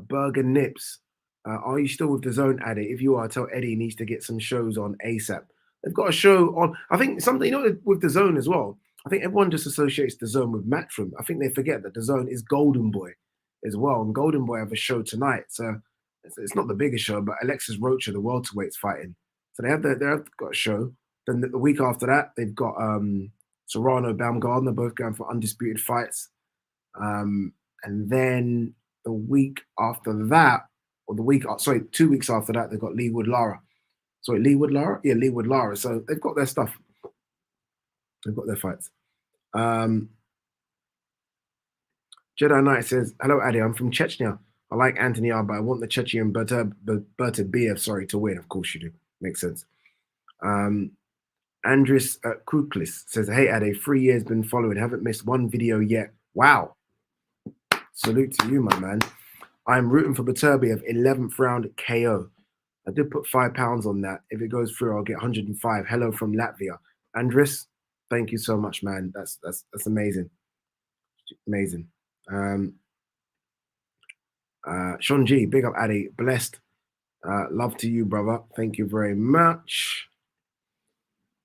Burger Nips, are you still with the Zone, Ade? If you are, tell Eddie he needs to get some shows on ASAP. They've got a show on. I think something with the Zone as well. I think everyone just associates the Zone with Matchroom. I think they forget that the Zone is Golden Boy as well, and Golden Boy have a show tonight. So it's not the biggest show, but Alexis Rocha, the welterweight's fighting. So they've got a show. Then the week after that, they've got Serrano, Baumgardner, both going for undisputed fights. And then the week after that, or 2 weeks after that, they've got Leewood Lara. Yeah, Leewood Lara. So they've got their stuff. They've got their fights. Jedi Knight says, hello, Adi, I'm from Chechnya. I like Anthony R, but I want the Chechen Beterbiev, to win. Of course you do. Makes sense. Andres Kuklis says, hey, Ade, 3 years been following. Haven't missed one video yet. Wow. Salute to you, my man. I'm rooting for Beterbiev, 11th round KO. I did put £5 on that. If it goes through, I'll get 105. Hello from Latvia. Andres, thank you so much, man. That's amazing. Amazing. Sean G, big up, Addy. Blessed. Love to you, brother. Thank you very much.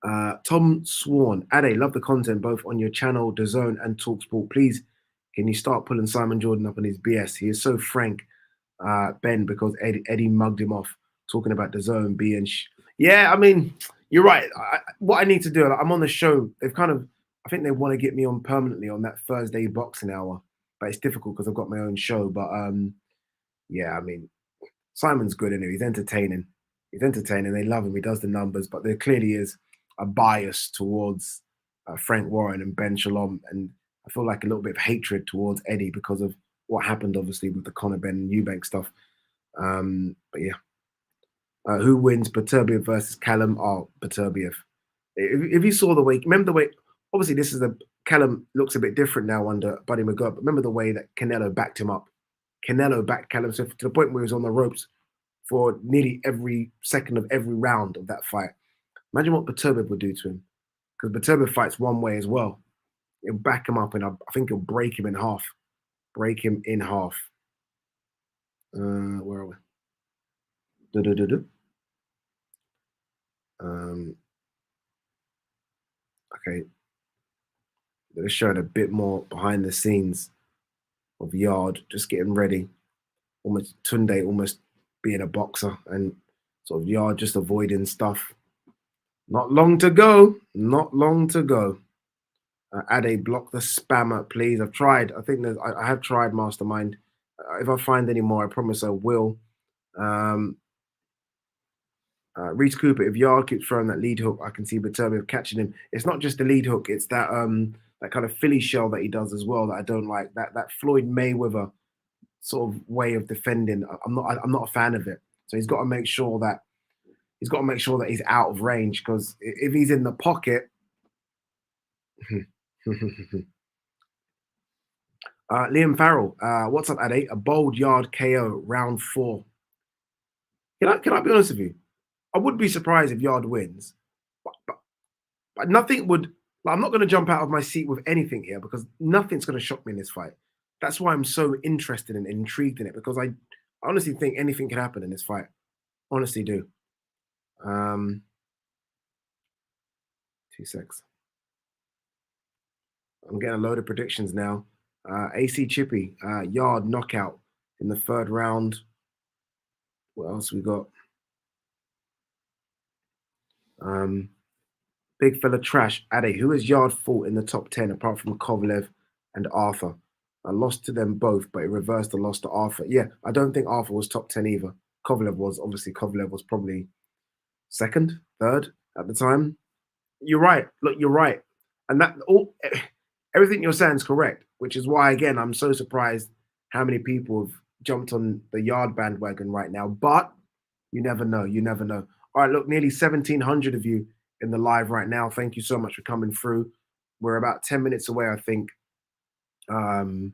Tom Swan, Addy, love the content both on your channel, DAZN, and TalkSport. Please, can you start pulling Simon Jordan up on his BS? He is so frank, Ben, because Eddie mugged him off talking about DAZN being. Yeah, I mean, you're right. What I need to do, I'm on the show. They've I think they want to get me on permanently on that Thursday boxing hour, but it's difficult because I've got my own show. But yeah, I mean, Simon's good anyway. He's entertaining. They love him. He does the numbers, but there clearly is a bias towards Frank Warren and Ben Shalom, and I feel like a little bit of hatred towards Eddie because of what happened, obviously, with the Conor Ben and Eubank stuff. But yeah, who wins, Beterbiev versus Callum? Oh, Beterbiev. If you saw the way, remember the way. Obviously, this is Callum looks a bit different now under Buddy McGirt, but remember the way that Canelo backed him up. Canelo backed Callum to the point where he was on the ropes for nearly every second of every round of that fight. Imagine what Beterbiev would do to him, because Beterbiev fights one way as well. It'll back him up, and I think it'll break him in half. Where are we? Okay. They're showing a bit more behind the scenes of Yard, just getting ready. Almost Tunde almost being a boxer, and sort of Yard just avoiding stuff. Not long to go. Not long to go. Ade, block the spammer, please. I've tried. I think that I have tried Mastermind. If I find any more, I promise I will. Um, Reese Cooper, if Yard keeps throwing that lead hook, I can see Beterbiev catching him. It's not just the lead hook; it's that kind of Philly shell that he does as well that I don't like. That Floyd Mayweather sort of way of defending. I'm not a fan of it. So he's got to make sure that he's out of range because if he's in the pocket. Liam Farrell, what's up, Ade? A bold yard KO round 4. Can I be honest with you? I would be surprised if Yard wins, but, but, but nothing would. Like, I'm not going to jump out of my seat with anything here because nothing's going to shock me in this fight. That's why I'm so interested and intrigued in it because I honestly think anything can happen in this fight. Honestly, do. Um, 2 secs. I'm getting a load of predictions now. AC Chippy, Yard knockout in the 3rd round. What else we got? Big fella trash. Ade, who has Yard fought in the top 10 apart from Kovalev and Arthur? I lost to them both, but it reversed the loss to Arthur. Yeah, I don't think Arthur was top 10 either. Kovalev was. Obviously, Kovalev was probably 2nd, 3rd at the time. You're right. Look, you're right. And that all everything you're saying is correct, which is why again I'm so surprised how many people have jumped on the Yard bandwagon right now. But you never know. You never know. All right, look, nearly 1,700 of you in the live right now. Thank you so much for coming through. We're about 10 minutes away, I think, from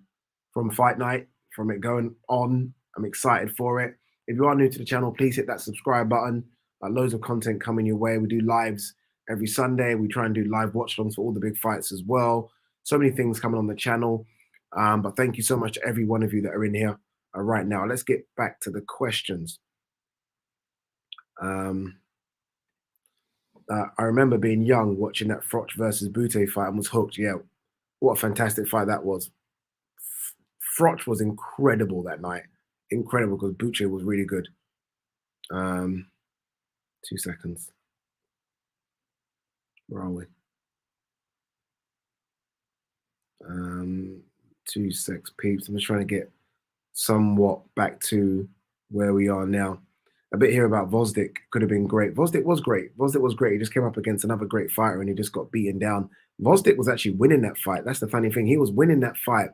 fight night, from it going on. I'm excited for it. If you are new to the channel, please hit that subscribe button. Loads of content coming your way. We do lives every Sunday. We try and do live watch-alongs for all the big fights as well. So many things coming on the channel. But thank you so much to every one of you that are in here right now. Let's get back to the questions. I remember being young, watching that Froch versus Bute fight and was hooked. Yeah, what a fantastic fight that was. Froch was incredible that night. Incredible because Bute was really good. 2 seconds. Where are we? 2 secs, peeps. I'm just trying to get somewhat back to where we are now. A bit here about Vosdik. Could have been great. Vosdik was great. Vosdik was great. He just came up against another great fighter and he just got beaten down. Vosdik was actually winning that fight. That's the funny thing. He was winning that fight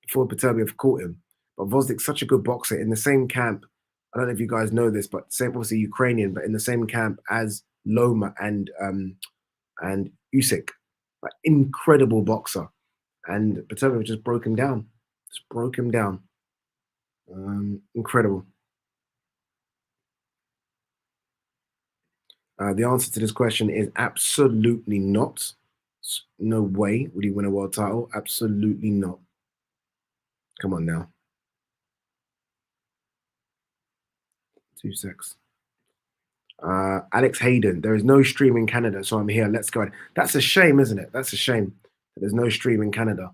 before Beterbiev caught him. But Vosdik's such a good boxer in the same camp. I don't know if you guys know this, but same obviously Ukrainian, but in the same camp as Loma and Usyk. Like, incredible boxer. And Beterbiev just broke him down. Just broke him down. Incredible. The answer to this question is absolutely not. No way would he win a world title. Absolutely not. Come on now. 2 secs. Alex Hayden, there is no stream in Canada, so I'm here. Let's go. That's a shame, isn't it? That's a shame that there's no stream in Canada.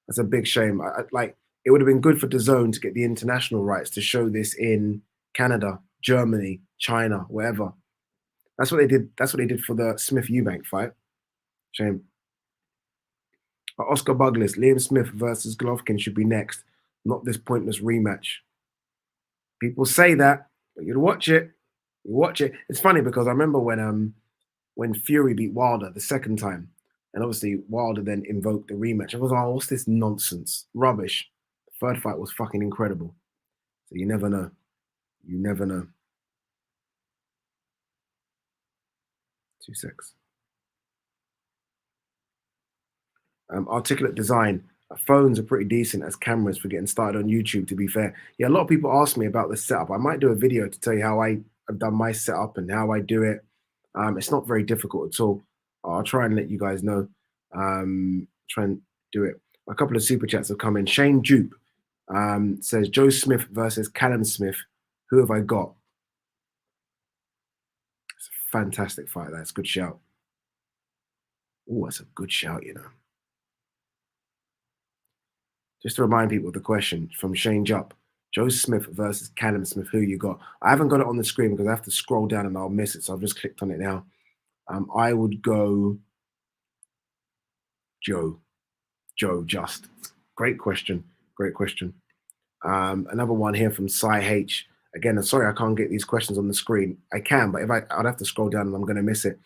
That's a big shame. Like, it would have been good for DAZN to get the international rights to show this in Canada, Germany, China, wherever. That's what they did. That's what they did for the Smith Eubank fight. Shame. Oscar Buglis, Liam Smith versus Golovkin should be next, not this pointless rematch. People say that, but you'd watch it. You watch it. It's funny because I remember when Fury beat Wilder the 2nd time, and obviously Wilder then invoked the rematch. I was like, oh, what's this nonsense? Rubbish. The 3rd fight was fucking incredible. So you never know. You never know. 2 secs. Articulate design. Phones are pretty decent as cameras for getting started on YouTube, to be fair. Yeah, a lot of people ask me about the setup. I might do a video to tell you how I have done my setup and how I do it. It's not very difficult at all. I'll try and let you guys know. Try and do it. A couple of super chats have come in. Shane Jupe says, Joe Smith versus Callum Smith. Who have I got? It's a fantastic fight. That's a good shout. Oh, that's a good shout, you know. Just to remind people of the question from Shane Jupp. Joe Smith versus Callum Smith. Who you got? I haven't got it on the screen because I have to scroll down and I'll miss it. So I've just clicked on it now. I would go Joe. Joe Just. Great question. Great question. Another one here from Cy H. Again, sorry I can't get these questions on the screen. I can, but I'd have to scroll down and I'm going to miss it.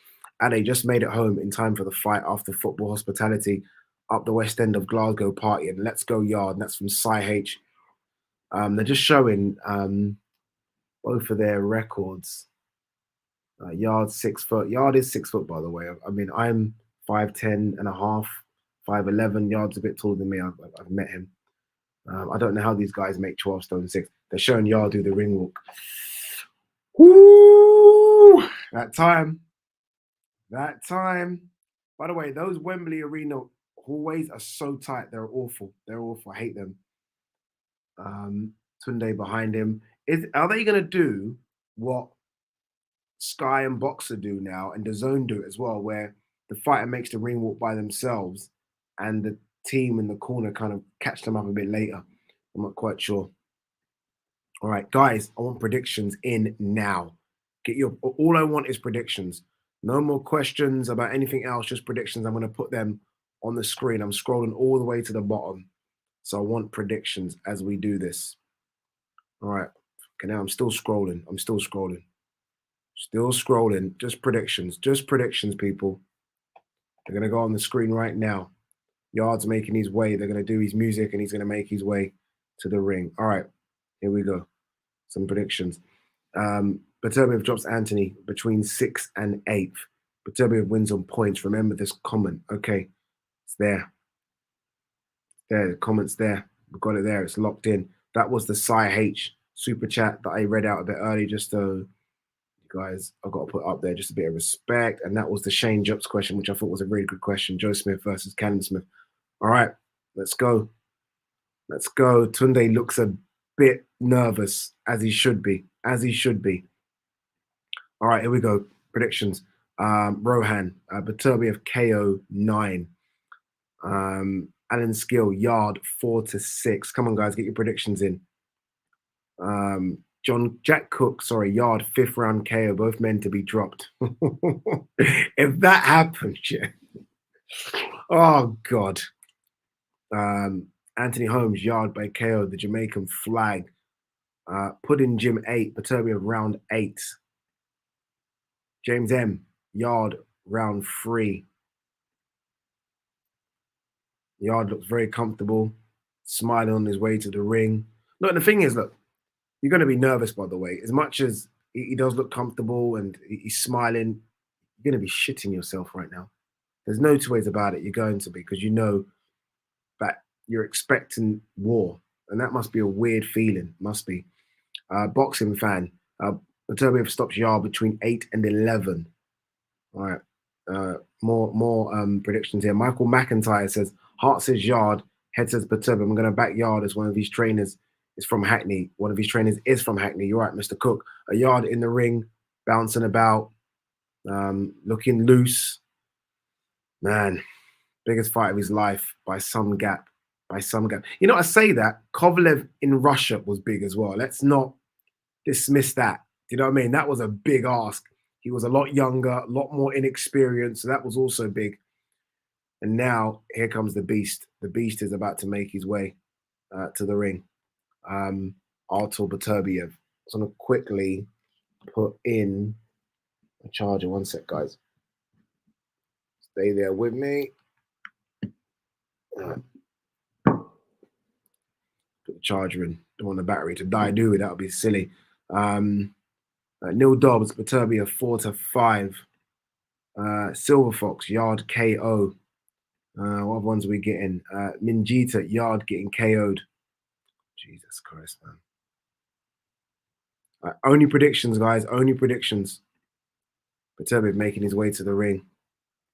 Ade just made it home in time for the fight after football hospitality up the West End of Glasgow party. And let's go Yard. And that's from Cy H. They're just showing both of their records. Yard 6 foot. Yard is 6 foot, by the way. I mean, I'm 5'10 and a half, 5'11. Yard's a bit taller than me. I've met him. I don't know how these guys make 12 stone 6. They're showing Yard do the ring walk. Woo! That time. That time. By the way, those Wembley Arena hallways are so tight. They're awful. They're awful. I hate them. Tunde behind him. Are they going to do what Sky and Boxer do now and DAZN do as well, where the fighter makes the ring walk by themselves and the team in the corner kind of catch them up a bit later? I'm not quite sure. All right, guys, I want predictions in now. All I want is predictions. No more questions about anything else, just predictions. I'm going to put them on the screen. I'm scrolling all the way to the bottom. So I want predictions as we do this. All right. Okay, now I'm still scrolling. Still scrolling. Just predictions, people. They're going to go on the screen right now. Yard's making his way. They're going to do his music and he's going to make his way to the ring. All right, here we go. Some predictions. Beterbiev drops Anthony between 6th and 8th. Beterbiev wins on points. Remember this comment. Okay, it's there. There, the comment's there. We've got it there. It's locked in. That was the Cy H super chat that I read out a bit early, just so you guys, I've got to put up there just a bit of respect. And that was the Shane Jups question, which I thought was a really good question. Joe Smith versus Cannon Smith. All right, let's go. Let's go. Tunde looks a bit nervous, as he should be. All right, here we go. Predictions. Rohan, Beterbiev KO 9. Alan Skill, Yard 4-6. Come on, guys, get your predictions in. Jack Cook, Yard 5th round KO, both men to be dropped. If that happens, yeah. Oh God. Anthony Holmes, Yard by KO, the Jamaican flag. Pudding Gym 8, Beterbiev round 8. James M, Yard round 3. Yard looks very comfortable, smiling on his way to the ring. Look, the thing is, look, you're going to be nervous, by the way. As much as he does look comfortable and he's smiling, you're going to be shitting yourself right now. There's no two ways about it. You're going to be, because you know that you're expecting war. And that must be a weird feeling. Must be. Boxing fan. Beterbiev stops Yard between 8 and 11. All right. More predictions here. Michael McIntyre says, Hart says Yard, Head says Beterbiev. I'm going to back Yard as one of these trainers is from Hackney. One of his trainers is from Hackney. You're right, Mr. Cook. A Yard in the ring, bouncing about, looking loose. Man, biggest fight of his life by some gap. You know, I say that. Kovalev in Russia was big as well. Let's not dismiss that. Do you know what I mean? That was a big ask. He was a lot younger, a lot more inexperienced. So that was also big. And now here comes the beast. The beast is about to make his way to the ring. Artur Beterbiev. So I'm going to quickly put in a charger. One sec, guys. Stay there with me. Put the charger in. Don't want the battery to die, do we? That would be silly. Neil Dobbs, Beterbiev 4-5. Silver Fox, Yard KO. What ones are we getting? Minjita, Yard getting KO'd. Jesus Christ, man. Only predictions, guys. Only predictions. Beterbiev making his way to the ring.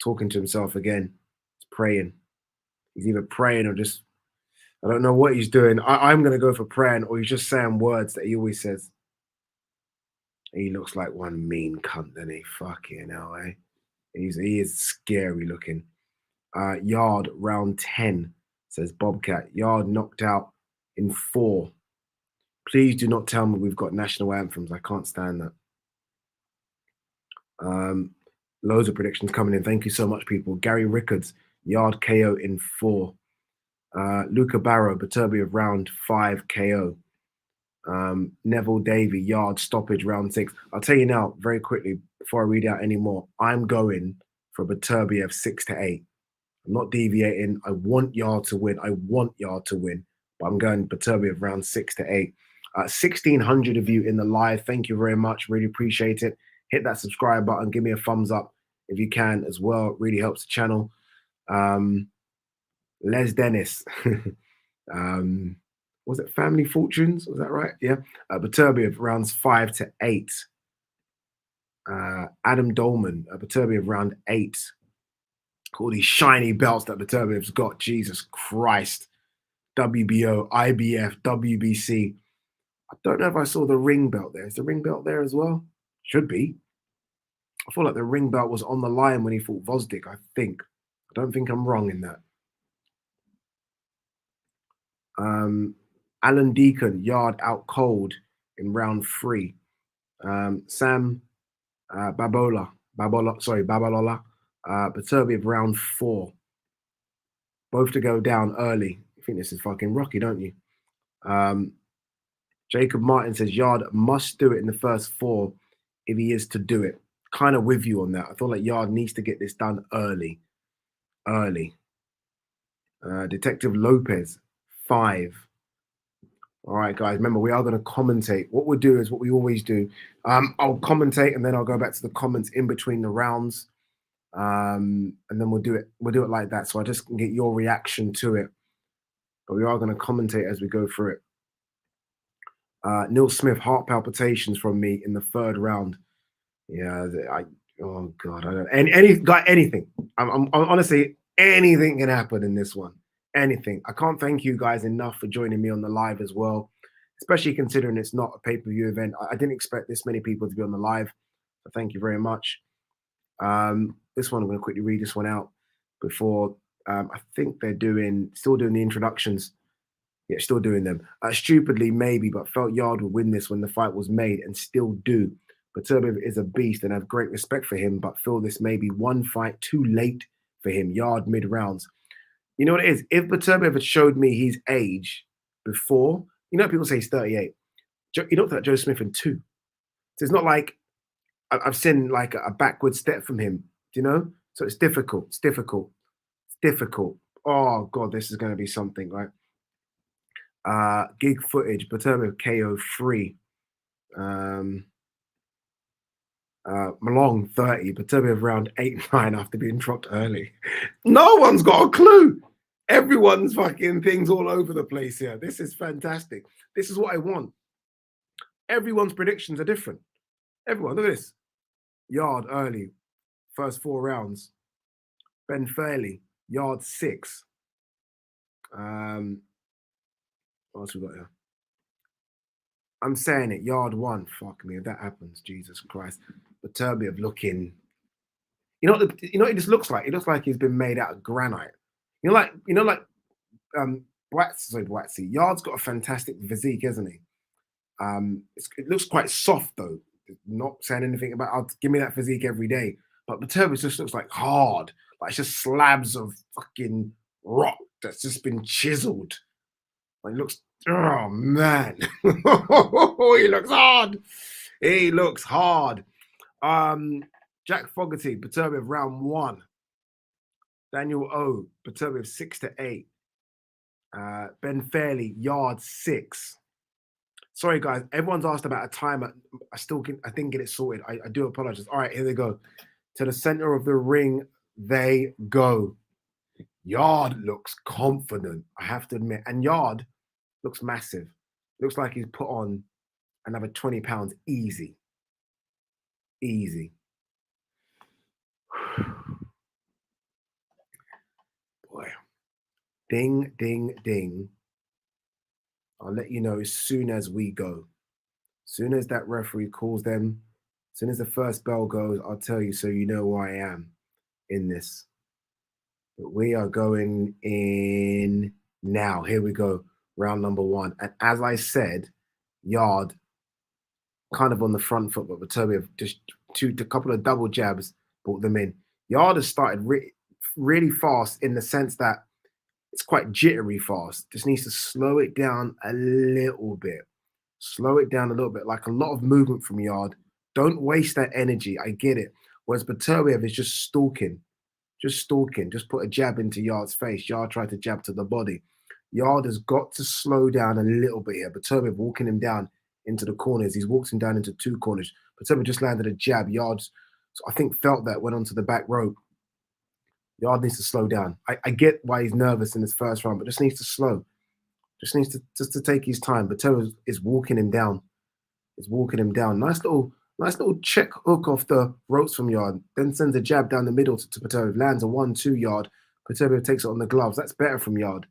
Talking to himself again. He's praying. He's either praying or just, I don't know what he's doing. I'm going to go for praying, or he's just saying words that he always says. He looks like one mean cunt, doesn't he? Fucking hell, eh? He is scary looking. Yard round 10, says Bobcat. Yard knocked out in 4. Please do not tell me we've got national anthems. I can't stand that. Loads of predictions coming in. Thank you so much, people. Gary Rickards, Yard KO in 4. Luca Barrow, Beterbiev round 5 KO. Neville Davey, Yard stoppage round 6. I'll tell you now, very quickly, before I read out any more, I'm going for Beterbiev 6-8. I'm not deviating. I want Yard to win. I want Yard to win. But I'm going Beterbiev round 6-8. 1,600 of you in the live. Thank you very much. Really appreciate it. Hit that subscribe button. Give me a thumbs up if you can as well. It really helps the channel. Les Dennis. Was it Family Fortunes? Was that right? Yeah. Beterbiev rounds 5-8. Adam Dolman, Beterbiev round 8. All these shiny belts that Beterbiev's got. Jesus Christ. WBO, IBF, WBC. I don't know if I saw the ring belt there. Is the ring belt there as well? Should be. I feel like the ring belt was on the line when he fought Vosdik, I think. I don't think I'm wrong in that. Alan Deacon, Yard out cold in round 3. Sam Babalola, Beterbiev round 4. Both to go down early. I think this is fucking Rocky, don't you? Jacob Martin says Yard must do it in the first 4 if he is to do it. Kind of with you on that. I feel like Yard needs to get this done early. Detective Lopez, 5. All right, guys, remember, we are going to commentate. What we'll do is what we always do. I'll commentate, and then I'll go back to the comments in between the rounds. And then we'll do it like that. So I just can get your reaction to it. But we are going to commentate as we go through it. Neil Smith, heart palpitations from me in the 3rd round. Yeah, oh God, I don't. Anything. I'm honestly, anything can happen in this one. Anything. I can't thank you guys enough for joining me on the live as well, especially considering it's not a pay-per-view event. I didn't expect this many people to be on the live, so thank you very much. This one, I'm going to quickly read this one out before. I think they're still doing the introductions. Yeah, still doing them. Stupidly, maybe, but felt Yard would win this when the fight was made and still do. Beterbiev is a beast and have great respect for him, but feel this may be one fight too late for him. Yard mid-rounds. You know what it is? If Beterbiev had showed me his age before, you know, people say he's 38. He looked at Joe Smith in 2. So it's not like I've seen like a backward step from him, you know? So it's difficult. It's difficult. It's difficult. Oh, God, this is going to be something, right? Gig footage, Beterbiev KO 3. Malong 30, Beterbiev round 8-9 after being dropped early. No one's got a clue. Everyone's fucking things all over the place here. This is fantastic. This is what I want. Everyone's predictions are different. Everyone, look at this. Yard early, first 4 rounds. Ben Fairley, Yard 6. What else we got here? I'm saying it, Yard 1. Fuck me, if that happens, Jesus Christ. Beterbiev looking. You know what it just looks like? It looks like he's been made out of granite. You know, like Boatsy. Yard's got a fantastic physique, isn't he? It looks quite soft though. Not saying anything about give me that physique every day. But Beterbiev just looks like hard. Like it's just slabs of fucking rock that's just been chiseled. Like it looks, oh man. He looks hard. He looks hard. Jack Fogarty, Beterbiev round 1. Daniel O, Beterbiev 6-8. Ben Fairley, Yard 6. Sorry, guys. Everyone's asked about a time. I didn't get it sorted. I do apologize. All right, here they go. To the center of the ring, they go. Yard looks confident, I have to admit. And Yard looks massive. Looks like he's put on another 20 pounds easy. Easy. Boy. Ding, ding, ding. I'll let you know as soon as we go. As soon as that referee calls them, as soon as the first bell goes, I'll tell you so you know where I am in this. But we are going in now. Here we go. Round number 1. And as I said, Yard kind of on the front foot, but Beterbiev just a couple of double jabs brought them in. Yard has started really fast in the sense that it's quite jittery fast. Just needs to slow it down a little bit. Slow it down a little bit, like a lot of movement from Yard. Don't waste that energy. I get it. Whereas Beterbiev is just stalking, just stalking. Just put a jab into Yard's face. Yard tried to jab to the body. Yard has got to slow down a little bit here. Beterbiev walking him down into the corners. He's walked him down into two corners. Beterbiev just landed a jab. Yard's, I think, felt that, went onto the back rope. Yard needs to slow down. I get why he's nervous in his first round, but just needs to slow. Just needs to take his time. Beterbiev is walking him down. Is walking him down. Nice little check hook off the ropes from Yard. Then sends a jab down the middle to Beterbiev. Lands a 1-2 Yard. Beterbiev takes it on the gloves. That's better from Yard.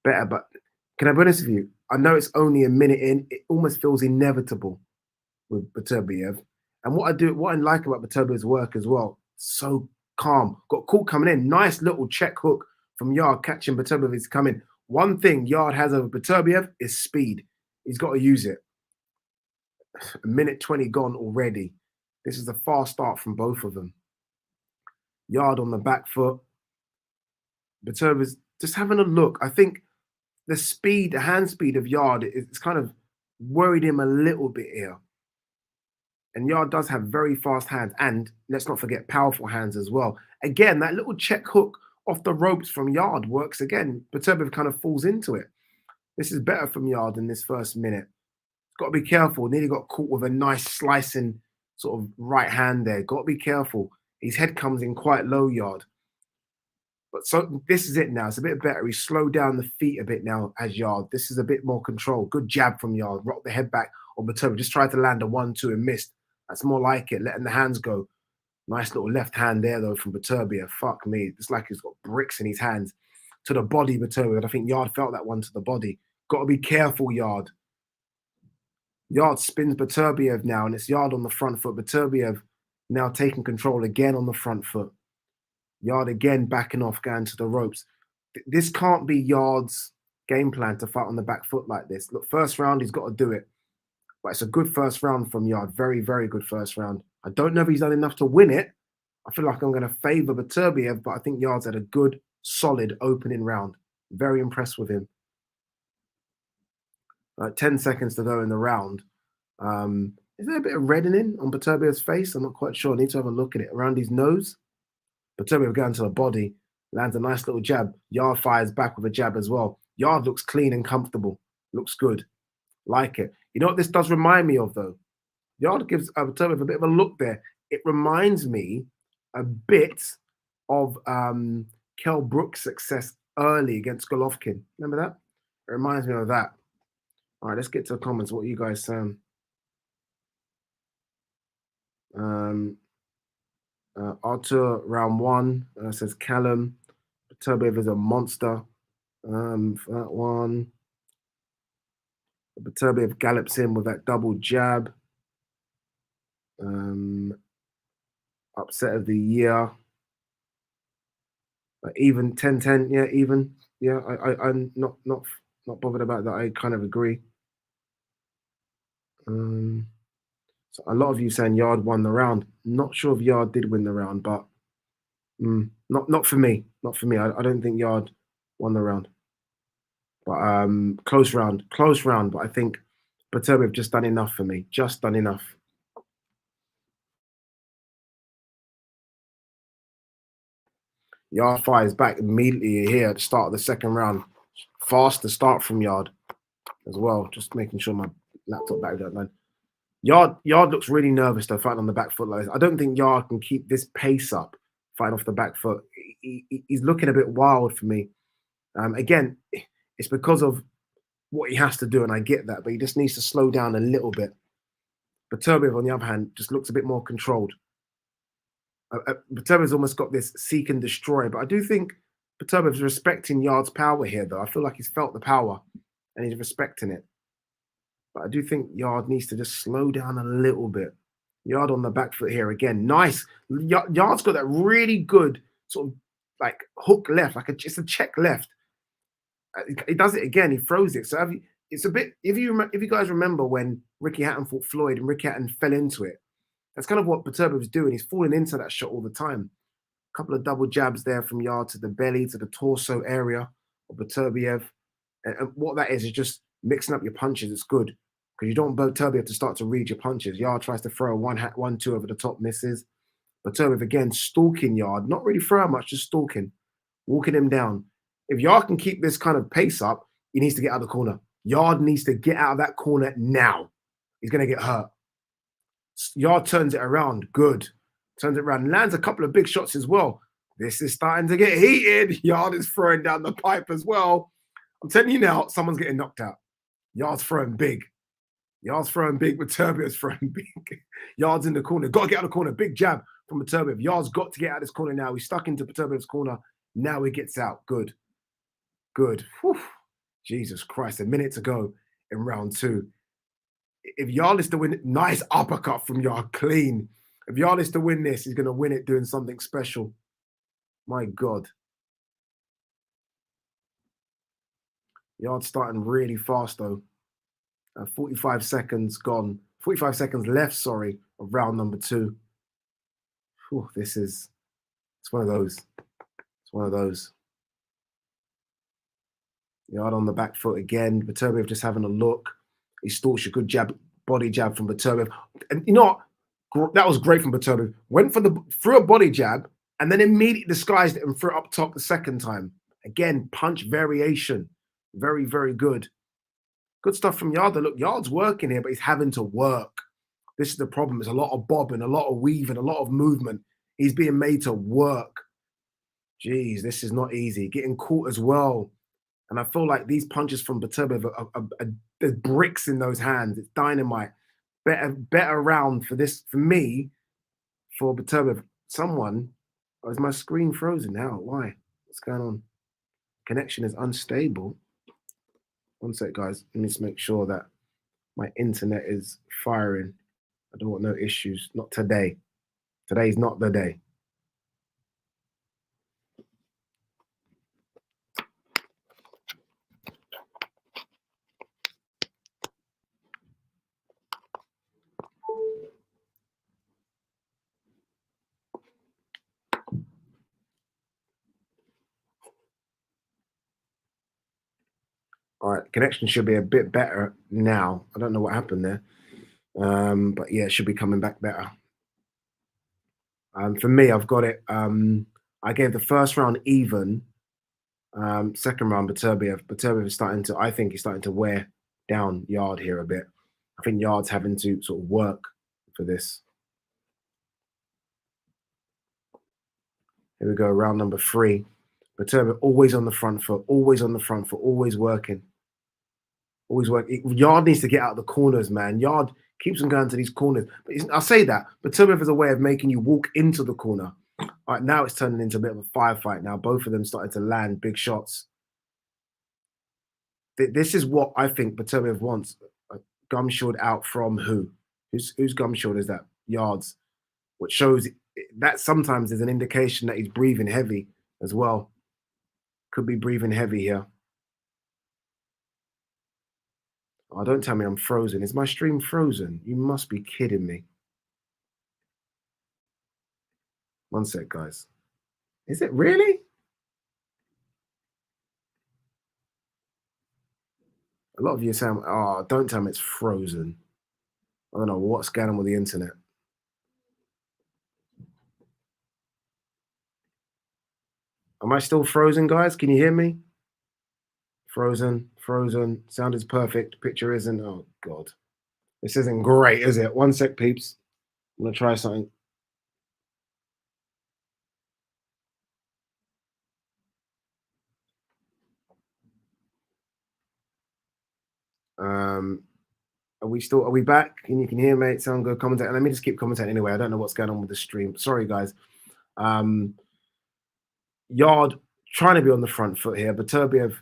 Better, but can I be honest with you? I know it's only a minute in. It almost feels inevitable with Beterbiev. And what I like about Beterbiev's work as well, so calm. Got caught coming in. Nice little check hook from Yard, catching Beterbiev is coming. One thing Yard has over Beterbiev is speed. He's got to use it. A minute 20 gone already. This is a fast start from both of them. Yard on the back foot. Beterbiev's just having a look. I think the speed, the hand speed of Yard, it's kind of worried him a little bit here. And Yard does have very fast hands, and let's not forget powerful hands as well. Again, that little check hook off the ropes from Yard works again. Beterbiev kind of falls into it. This is better from Yard in this first minute. Got to be careful. Nearly got caught with a nice slicing sort of right hand there. Got to be careful. His head comes in quite low, Yard. But so this is it now. It's a bit better. He slowed down the feet a bit now as Yard. This is a bit more control. Good jab from Yard. Rocked the head back on Beterbiev. Just tried to land a 1-2 and missed. That's more like it. Letting the hands go. Nice little left hand there, though, from Beterbiev. Fuck me. It's like he's got bricks in his hands. To the body, Beterbiev. I think Yard felt that one to the body. Got to be careful, Yard. Yard spins Beterbiev now, and it's Yard on the front foot. Beterbiev now taking control again on the front foot. Yard again backing off, going to the ropes. This can't be Yard's game plan to fight on the back foot like this. Look, first round, he's got to do it. But it's a good first round from Yard. Very, very good first round. I don't know if he's done enough to win it. I feel like I'm going to favour Beterbiev, but I think Yard's had a good, solid opening round. Very impressed with him. 10 seconds to go in the round. Is there a bit of reddening on Beterbiev's face? I'm not quite sure. I need to have a look at it. Around his nose. Beterbiev going to the body. Lands a nice little jab. Yard fires back with a jab as well. Yard looks clean and comfortable. Looks good. Like it. You know what this does remind me of, though? Yard gives Beterbiev a bit of a look there. It reminds me a bit of Kell Brook's success early against Golovkin. Remember that? It reminds me of that. All right, let's get to the comments. What are you guys saying? Artur round one says Callum. Beterbiev is a monster. For that one. Beterbiev gallops in with that double jab. Upset of the year. Even 10-10, yeah, even. Yeah, I'm not bothered about that. I kind of agree. So a lot of you saying Yard won the round. Not sure if Yard did win the round, but not for me. Not for me. I don't think Yard won the round. But close round. But I think Beterbiev just done enough for me. Just done enough. Yard fires back immediately here at the start of the second round. Fast to start from Yard as well. Just making sure my laptop battery don't line. Yard looks really nervous though, fighting on the back foot like this. I don't think Yard can keep this pace up, fighting off the back foot. He's looking a bit wild for me. Again, it's because of what he has to do, and I get that, but he just needs to slow down a little bit. Beterbiev, on the other hand, just looks a bit more controlled. Beterbiev's almost got this seek and destroy, but I do think Beterbiev's respecting Yard's power here, though. I feel like he's felt the power, and he's respecting it. But I do think Yard needs to just slow down a little bit. Yard on the back foot here again. Nice. Yard's got that really good sort of like hook left, like it's a check left. He does it again. He throws it. So it's a bit. If you guys remember when Ricky Hatton fought Floyd and Ricky Hatton fell into it, That's kind of what Beterbiev is doing. He's falling into that shot all the time. A couple of double jabs there from Yard to the belly, to the torso area of Beterbiev. And what that is just mixing up your punches. It's good because you don't want Beterbiev to start to read your punches. Yard tries to throw a 1-2 over the top, misses. Beterbiev again stalking Yard, not really throwing much, just stalking, walking him down. If Yard can keep this kind of pace up, he needs to get out of the corner. Yard needs to get out of that corner now. He's going to get hurt. Yard turns it around. Good. Turns it around. Lands a couple of big shots as well. This is starting to get heated. Yard is throwing down the pipe as well. I'm telling you now, someone's getting knocked out. Yard's throwing big. Yard's throwing big. Beterbiev's throwing big. Yard's in the corner. Got to get out of the corner. Big jab from Beterbiev. Yard's got to get out of this corner now. He's stuck into Beterbiev's corner. Now he gets out. Good. Good. Whew. Jesus Christ. A minute to go in round 2. If Yard is to win, nice uppercut from Yard, clean. If Yard is to win this, he's going to win it doing something special. My God. Yard starting really fast though. 45 seconds gone. 45 seconds left, sorry, of round number 2. Whew, it's one of those. It's one of those. Yard on the back foot again. Beterbiev just having a look. He stalks a good jab, body jab from Beterbiev. And you know what? That was great from Beterbiev. Went for threw a body jab and then immediately disguised it and threw it up top the second time. Again, punch variation. Very, very good. Good stuff from Yard. Look, Yard's working here, but he's having to work. This is the problem. There's a lot of bobbing, a lot of weaving, a lot of movement. He's being made to work. Jeez, this is not easy. Getting caught as well. And I feel like these punches from Beterbiev there's bricks in those hands. It's dynamite. Better round for this, for me, for Beterbiev. Is my screen frozen now? Why? What's going on? Connection is unstable. One sec, guys. Let me just make sure that my internet is firing. I don't want no issues. Not today. Today's not the day. All right, connection should be a bit better now. I don't know what happened there. But yeah, it should be coming back better. For me, I've got it. I gave the first round even. Second round, Beterbiev is starting to, I think he's starting to wear down Yard here a bit. I think Yard's having to sort of work for this. Here we go, round number 3. Beterbiev always on the front foot, always on the front foot, always working. Always working. Yard needs to get out of the corners, man. Yard keeps on going to these corners. But I'll say that. Beterbiev is a way of making you walk into the corner. All right, now it's turning into a bit of a firefight now. Both of them started to land big shots. This is what I think Beterbiev wants. Gumshoe out from who? Whose Gumshoe is that? Yard's. Which shows that sometimes is an indication that he's breathing heavy as well. Could be breathing heavy here. Oh, don't tell me I'm frozen. Is my stream frozen? You must be kidding me. One sec, guys. Is it really? A lot of you are saying, oh, don't tell me it's frozen. I don't know what's going on with the internet. Am I still frozen, guys? Can you hear me? Frozen, frozen. Sound is perfect. Picture isn't. Oh, God. This isn't great, is it? One sec, peeps. I'm going to try something. Are we back? And you can hear me? Sound good? Commentate. Let me just keep commentating anyway. I don't know what's going on with the stream. Sorry, guys. Yard trying to be on the front foot here. Beterbiev,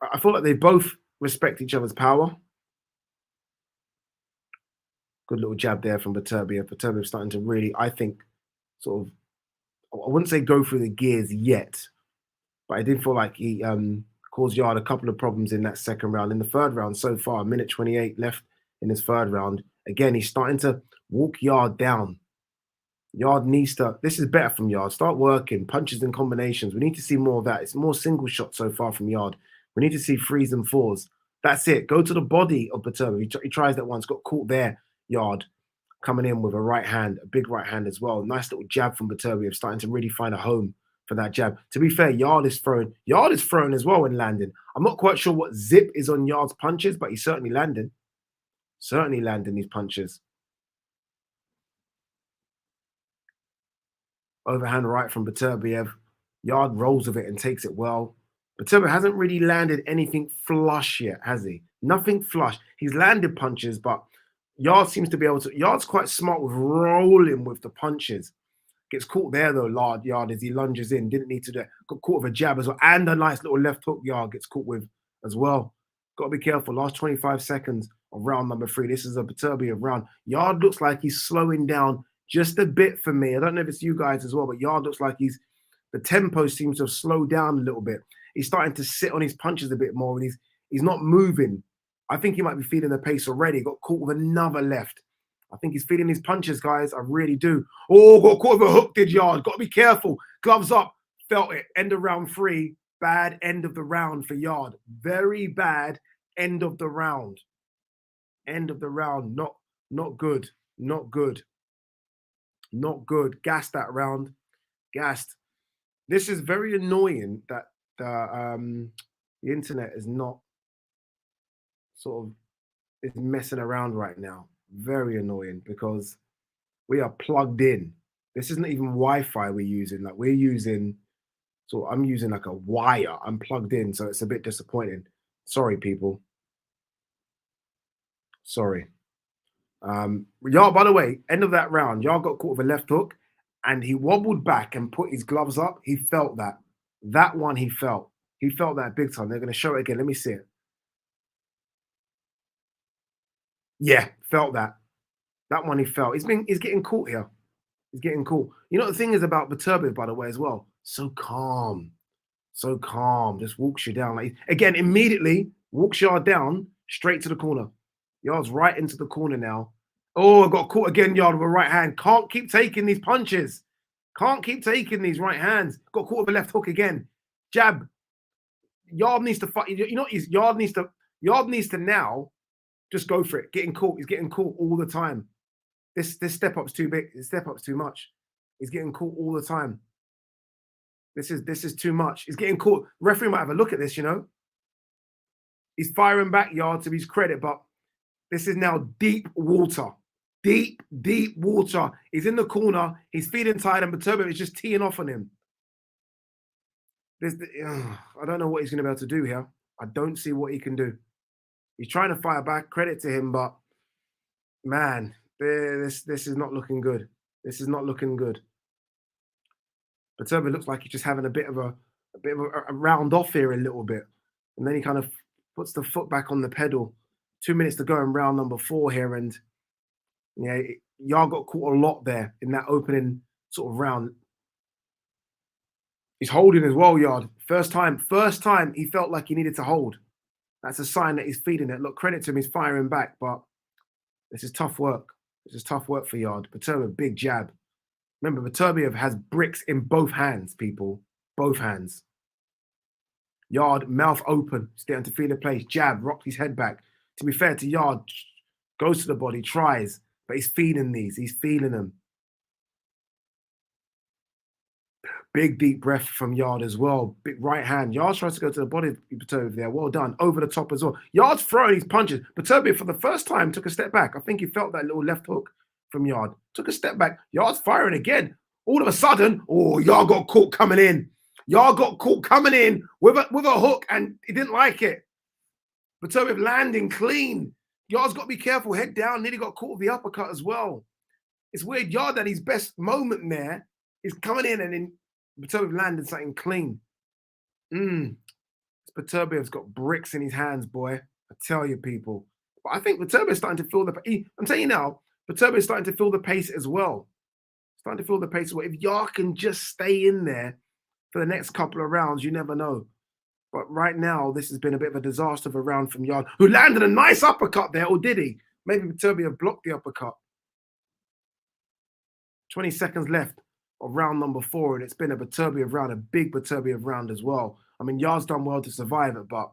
I feel like they both respect each other's power. Good little jab there from Beterbiev. Beterbiev starting to really, I think, sort of, I wouldn't say go through the gears yet, but I did feel like he caused Yard a couple of problems in that second round. In the third round so far, 1:28 left in his third round. Again, he's starting to Walk Yard down. Yard needs to. This is better from Yard. Start working punches and combinations. We need to see more of that. It's more single shots so far from Yard. We need to see threes and fours. That's it. Go to the body of Beterbiev. He tries that once. Got caught there. Yard coming in with a right hand, a big right hand as well. Nice little jab from Beterbiev, starting to really find a home for that jab. To be fair, Yard is thrown. Yard is thrown as well when landing. I'm not quite sure what zip is on Yard's punches, but he's certainly landing. Certainly landing these punches. Overhand right from Beterbiev. Yard rolls with it and takes it well. Beterbiev hasn't really landed anything flush yet, has he? Nothing flush. He's landed punches, but Yard seems to be able to. Yard's quite smart with rolling with the punches. Gets caught there though, Yard, as he lunges in. Didn't need to do it. Got caught with a jab as well. And a nice little left hook Yard gets caught with as well. Got to be careful. Last 25 seconds of round number 3. This is a Beterbiev round. Yard looks like he's slowing down just a bit for me. I don't know if it's you guys as well, but Yard looks like the tempo seems to have slowed down a little bit. He's starting to sit on his punches a bit more, and he's not moving. I think he might be feeling the pace already. Got caught with another left. I think he's feeling his punches, guys. I really do. Oh, got caught with a hook, did Yard. Got to be careful. Gloves up. Felt it. End of round 3. Bad end of the round for Yard. Very bad end of the round. End of the round. Not good. Not good. Not good. Gassed that round. Gassed. This is very annoying that the internet is not sort of is messing around right now. Very annoying because we are plugged in. This isn't even Wi-Fi we're using. Like we're using, so I'm using like a wire. I'm plugged in, so it's a bit disappointing. Sorry, people. Sorry. Y'all, by the way, end of that round, y'all got caught with a left hook and he wobbled back and put his gloves up. He felt that. That one he felt. He felt that big time. They're going to show it again. Let me see it. Yeah, felt that. That one he felt. He's getting caught here. He's getting caught. You know the thing is about Beterbiev, by the way, as well. So calm. So calm. Just walks you down. Like again, immediately walks Yard down straight to the corner. Yard's right into the corner now. Oh, I got caught again, Yard with a right hand. Can't keep taking these punches. Can't keep taking these right hands. Got caught with a left hook again. Jab. Yard needs to fight. You know, Yard needs to now just go for it. Getting caught. He's getting caught all the time. This step up's too big. This step up's too much. He's getting caught all the time. This is too much. He's getting caught. Referee might have a look at this, you know. He's firing back, Yard, to his credit, but this is now deep water. Deep, deep water. He's in the corner. He's feeling tired, and Beterbiev is just teeing off on him. I don't know what he's going to be able to do here. I don't see what he can do. He's trying to fire back. Credit to him, but man, this is not looking good. This is not looking good. Beterbiev looks like he's just having a bit of a round off here a little bit, and then he kind of puts the foot back on the pedal. 2 minutes to go in round number 4 here, and yeah, Yard got caught a lot there in that opening sort of round. He's holding as well, Yard. First time he felt like he needed to hold. That's a sign that he's feeding it. Look, credit to him, he's firing back, but this is tough work. This is tough work for Yard. Beterbiev, big jab. Remember, Beterbiev has bricks in both hands, people. Both hands. Yard, mouth open, starting to feel the place. Jab, rocked his head back. To be fair to Yard, goes to the body, tries, but he's feeling these. He's feeling them. Big deep breath from Yard as well. Big right hand. Yard tries to go to the body of Beterbiev there. Well done. Over the top as well. Yard's throwing his punches. Beterbiev for the first time took a step back. I think he felt that little left hook from Yard. Took a step back. Yard's firing again. All of a sudden, oh, Yard got caught coming in. Yard got caught coming in with a hook, and he didn't like it. Beterbiev landing clean. Yard's got to be careful. Head down. Nearly got caught with the uppercut as well. It's weird. Yard at his best moment there is coming in, and then Beterbiev landed something clean. Beterbiev's got bricks in his hands, boy. I tell you, people. But I think Beterbiev's starting to feel I'm telling you now, Beterbiev's starting to feel the pace as well. Starting to feel the pace as well. If Yard can just stay in there for the next couple of rounds, you never know. But right now, this has been a bit of a disaster of a round from Yard, who landed a nice uppercut there, or did he? Maybe Beterbiev blocked the uppercut. 20 seconds left of round number 4, and it's been a Beterbiev round, a big Beterbiev round as well. I mean, Yard's done well to survive it, but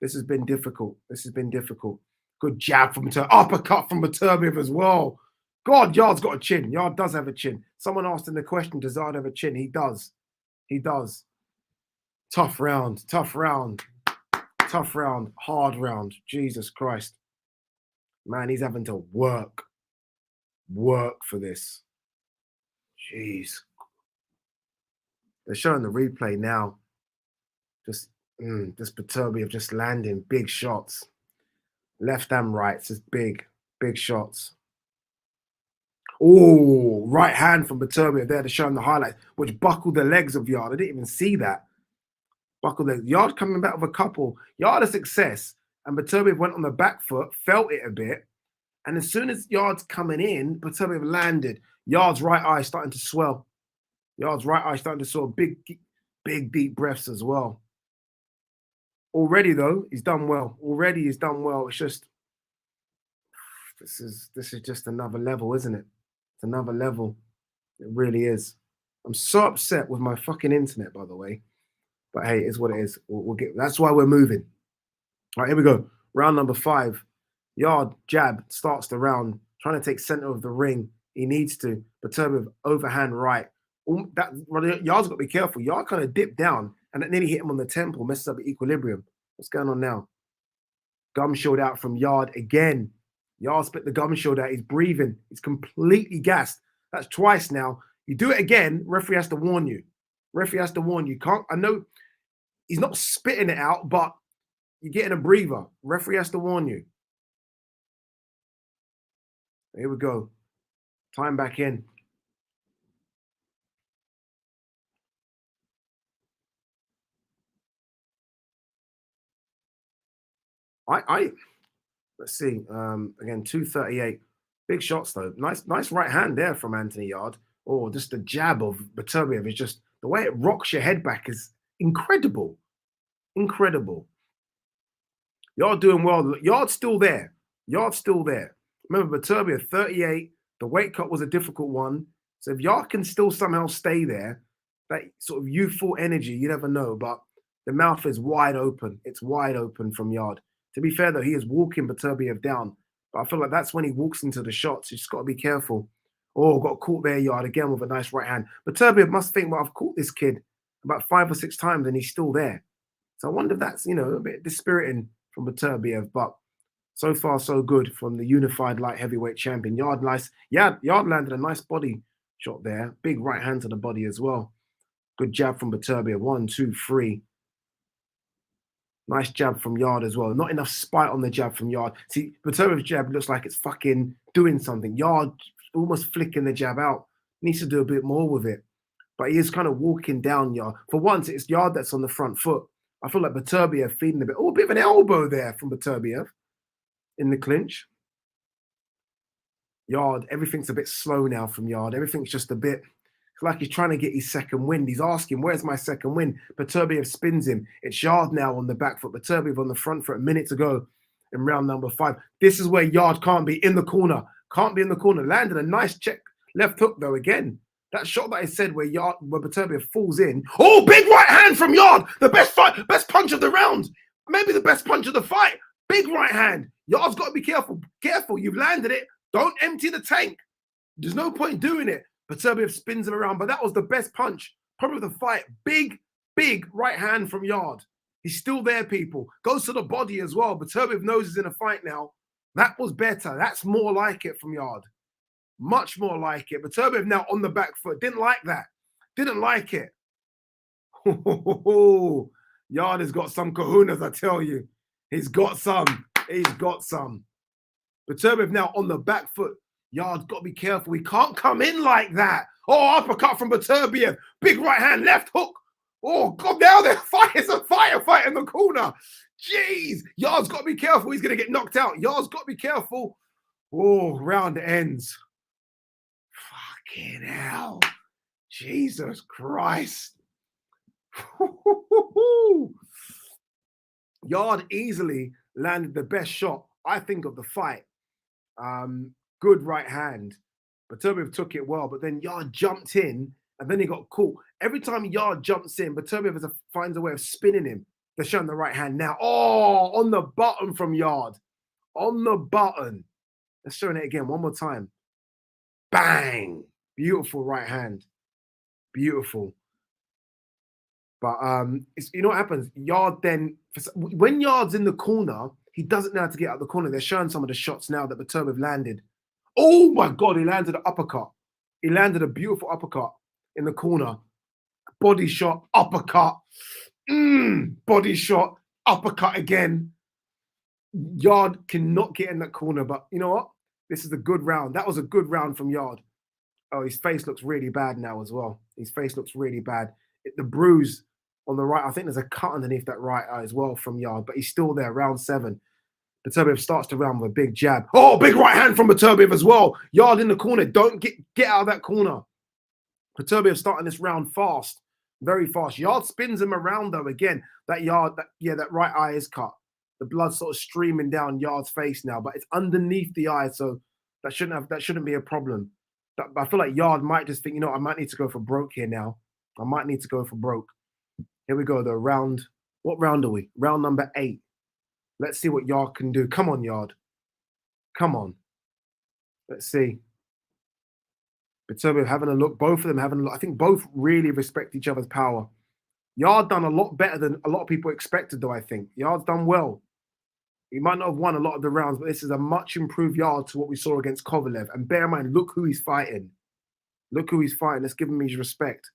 this has been difficult. This has been difficult. Good jab from Beterbiev. Uppercut from Beterbiev as well. God, Yard's got a chin. Yard does have a chin. Someone asked in the question, does Yard have a chin? He does. He does. Tough round. Tough round. Tough round. Hard round. Jesus Christ. Man, he's having to work for this. Jeez. They're showing the replay now. Just Beterbiev just landing big shots. Left and right, just big shots. Oh, right hand from Beterbiev there to show him the highlights, which buckled the legs of Yard. I didn't even see that. Buckled the Yard coming back with a couple. Yard a success, and Beterbiev went on the back foot, felt it a bit, and as soon as Yard's coming in, Beterbiev landed. Yard's right eye starting to swell. Yard's right eye starting to swell. Big deep breaths as well. Already though, he's done well. Already he's done well. It's just this is just another level, isn't it? It's another level. It really is. I'm so upset with my fucking internet, by the way. But hey, it's what it is. We'll get. That's why we're moving. All right, here we go. Round number 5. Yard jab starts the round, trying to take center of the ring. He needs to. Beterbiev overhand right. Yard's got to be careful. Yard kind of dipped down and it nearly hit him on the temple, messes up the equilibrium. What's going on now? Gum shield out from Yard again. Yard split the gum shield out. He's breathing. He's completely gassed. That's twice now. You do it again, referee has to warn you. Referee has to warn you. Can't. I know he's not spitting it out, but you're getting a breather. Referee has to warn you. Here we go. Time back in. Let's see. Again, 238. Big shots though. Nice right hand there from Anthony Yard. Oh, just the jab of Beterbiev is just the way it rocks your head back is incredible. Incredible. Yard doing well. Yard's still there. Yard's still there. Remember, Beterbiev 38. The weight cut was a difficult one. So if Yard can still somehow stay there, that sort of youthful energy, you never know. But the mouth is wide open. It's wide open from Yard. To be fair, though, he is walking Beterbiev down. But I feel like that's when he walks into the shots. You just got to be careful. Oh, got caught there, Yard, again with a nice right hand. Beterbiev must think, well, I've caught this kid about 5 or 6 times and he's still there. So I wonder if that's, a bit dispiriting from Beterbiev. But so far, so good from the unified light heavyweight champion. Yard landed a nice body shot there. Big right hand to the body as well. Good jab from Beterbiev. 1, 2, 3. Nice jab from Yard as well. Not enough spite on the jab from Yard. See, Beterbiev's jab looks like it's fucking doing something. Yard almost flicking the jab out. Needs to do a bit more with it. But he is kind of walking down Yard. For once, it's Yard that's on the front foot. I feel like Beterbiev feeding a bit. Oh, a bit of an elbow there from Beterbiev in the clinch. Yard, everything's a bit slow now from Yard. Everything's just a bit... It's like he's trying to get his second wind. He's asking, where's my second wind? Beterbiev spins him. It's Yard now on the back foot. Beterbiev on the front foot a minute to go in round number 5. This is where Yard can't be in the corner. Can't be in the corner. Landed a nice check left hook, though, again. That shot that I said where Beterbiev falls in. Oh, big right hand from Yard. The best punch of the round. Maybe the best punch of the fight. Big right hand. Yard's got to be careful. Careful. You've landed it. Don't empty the tank. There's no point doing it. Beterbiev spins him around, but that was the best punch, probably of the fight. Big right hand from Yard. He's still there, people. Goes to the body as well. Beterbiev knows he's in a fight now. That was better. That's more like it from Yard. Much more like it. Beterbiev now on the back foot. Didn't like that. Didn't like it. Yard has got some kahunas, I tell you. He's got some. He's got some. Beterbiev now on the back foot. Yard's got to be careful. We can't come in like that. Oh, uppercut from Beterbiev. Big right hand, left hook. Oh, God, now they're fighting. It's a fight in the corner. Jeez. Yard's got to be careful. He's going to get knocked out. Yard's got to be careful. Oh, round ends. Fucking hell. Jesus Christ. Yard easily landed the best shot, I think, of the fight. Good right hand. Beterbiev took it well, but then Yard jumped in and then he got caught. Every time Yard jumps in, Beterbiev finds a way of spinning him. They're showing the right hand now. Oh, on the button from Yard. On the button. Let's show it again one more time. Bang! Beautiful right hand. Beautiful. But you know what happens? Yard then, when Yard's in the corner, he doesn't know how to get out the corner. They're showing some of the shots now that Beterbiev landed. Oh my God, he landed an uppercut. He landed a beautiful uppercut in the corner. Body shot, uppercut. Body shot, uppercut again. Yard cannot get in that corner, but you know what? This is a good round. That was a good round from Yard. Oh, his face looks really bad now as well. His face looks really bad. The bruise on the right, I think there's a cut underneath that right eye as well from Yard, but he's still there, round 7. Beterbiev starts the round with a big jab. Oh, big right hand from Beterbiev as well. Yard in the corner. Don't get out of that corner. Beterbiev starting this round fast, very fast. Yard spins him around though again. That right eye is cut. The blood sort of streaming down Yard's face now, but it's underneath the eye, so that shouldn't be a problem. But I feel like Yard might just think, you know, I might need to go for broke here now. I might need to go for broke. Here we go, the round. What round are we? Round number 8. Let's see what Yard can do. Come on, Yard. Come on. Let's see. Beterbiev having a look. Both of them having a look. I think both really respect each other's power. Yard done a lot better than a lot of people expected, though, I think. Yard's done well. He might not have won a lot of the rounds, but this is a much improved Yard to what we saw against Kovalev. And bear in mind, look who he's fighting. Look who he's fighting. Let's give him his respect.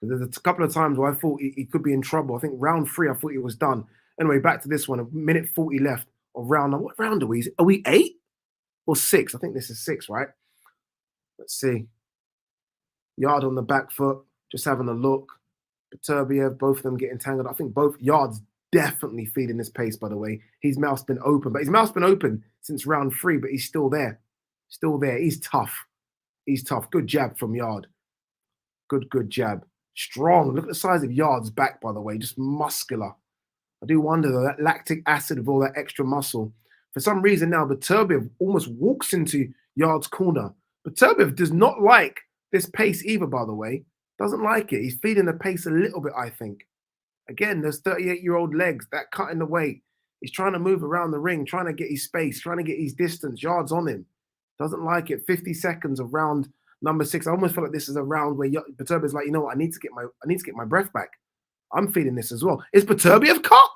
There's a couple of times where I thought he could be in trouble. I think round 3, I thought he was done. Anyway, back to this one. A minute 40 left of round. What round are we? Are we 8 or 6? I think this is 6, right? Let's see. Yard on the back foot, just having a look. Beterbiev, both of them getting tangled. I think both Yard's definitely feeding this pace, by the way. His mouth's been open, but his mouth's been open since round 3, but he's still there. Still there. He's tough. He's tough. Good jab from Yard. Good jab. Strong. Look at the size of Yard's back, by the way. Just muscular. I do wonder, though, that lactic acid with all that extra muscle. For some reason now, Beterbiev almost walks into Yard's corner. Beterbiev does not like this pace either, by the way. Doesn't like it. He's feeding the pace a little bit, I think. Again, those 38-year-old legs, that cutting the weight. He's trying to move around the ring, trying to get his space, trying to get his distance. Yard's on him. Doesn't like it. 50 seconds of round number 6. I almost feel like this is a round where Beterbiev's like, you know what? I need to get my breath back. I'm feeling this as well. Is Beterbiev cut?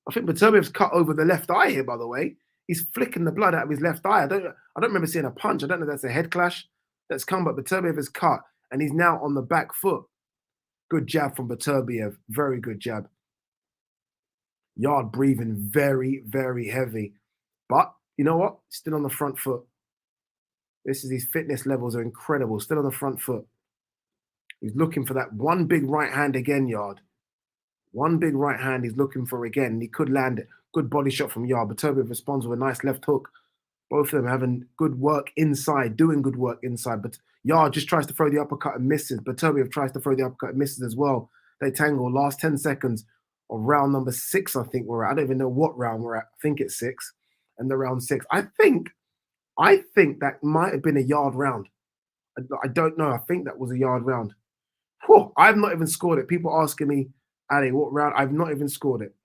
I think Beterbiev's cut over the left eye here, by the way. He's flicking the blood out of his left eye. I don't remember seeing a punch. I don't know if that's a head clash that's come, but Beterbiev is cut, and he's now on the back foot. Good jab from Beterbiev. Very good jab. Yard breathing very, very heavy. But you know what? Still on the front foot. His fitness levels are incredible. Still on the front foot. He's looking for that one big right hand again, Yard. One big right hand he's looking for again, and he could land it. Good body shot from Yard. Beterbiev responds with a nice left hook. Both of them having good work inside, doing good work inside. But Yard just tries to throw the uppercut and misses. Beterbiev tries to throw the uppercut and misses as well. They tangle. Last 10 seconds of round number 6, I think we're at. I don't even know what round we're at. I think it's 6. And the round 6. I think that might have been a Yard round. I don't know. I think that was a Yard round. Whew, I've not even scored it. People asking me, Ali, what round? I've not even scored it.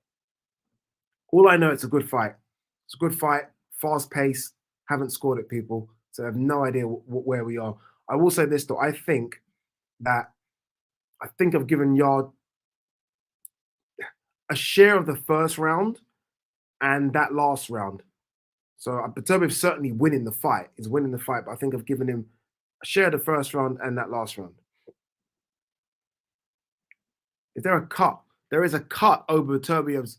All I know, it's a good fight. It's a good fight, fast pace. Haven't scored it, people. So I have no idea where we are. I will say this, though. I think I've given Yard a share of the first round and that last round. So Beterbiev's certainly winning the fight. He's winning the fight, but I think I've given him a share of the first round and that last round. Is there a cut? There is a cut over Beterbiev's,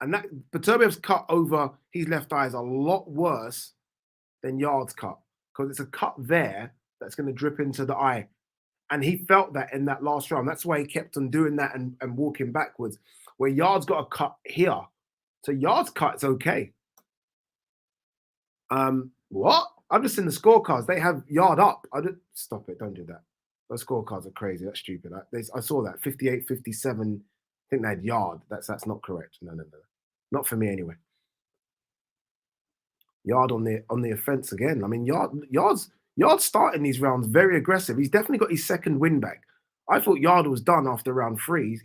and that Beterbiev's cut over his left eye is a lot worse than Yard's cut, because it's a cut there that's going to drip into the eye. And he felt that in that last round. That's why he kept on doing that and walking backwards. Where Yard's got a cut here. So Yard's cut's okay. What? I'm just in the scorecards. They have Yard up. Stop it. Don't do that. Those scorecards are crazy. That's stupid. I saw that. 58, 57. I think they had Yard. That's not correct. No. Not for me anyway. Yard on the offense again. I mean, Yard's starting these rounds very aggressive. He's definitely got his second win back. I thought Yard was done after round three.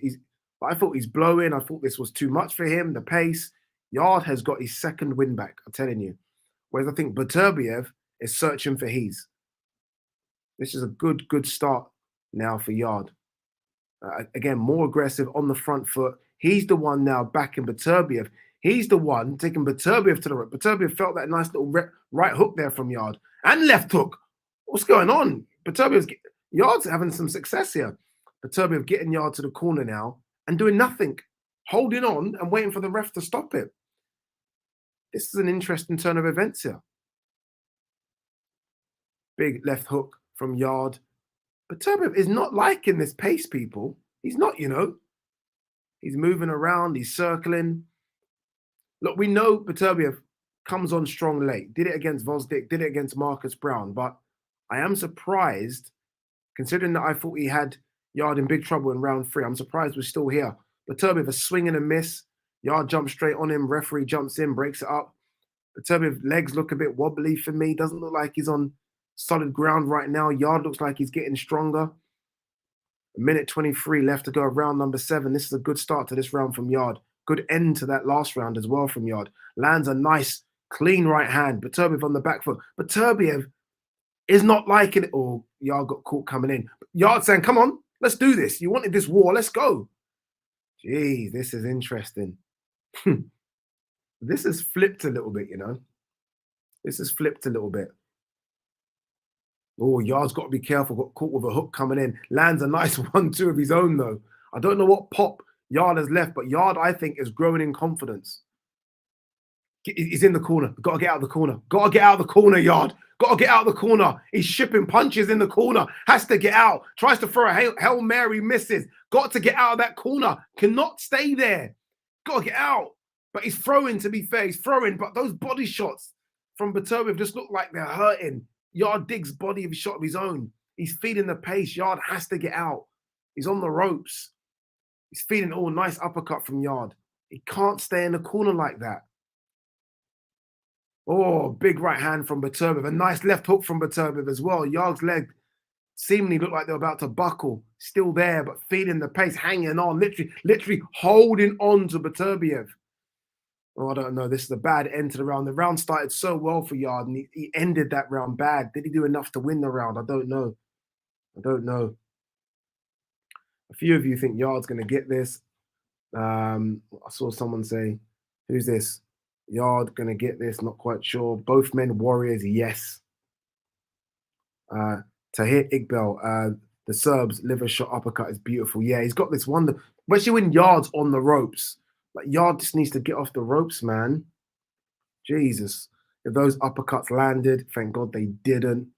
I thought he's blowing. I thought this was too much for him. The pace. Yard has got his second win back. I'm telling you. Whereas I think Beterbiev is searching for his. This is a good start now for Yard. Again, more aggressive on the front foot. He's the one now backing Beterbiev. He's the one taking Beterbiev to the right. Beterbiev felt that nice little right hook there from Yard and left hook. What's going on? Yard's having some success here. Beterbiev getting Yard to the corner now and doing nothing, holding on and waiting for the ref to stop it. This is an interesting turn of events here. Big left hook from Yard. Beterbiev is not liking this pace, people. He's not, you know. He's moving around. He's circling. Look, we know Beterbiev comes on strong late. Did it against Vosdik, did it against Marcus Brown. But I am surprised, considering that I thought he had Yard in big trouble in round three. I'm surprised we're still here. Beterbiev a swing and a miss. Yard jumps straight on him. Referee jumps in, breaks it up. Beterbiev legs look a bit wobbly for me. Doesn't look like he's on solid ground right now. Yard looks like he's getting stronger. A minute 23 left to go, round number 7. This is a good start to this round from Yard. Good end to that last round as well from Yard. Lands a nice, clean right hand. Beterbiev on the back foot. Beterbiev is not liking it. Oh, Yard got caught coming in. Yard saying, come on, let's do this. You wanted this war, let's go. Jeez, this is interesting. This has flipped a little bit, you know. This has flipped a little bit. Oh, Yard's got to be careful. Got caught with a hook coming in. Lands a nice 1-2 of his own, though. I don't know what pop Yard has left, but Yard, I think, is growing in confidence. He's in the corner. Got to get out of the corner. Got to get out of the corner, Yard. Got to get out of the corner. He's shipping punches in the corner. Has to get out. Tries to throw a Hail Mary, misses. Got to get out of that corner. Cannot stay there. Got to get out. But he's throwing, to be fair. He's throwing, but those body shots from Beterbiev just look like they're hurting. Yard digs body of a shot of his own. He's feeding the pace. Yard has to get out. He's on the ropes. He's feeding all nice uppercut from Yard. He can't stay in the corner like that. Oh, big right hand from Beterbiev. A nice left hook from Beterbiev as well. Yard's leg seemingly looked like they're about to buckle. Still there, but feeding the pace, hanging on, literally holding on to Beterbiev. Oh, I don't know. This is a bad end to the round. The round started so well for Yard, and he ended that round bad. Did he do enough to win the round? I don't know. I don't know. A few of you think Yard's going to get this. I saw someone say, who's this? Yard going to get this? Not quite sure. Both men warriors, yes. Tahir Iqbal, the Serb's liver shot uppercut is beautiful. Yeah, he's got this wonder, especially when Yard's on the ropes. Like, Yard just needs to get off the ropes, man. Jesus. If those uppercuts landed, thank God they didn't.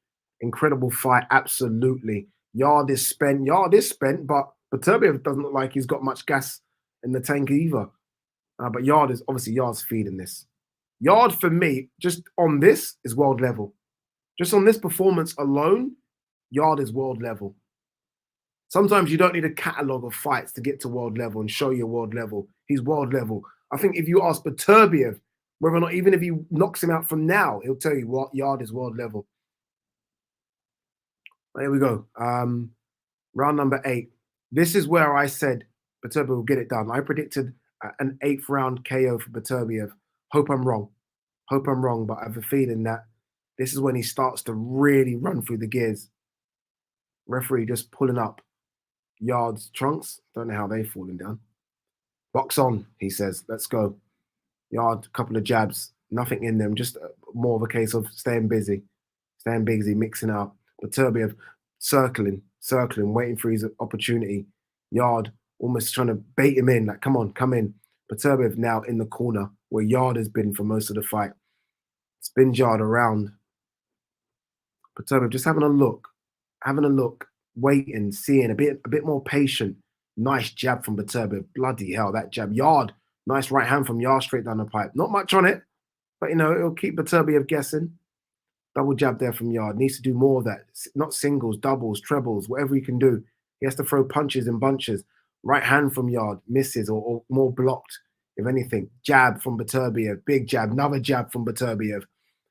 Incredible fight, absolutely. Yard is spent, but Beterbiev doesn't look like he's got much gas in the tank either. But Yard's feeding this. Yard, for me, just on this, is world level. Just on this performance alone, Yard is world level. Sometimes you don't need a catalogue of fights to get to world level and show your world level. He's world level. I think if you ask Beterbiev, whether or not, even if he knocks him out from now, he'll tell you what Yard is world level. There we go. Round number 8. This is where I said Beterbiev will get it done. I predicted an 8th round KO for Beterbiev. Hope I'm wrong. But I have a feeling that this is when he starts to really run through the gears. Referee just pulling up Yard's trunks. Don't know how they've fallen down. Box on, he says. Let's go. Yard, a couple of jabs. Nothing in them. Just more of a case of staying busy. Mixing up. Beterbiev circling, waiting for his opportunity. Yard almost trying to bait him in. Like, come on, come in. Beterbiev now in the corner where Yard has been for most of the fight. Spins Yard around. Beterbiev just having a look, waiting, seeing, a bit more patient. Nice jab from Beterbiev. Bloody hell, that jab. Yard, nice right hand from Yard straight down the pipe. Not much on it, but, you know, it'll keep Beterbiev guessing. Double jab there from Yard. Needs to do more of that. Not singles, doubles, trebles, whatever he can do. He has to throw punches in bunches. Right hand from Yard, misses or more blocked, if anything. Jab from Beterbiev, big jab, another jab from Beterbiev.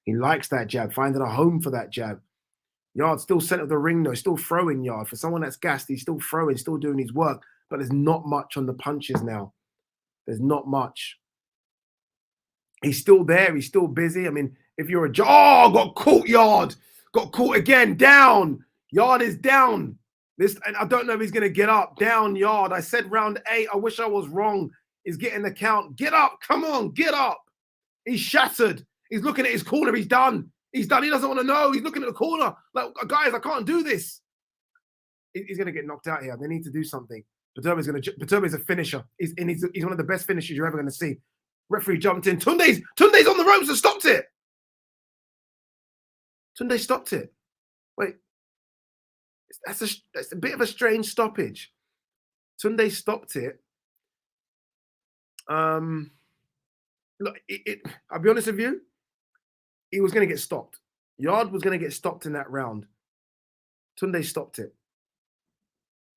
He likes that jab, finding a home for that jab. Yard still center of the ring though, still throwing Yard. For someone that's gassed, he's still throwing, still doing his work. But there's not much on the punches now. There's not much. He's still there. He's still busy. I mean, if you're got caught, Yard. Got caught again. Down. Yard is down. And I don't know if he's going to get up. Down, Yard. I said round 8. I wish I was wrong. He's getting the count. Get up. Come on. Get up. He's shattered. He's looking at his corner. He's done. He's done. He doesn't want to know. He's looking at the corner. Like, guys, I can't do this. He's going to get knocked out here. They need to do something. Beterbiev's a finisher. He's one of the best finishers you're ever going to see. Referee jumped in. Tunde's on the ropes and stopped it. Tunde stopped it. Wait. That's a bit of a strange stoppage. Tunde stopped it. Look, I'll be honest with you. He was going to get stopped. Yard was going to get stopped in that round. Tunde stopped it.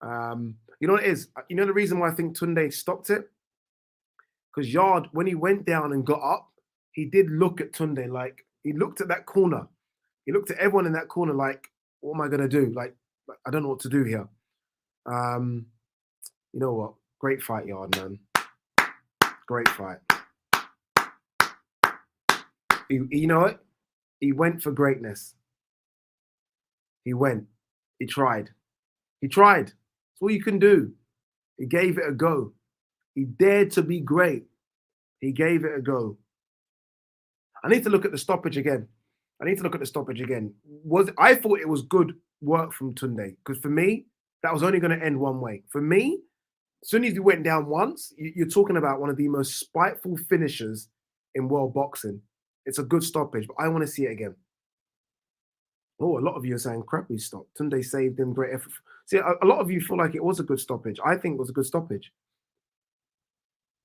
You know what it is? You know the reason why I think Tunde stopped it? Because Yard, when he went down and got up, he did look at Tunde like, he looked at that corner. He looked at everyone in that corner like, what am I going to do? Like, I don't know what to do here. You know what? Great fight, Yard, man. Great fight. You know what? He went for greatness. He went. He tried. He tried. That's all you can do. He gave it a go. He dared to be great. He gave it a go. I need to look at the stoppage again. I thought it was good work from Tunde, because for me, that was only going to end one way. For me, as soon as he went down once, you're talking about one of the most spiteful finishers in world boxing. It's a good stoppage, but I want to see it again. Oh, a lot of you are saying crappy stop. Tunde saved him, great effort. See, a lot of you feel like it was a good stoppage. I think it was a good stoppage.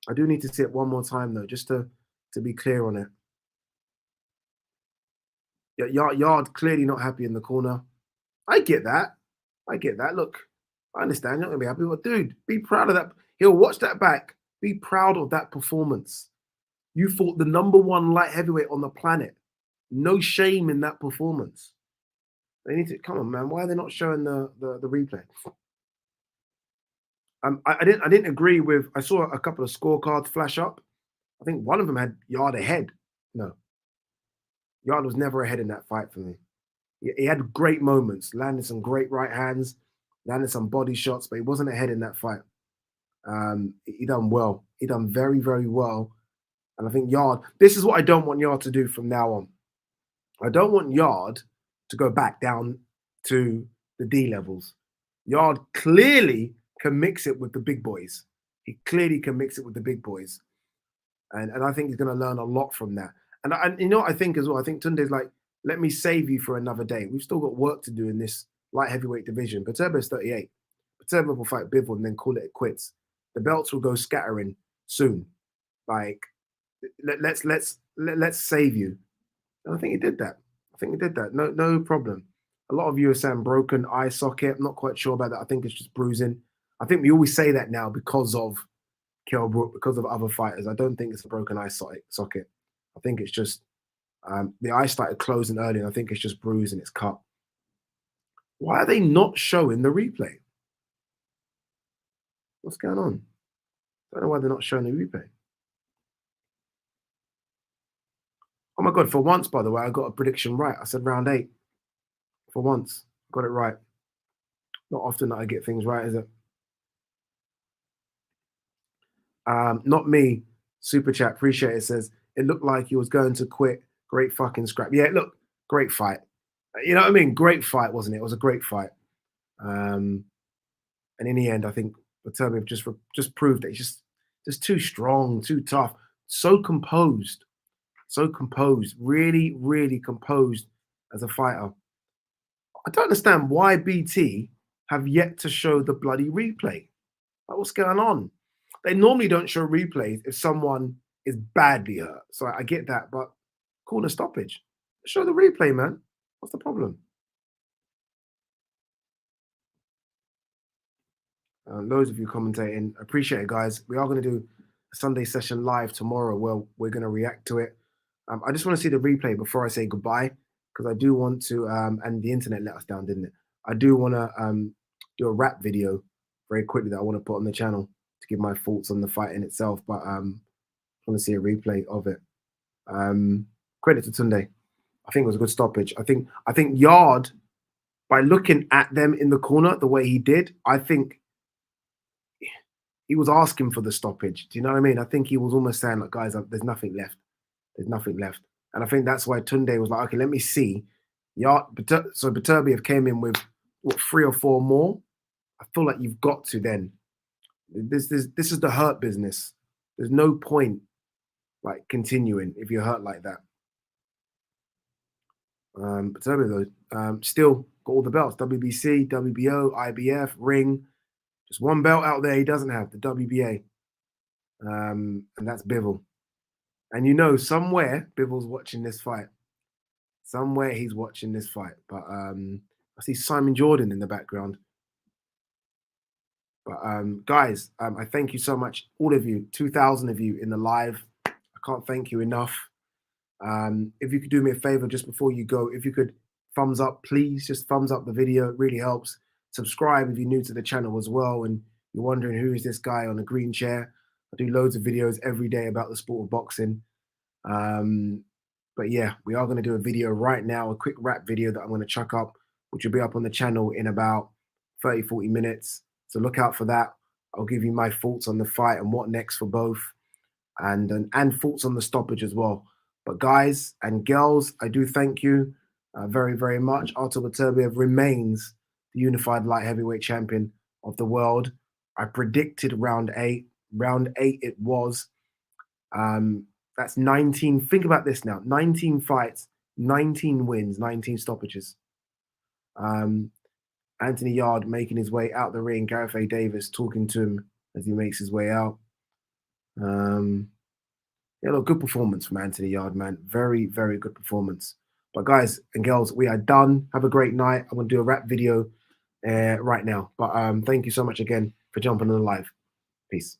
I do need to see it one more time though, just to be clear on it. Yard clearly not happy in the corner. I get that. Look, I understand you're not going to be happy, but dude, be proud of that. He'll watch that back. Be proud of that performance. You fought the #1 light heavyweight on the planet. No shame in that performance. They need to, come on, man. Why are they not showing the replay? I didn't agree with. I saw a couple of scorecards flash up. I think one of them had Yard ahead. No, Yard was never ahead in that fight for me. He had great moments, landed some great right hands, landed some body shots, but he wasn't ahead in that fight. He done well. He done very, very well. And I think Yard, this is what I don't want Yard to do from now on. I don't want Yard to go back down to the D levels. Yard clearly can mix it with the big boys. He clearly can mix it with the big boys. And I think he's going to learn a lot from that. And you know what I think as well? I think Tunde's like, let me save you for another day. We've still got work to do in this light heavyweight division. Beterbiev's 38. Beterbiev will fight Bivol and then call it quits. The belts will go scattering soon. Like, let's save you. And I think he did that. No problem. A lot of you are saying broken eye socket. I'm not quite sure about that. I think it's just bruising. I think we always say that now because of Kell Brook, because of other fighters. I don't think it's a broken eye socket. I think it's just the eye started closing early, and I think it's just bruised and it's cut. Why are they not showing the replay? What's going on? I don't know why they're not showing the replay. Oh my God, for once, by the way, I got a prediction right. I said round 8. For once, got it right. Not often that I get things right, is it? Not me. Super chat, appreciate it. Says, it looked like he was going to quit. Great fucking scrap. Yeah, look, great fight. You know what I mean? Great fight, wasn't it? It was a great fight. And in the end, I think Beterbiev just proved that he's just too strong, too tough, so composed. Really, really composed as a fighter. I don't understand why BT have yet to show the bloody replay. Like, what's going on? They normally don't show replays if someone is badly hurt. So I get that, but call a stoppage. Show the replay, man. What's the problem? Loads of you commentating. Appreciate it, guys. We are going to do a Sunday session live tomorrow where we're going to react to it. I just want to see the replay before I say goodbye, because I do want to, and the internet let us down, didn't it? I do want to do a rap video very quickly that I want to put on the channel to give my thoughts on the fight in itself. But I want to see a replay of it. Credit to Tunde. I think it was a good stoppage. I think Yarde, by looking at them in the corner the way he did, I think he was asking for the stoppage. Do you know what I mean? I think he was almost saying, like, guys, there's nothing left. There's nothing left. And I think that's why Tunde was like, okay, let me see. So Beterbiev came in with, what, 3 or 4 more? I feel like you've got to then. This is the hurt business. There's no point, like, continuing if you're hurt like that. Beterbiev, though, still got all the belts. WBC, WBO, IBF, ring. Just one belt out there he doesn't have, the WBA. And that's Bivol. And you know, somewhere Bivol's watching this fight. Somewhere he's watching this fight. But I see Simon Jordan in the background. But guys, I thank you so much, all of you, 2,000 of you in the live. I can't thank you enough. If you could do me a favor just before you go, if you could thumbs up, please, just thumbs up the video. It really helps. Subscribe if you're new to the channel as well and you're wondering who is this guy on the green chair. I do loads of videos every day about the sport of boxing. But yeah, we are going to do a video right now, a quick rap video that I'm going to chuck up, which will be up on the channel in about 30-40 minutes. So look out for that. I'll give you my thoughts on the fight and what next for both, and thoughts on the stoppage as well. But guys and girls, I do thank you very, very much. ARTUR BETERBIEV remains the unified light heavyweight champion of the world. I predicted round 8. Round 8 it was. That's 19. Think about this now. 19 fights, 19 wins, 19 stoppages. Anthony Yarde making his way out the ring. Gareth A. Davis talking to him as he makes his way out. Yeah, look, good performance from Anthony Yarde, man. Very, very good performance. But guys and girls, we are done. Have a great night. I'm going to do a rap video right now. But thank you so much again for jumping on the live. Peace.